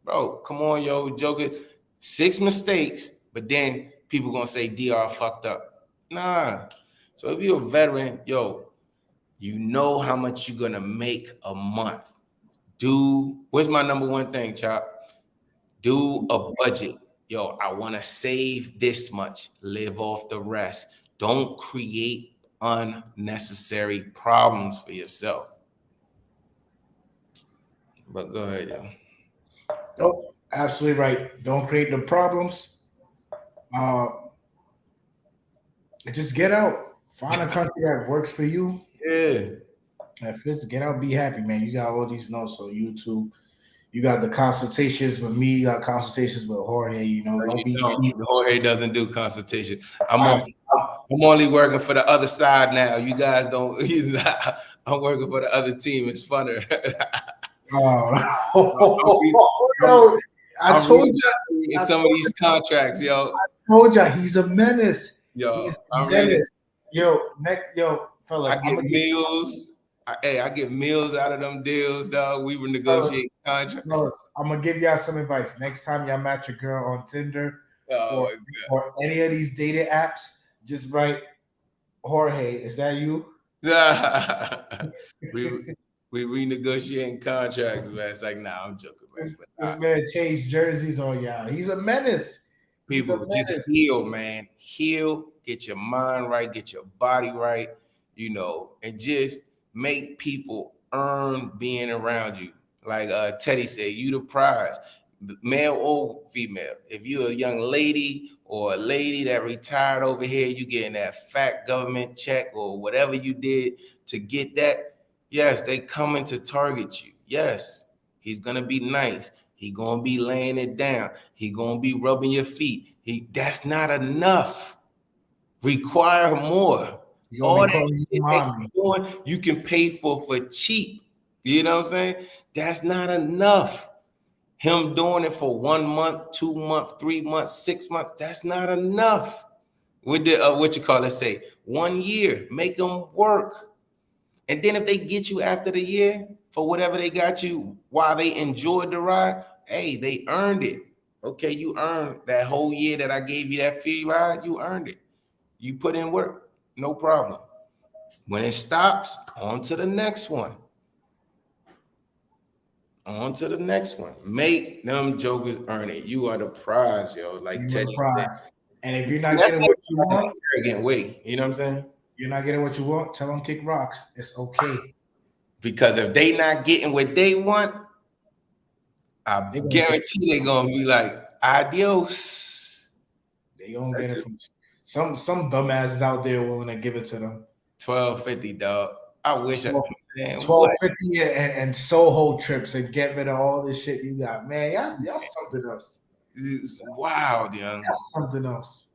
Bro, come on, yo, Joker. 6 mistakes, but then people gonna say DR fucked up. Nah. So if you're a veteran, yo, you know how much you're gonna make a month. Where's my number one thing, Chop? Do a budget. Yo, I want to save this much, live off the rest. Don't create unnecessary problems for yourself. But go ahead, yo. Oh, absolutely right. Don't create the problems. Just get out. Find a country that works for you. Yeah. If it's get out, be happy, man. You got all these notes on YouTube. You got the consultations with me. You got consultations with Jorge. You know, don't be cheap. Jorge doesn't do consultation. I'm only working for the other side now. You guys don't. He's not. I'm working for the other team. It's funner. I told you some of these contracts, yo. I told you he's a menace. Yo, he's a menace. Yo, fellas. I get meals. I get meals out of them deals, dog. We were negotiating contracts. I'm gonna give y'all some advice. Next time y'all match a girl on Tinder or any of these dating apps, just write, Jorge, is that you? we renegotiating contracts, man. It's like, nah, I'm joking, man. This man changed jerseys on y'all. He's a menace. People just heal, man. Heal, get your mind right, get your body right, and just make people earn being around you. Like Teddy said, you the prize, male or female. If you're a young lady or a lady that retired over here, you getting that fat government check or whatever you did to get that. Yes, they coming to target you. Yes, he's gonna be nice. He gonna be laying it down. He gonna be rubbing your feet. That's not enough. Require more. All that shit you can pay for cheap. You know what I'm saying? That's not enough. Him doing it for 1 month, 2 months, 3 months, 6 months, that's not enough. With the what you call, let's say 1 year, make them work. And then if they get you after the year for whatever they got you while they enjoyed the ride, hey, they earned it. Okay, you earned that whole year that I gave you that free ride, you earned it. You put in work, no problem. When it stops, on to the next one. On to the next one. Make them jokers earn it. You are the prize, yo. Like Teddy said. And if you're not getting what you want, wait. You know what I'm saying? You're not getting what you want, tell them kick rocks. It's okay. Because if they not getting what they want, I guarantee they're gonna be like, adios. They gonna get it from some dumbasses out there willing to give it to them. $12.50, dog. I wish $12.50 and Soho trips and get rid of all this shit you got. Man, y'all something else. It's wild, young. That's something else.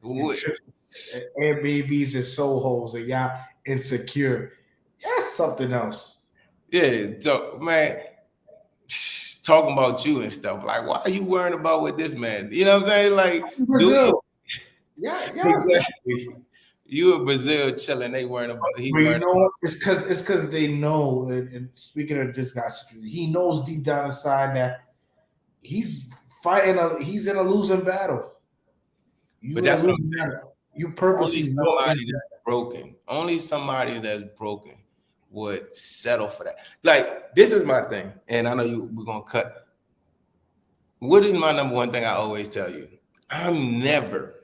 Airbnbs and Sohos and y'all insecure. That's something else. Yeah, so, man, talking about you and stuff. Like, why are you worrying about what this man? You know what I'm saying? Like, Brazil. Yeah, exactly. You in Brazil chilling, they worrying about. It's because they know. And speaking of this guy, he knows deep down inside that he's fighting. He's in a losing battle. But that's what I'm saying. You purposely somebody that's broken. Only somebody that's broken would settle for that. Like, this is my thing, and I know we're gonna cut. What is my number one thing I always tell you? I'm never,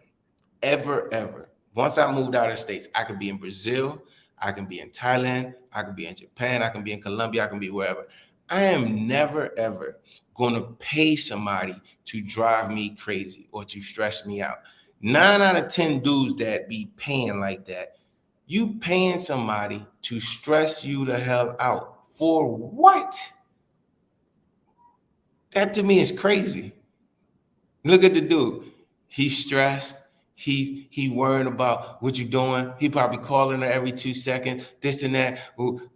ever, ever. Once I moved out of the States, I could be in Brazil, I can be in Thailand, I can be in Japan, I can be in Colombia, I can be wherever. I am never, ever going to pay somebody to drive me crazy or to stress me out. 9 out of 10 dudes that be paying like that, you paying somebody to stress you the hell out. For what? That to me is crazy. Look at the dude. He's stressed. He worrying about what you doing. He probably calling her every 2 seconds, this and that,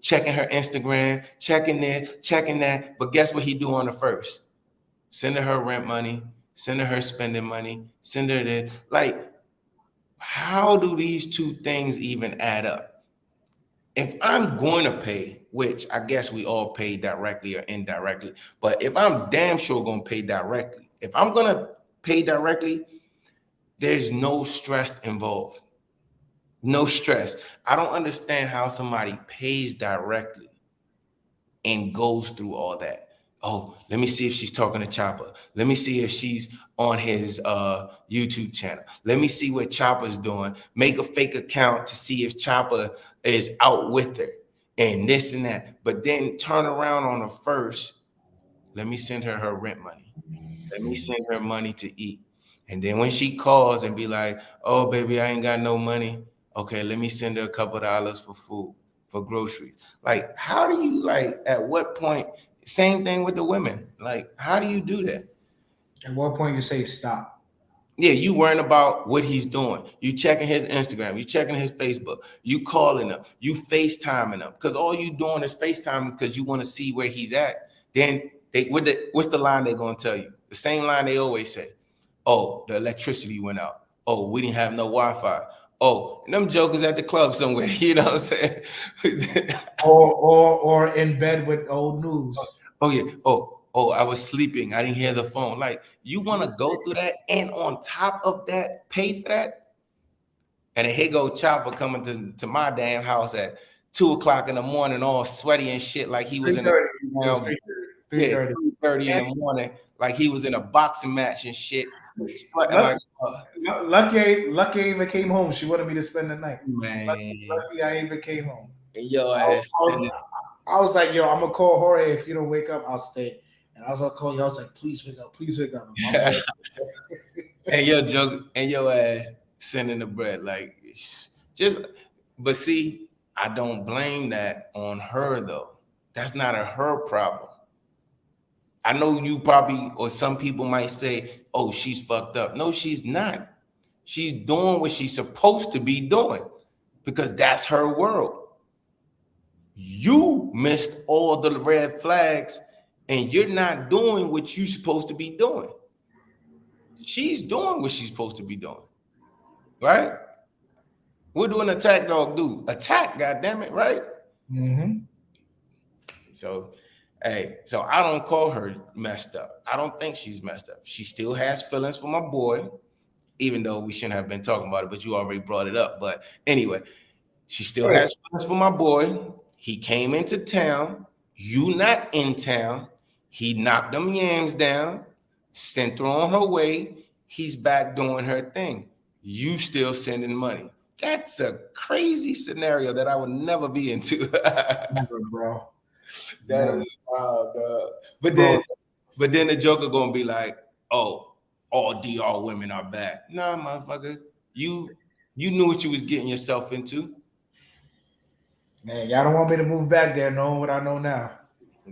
checking her Instagram, checking this, checking that. But guess what he do on the first? Sending her rent money, sending her spending money, sending her this. Like, how do these two things even add up? If I'm going to pay, which I guess we all pay directly or indirectly, but if I'm damn sure going to pay directly, if I'm going to pay directly, there's no stress involved. No stress. I don't understand how somebody pays directly and goes through all that. Oh, let me see if she's talking to Chopper. Let me see if she's on his YouTube channel. Let me see what Chopper's doing. Make a fake account to see if Chopper is out with her and this and that. But then turn around on her first. Let me send her rent money. Let me send her money to eat. And then when she calls and be like, oh, baby, I ain't got no money. Okay, let me send her a couple of dollars for food, for groceries. Like, how do you, like, at what point, same thing with the women. Like, how do you do that? At what point you say stop? Yeah, you worrying about what he's doing. You checking his Instagram. You checking his Facebook. You calling him. You FaceTiming him. Because all you doing is FaceTiming because you want to see where he's at. Then what's the line they're going to tell you? The same line they always say. Oh, the electricity went out. Oh, we didn't have no Wi-Fi. Oh, and them jokers at the club somewhere. You know what I'm saying? or in bed with old news. Oh yeah. Oh, I was sleeping. I didn't hear the phone. Like, you want to go through that, and on top of that, pay for that? And then here go Chopper coming to my damn house at 2 o'clock in the morning, all sweaty and shit, like he was in a 3:30 in the morning, like he was in a boxing match and shit. Sweating Lucky I even came home. She wanted me to spend the night. Man, lucky I even came home. Yo, I was like, yo, I'm gonna call Jorge. If you don't wake up, I'll stay. And I was gonna call you. I was like, please wake up, please wake up. And your joke and your ass sending the bread, like, just. But see, I don't blame that on her though. That's not her problem. I know you probably, or some people might say, oh, she's fucked up. No, she's not. She's doing what she's supposed to be doing because that's her world. You missed all the red flags and you're not doing what you're supposed to be doing. She's doing what she's supposed to be doing, right? What do an attack dog do? Attack, goddammit, right? Mm-hmm. So, hey, so I don't call her messed up. I don't think she's messed up. She still has feelings for my boy, even though we shouldn't have been talking about it, but you already brought it up. But anyway, she still has feelings for my boy. He came into town. You not in town. He knocked them yams down, sent her on her way. He's back doing her thing. You still sending money. That's a crazy scenario that I would never be into. Never, bro. That is wild, dog. But then the joker gonna be like, oh, all DR women are bad. Nah, motherfucker. You knew what you was getting yourself into. Man, y'all don't want me to move back there knowing what I know now.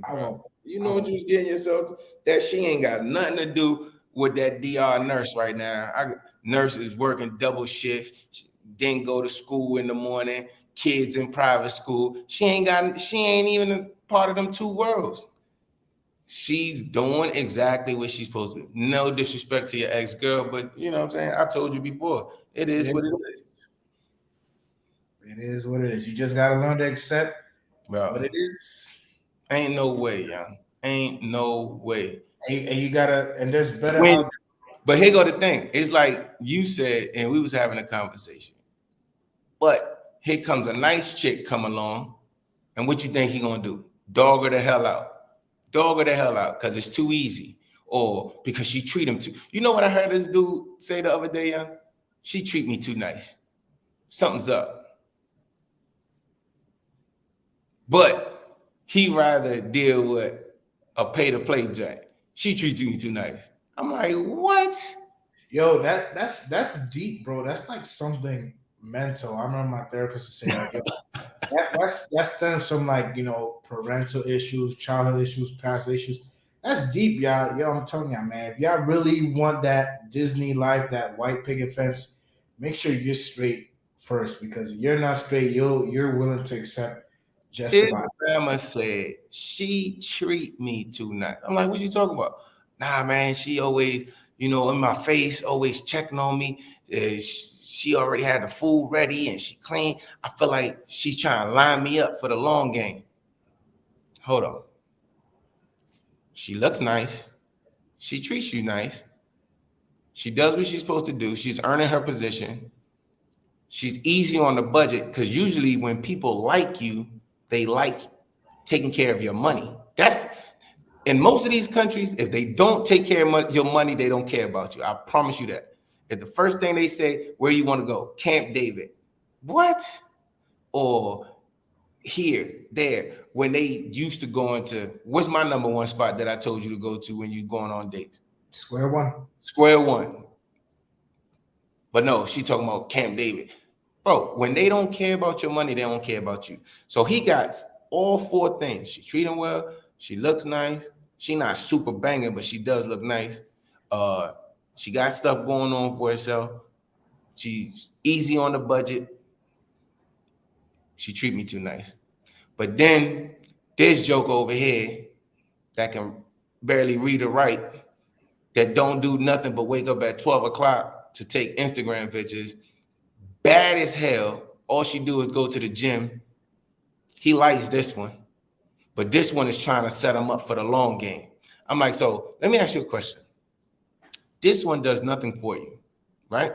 I won't. You know what you was getting yourself to? That she ain't got nothing to do with that DR nurse right now. Nurse is working double shift. She didn't go to school in the morning. Kids in private school. She ain't even a part of them two worlds. She's doing exactly what she's supposed to do. No disrespect to your ex-girl, but you know what I'm saying? I told you before. It is what it is. It is what it is. You just gotta learn to accept what it is. Ain't no way, young. Ain't no way. And you gotta, and there's better. But here go the thing. It's like you said, and we was having a conversation. But here comes a nice chick come along, And what you think he gonna do? Dog her the hell out. Dog her the hell out because it's too easy. Or because she treat him too. You know what I heard this dude say the other day, young? She treat me too nice. Something's up. But he rather deal with a pay-to-play joint. She treats me too nice. I'm like, what? Yo, that's deep, bro. That's like something mental. I remember my therapist would say like, yo, that stems from like parental issues, childhood issues, past issues. That's deep, y'all. Yo, I'm telling y'all, man. If y'all really want that Disney life, that white picket fence, make sure you're straight first because if you're not straight, you're willing to accept just His about. grandma said she treat me too nice. I'm like, what you talking about? Nah, man, she always, in my face, always checking on me. She already had the food ready and she clean. I feel like she's trying to line me up for the long game. Hold on. She looks nice. She treats you nice. She does what she's supposed to do. She's earning her position. She's easy on the budget because usually when people like you, they like taking care of your money. That's in most of these countries. If they don't take care of your money, they don't care about you. I promise you that. If the first thing they say, where you want to go? Camp David. What? Or here, there. When they used to go into, what's my number one spot that I told you to go to when you're going on dates? Square one. Square one. But no, she talking about Camp David. Bro, when they don't care about your money, they don't care about you. So he got all four things. She treat him well. She looks nice. She not super banging, but she does look nice. She got stuff going on for herself. She's easy on the budget. She treat me too nice. But then this joke over here that can barely read or write, that don't do nothing but wake up at 12 o'clock to take Instagram pictures, bad as hell. All she do is go to the gym. He likes this one, but this one is trying to set him up for the long game. I'm like, so let me ask you a question. This one does nothing for you, right?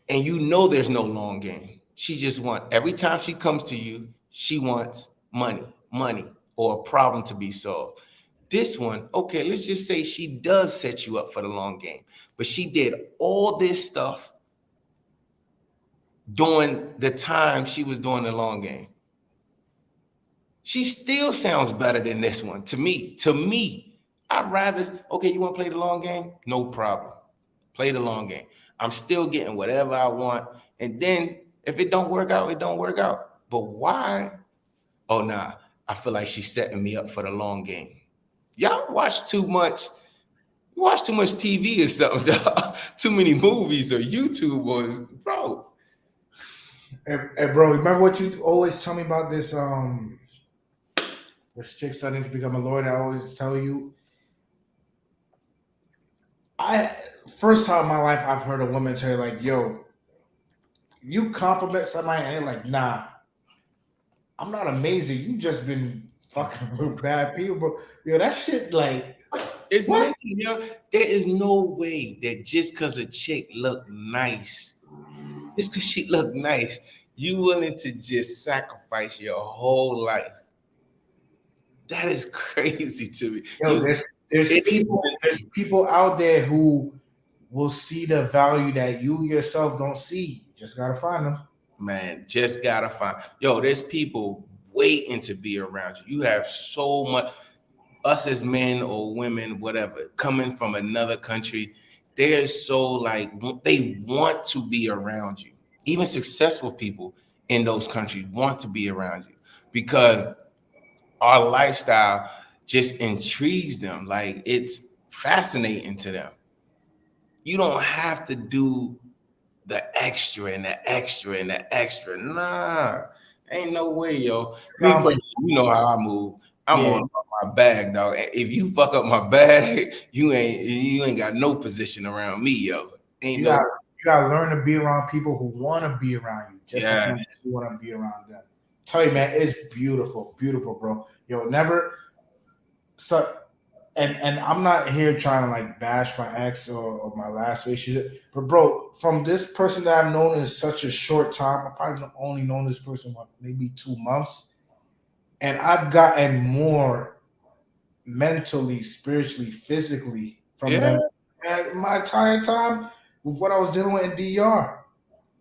And there's no long game. She just every time she comes to you, she wants money, or a problem to be solved. This one, okay, let's just say she does set you up for the long game, but she did all this stuff during the time she was doing the long game. She still sounds better than this one to me. I'd rather, okay, you want to play the long game? No problem. Play the long game. I'm still getting whatever I want. And then if it don't work out, it don't work out. But why? Oh, nah, I feel like she's setting me up for the long game. Y'all watch too much. You watch too much TV or something, dog. Too many movies or YouTube or, bro. Hey, bro, remember what you always tell me about this chick studying to become a lawyer? I always tell you. First time in my life I've heard a woman say like, yo, you compliment somebody and they're like, nah, I'm not amazing. You just been fucking with bad people, bro. Yo, that shit like it's what? mental, yo. There is no way that just because a chick look nice, just because she look nice, you willing to just sacrifice your whole life. That is crazy to me. Yo, there's people out there who will see the value that you yourself don't see. You just gotta find them. Man, just gotta find. Yo, there's people waiting to be around you. You have so much. Us as men or women, whatever, coming from another country, they're so like they want to be around you. Even successful people in those countries want to be around you because our lifestyle just intrigues them. Like it's fascinating to them. You don't have to do the extra and the extra and the extra. Nah, ain't no way, yo. Me personally, you know how I move. I'm on my bag, dog. If you fuck up my bag, you ain't got no position around me, yo. You gotta learn to be around people who want to be around you, just as much as you want to be around them. Tell you, man, it's beautiful, beautiful, bro. Yo, never. So and I'm not here trying to like bash my ex or my last relationship, but bro, from this person that I've known in such a short time, I probably only known this person what maybe 2 months, and I've gotten more mentally, spiritually, physically from Yeah, them my entire time with what I was dealing with in DR.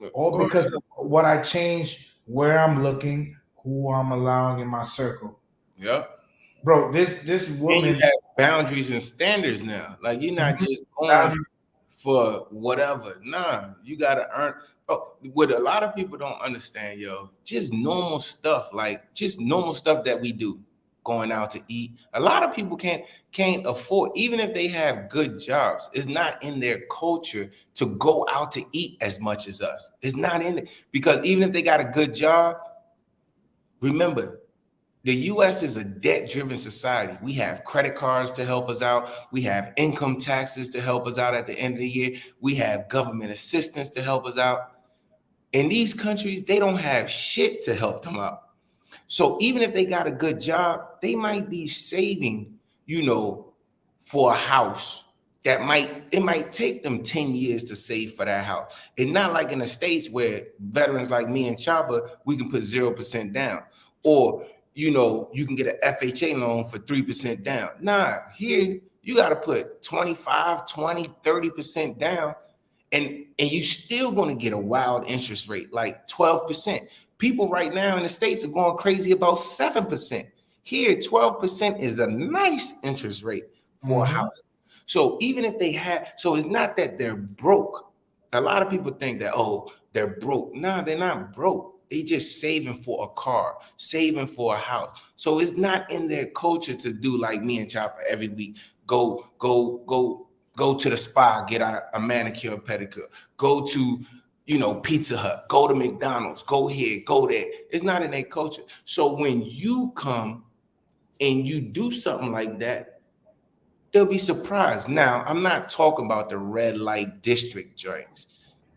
of All course. because of what I changed, where I'm looking, who I'm allowing in my circle. Yep. Bro, this And you woman. have boundaries and standards now. Like you're not Mhm, just going boundaries. for whatever. Nah, you gotta earn. Bro, what a lot of people don't understand, yo, just normal stuff, like just normal stuff that we do, going out to eat. A lot of people can't afford, even if they have good jobs. It's not in their culture to go out to eat as much as us. It's not in it because even if they got a good job, remember the US is a debt driven society. We have credit cards to help us out. We have income taxes to help us out at the end of the year. We have government assistance to help us out. In these countries, they don't have shit to help them out. So even if they got a good job, they might be saving, you know, for a house that might take them 10 years to save for that house. And not like in the States where veterans like me and Chaba, we can put 0% down. Or, you can get an FHA loan for 3% down. Nah, here you got to put 25, 20, 30% down and you still going to get a wild interest rate like 12%. People right now in the States are going crazy about 7%. Here 12% is a nice interest rate for a Mhm. house. So even if they have, so it's not that they're broke. A lot of people think that, oh, they're broke. Nah, they're not broke. They just saving for a car, saving for a house. So it's not in their culture to do like me and Chopper every week. Go to the spa, get a manicure, pedicure. Go to, Pizza Hut. Go to McDonald's. Go here, go there. It's not in their culture. So when you come and you do something like that, they'll be surprised. Now, I'm not talking about the red light district joints.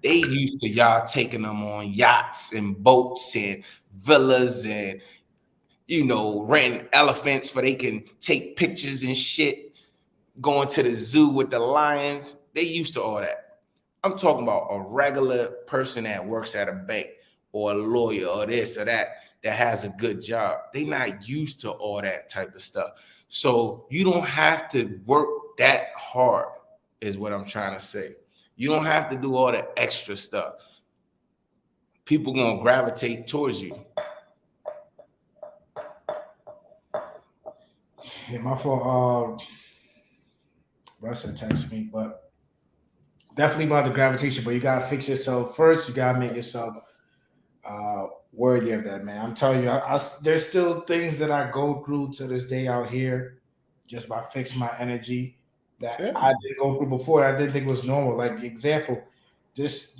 They used to y'all taking them on yachts and boats and villas and renting elephants for they can take pictures and shit, going to the zoo with the lions. They used to all that. I'm talking about a regular person that works at a bank or a lawyer or this or that has a good job. They not used to all that type of stuff. So you don't have to work that hard, is what I'm trying to say. You don't have to do all the extra stuff. People gonna gravitate towards you. Yeah, my fault. Russell texted me, but definitely about the gravitation. But you gotta fix yourself first. You gotta make yourself worthy of that, man. I'm telling you, there's still things that I go through to this day out here, just by fixing my energy that Yeah, I didn't go through before. I didn't think was normal. Like example, this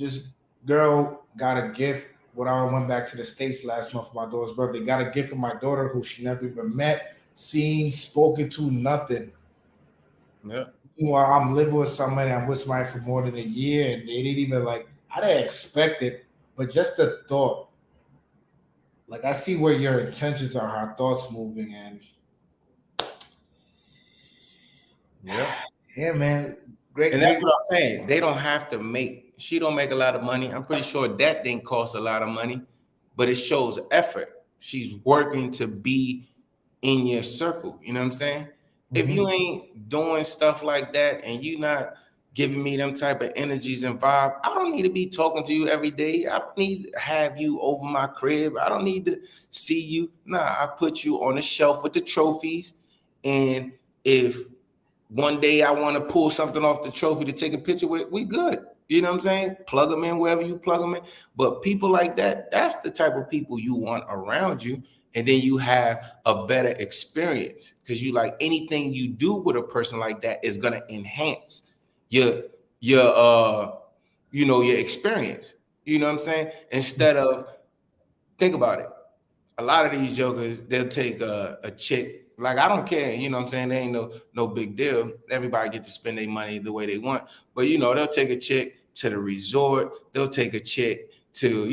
girl got a gift when I went back to the States last month for my daughter's birthday. Got a gift from my daughter who she never even met, seen, spoken to, nothing. yeah. While I'm living with somebody, I'm with somebody for more than a year, and they didn't even like. I didn't expect it, but just the thought. Like I see where your intentions are, how thoughts moving, and Yeah. yeah, man, great, And that's great. what I'm saying. They don't have to make, she don't make a lot of money. I'm pretty sure that didn't cost a lot of money, but it shows effort. She's working to be in your circle. You know what I'm saying? If Mhm. you ain't doing stuff like that and you not giving me them type of energies and vibe, I don't need to be talking to you every day. I don't need to have you over my crib. I don't need to see you. Nah, I put you on the shelf with the trophies. And if one day I want to pull something off the trophy to take a picture with, we good. You know what I'm saying? Plug them in wherever you plug them in. But people like that, that's the type of people you want around you. And then you have a better experience because you like anything you do with a person like that is gonna enhance your your your experience. You know what I'm saying? Instead of, think about it, a lot of these jokers, they'll take a chick. Like, I don't care, you know what I'm saying? They ain't no big deal. Everybody get to spend their money the way they want. But they'll take a chick to the resort, they'll take a chick to,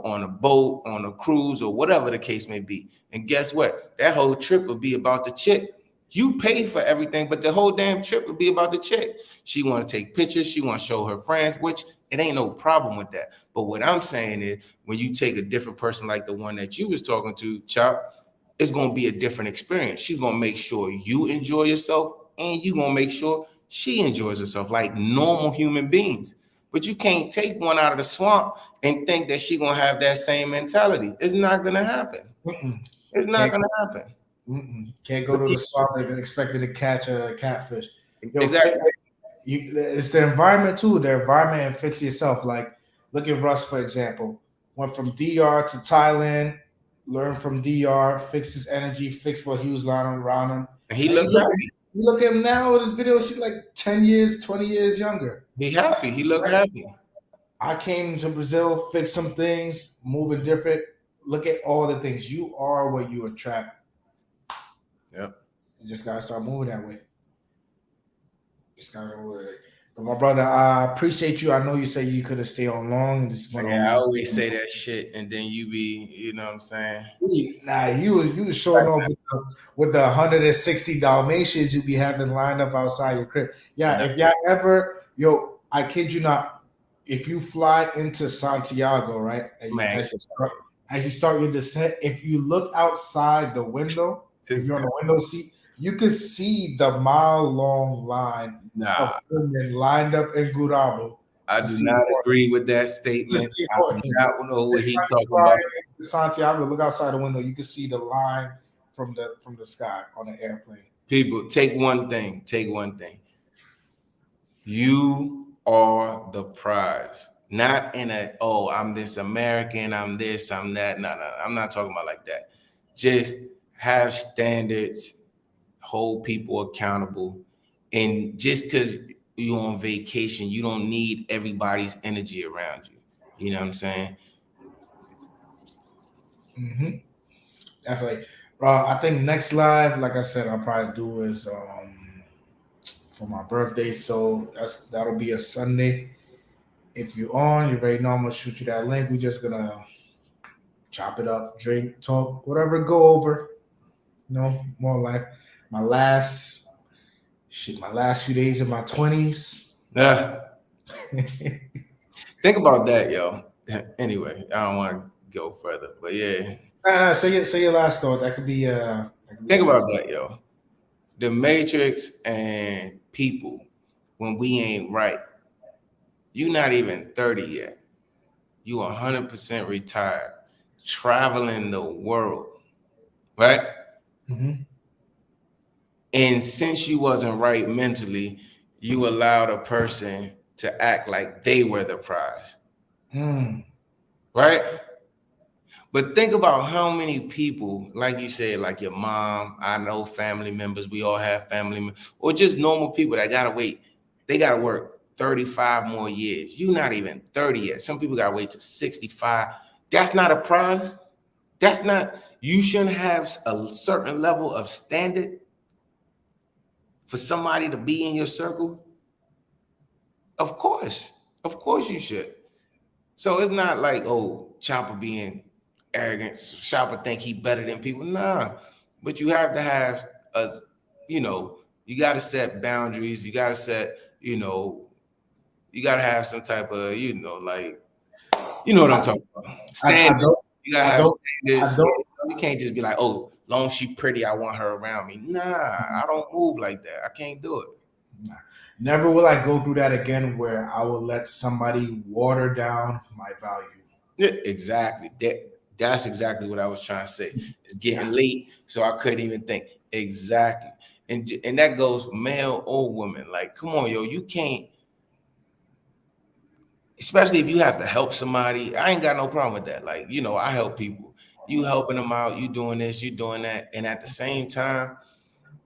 on a boat, on a cruise, or whatever the case may be. And guess what? That whole trip will be about the chick. You pay for everything, but the whole damn trip would be about the chick. She want to take pictures. She want to show her friends, which it ain't no problem with that. But what I'm saying is, when you take a different person like the one that you was talking to, Chop, it's gonna be a different experience. She's gonna make sure you enjoy yourself, and you gonna make sure she enjoys herself like normal human beings. But you can't take one out of the swamp and think that she gonna have that same mentality. It's not gonna happen. Mm-mm. It's not Can't, gonna happen. can't go But to the swamp and expected to catch a catfish. Yo, exactly. it's the environment too. The environment and fix yourself. Like, look at Russ, for example. Went from DR to Thailand, learned from DR, fixed his energy, fixed what he was learning around him. And he And looked happy. you look at him now with his videos, he's like 10 years, 20 years younger. He happy. He looked Right? happy. I came to Brazil, fixed some things, moving different. Look at all the things. You are what you attract. Yep. You just gotta start moving that way. Just gotta move it. But my brother, I appreciate you. I know you say you could have stayed on long and just went on. Yeah, I always say that shit, and then you be, you know what I'm saying? Nah, you was showing off with the 160 Dalmatians you be having lined up outside your crib. Yeah, if y'all ever, yo, I kid you not, if you fly into Santiago, right, and Man, as you start your descent, if you look outside the window, if you're on the window seat, you can see the mile-long line of women lined up in Gurabo. I do not agree with that statement. I do not know what he's talking about. Santiago, look outside the window. You can see the line from the sky on the airplane. People, take one thing. Take one thing. You are the prize. Not in a, oh, I'm this American, I'm this, I'm that. No, I'm not talking about like that. Just have standards, hold people accountable. And just because you're on vacation, you don't need everybody's energy around you. You know what I'm saying? Mm-hmm. Definitely. I think next live, like I said, I'll probably do is for my birthday. So that'll be a Sunday. If you're on, you already know I'm gonna shoot you that link. We're just gonna chop it up, drink, talk, whatever, go over. You know, more life. My last few days in my 20s. Yeah. Think about that, yo. Anyway, I don't want to go further, but yeah. Nah, say your last thought. That could be Think about that, yo. The Matrix and people, when we ain't right, you not even 30 yet. You 100% retired, traveling the world, right? Mm-hmm. And since you wasn't right mentally, you allowed a person to act like they were the prize. Right? But think about how many people, like you said, like your mom, I know family members, we all have family members, or just normal people that gotta wait. They gotta work 35 more years. You're not even 30 yet. Some people gotta wait to 65. That's not a prize. That's not, you shouldn't have a certain level of standard for somebody to be in your circle. Of course you should. So it's not like, oh, Chopper being arrogant, Chopper think he better than people. Nah, but you have to have you got to set boundaries. You got to set, you got to have some type of, like, you know what I'm talking about. Standards. You got to have standards. You can't just be like, oh, long as she pretty, I want her around me. Nah, I don't move like that. I can't do it. Nah. Never will I go through that again where I will let somebody water down my value. Yeah, exactly. That's exactly what I was trying to say. It's getting late, so I couldn't even think. Exactly. And that goes for male or woman. Like, come on, yo, you can't, especially if you have to help somebody. I ain't got no problem with that. Like, I help people. You helping them out, you doing this, you doing that. And at the same time,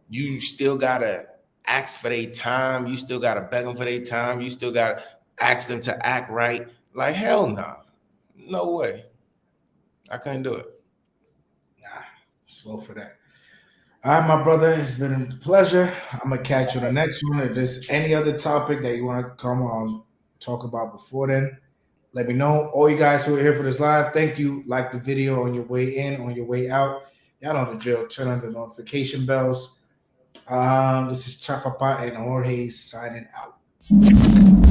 you still gotta ask for their time. You still gotta beg them for their time. You still gotta ask them to act right. Like, hell no. No way. I couldn't do it. Nah, slow for that. All right, my brother, it's been a pleasure. I'm gonna catch you on the next one. If there's any other topic that you want to come on talk about before then, let me know. All you guys who are here for this live, thank you. Like the video on your way in, on your way out. Y'all know the drill. Turn on the notification bells. This is Chapapa and Jorge signing out.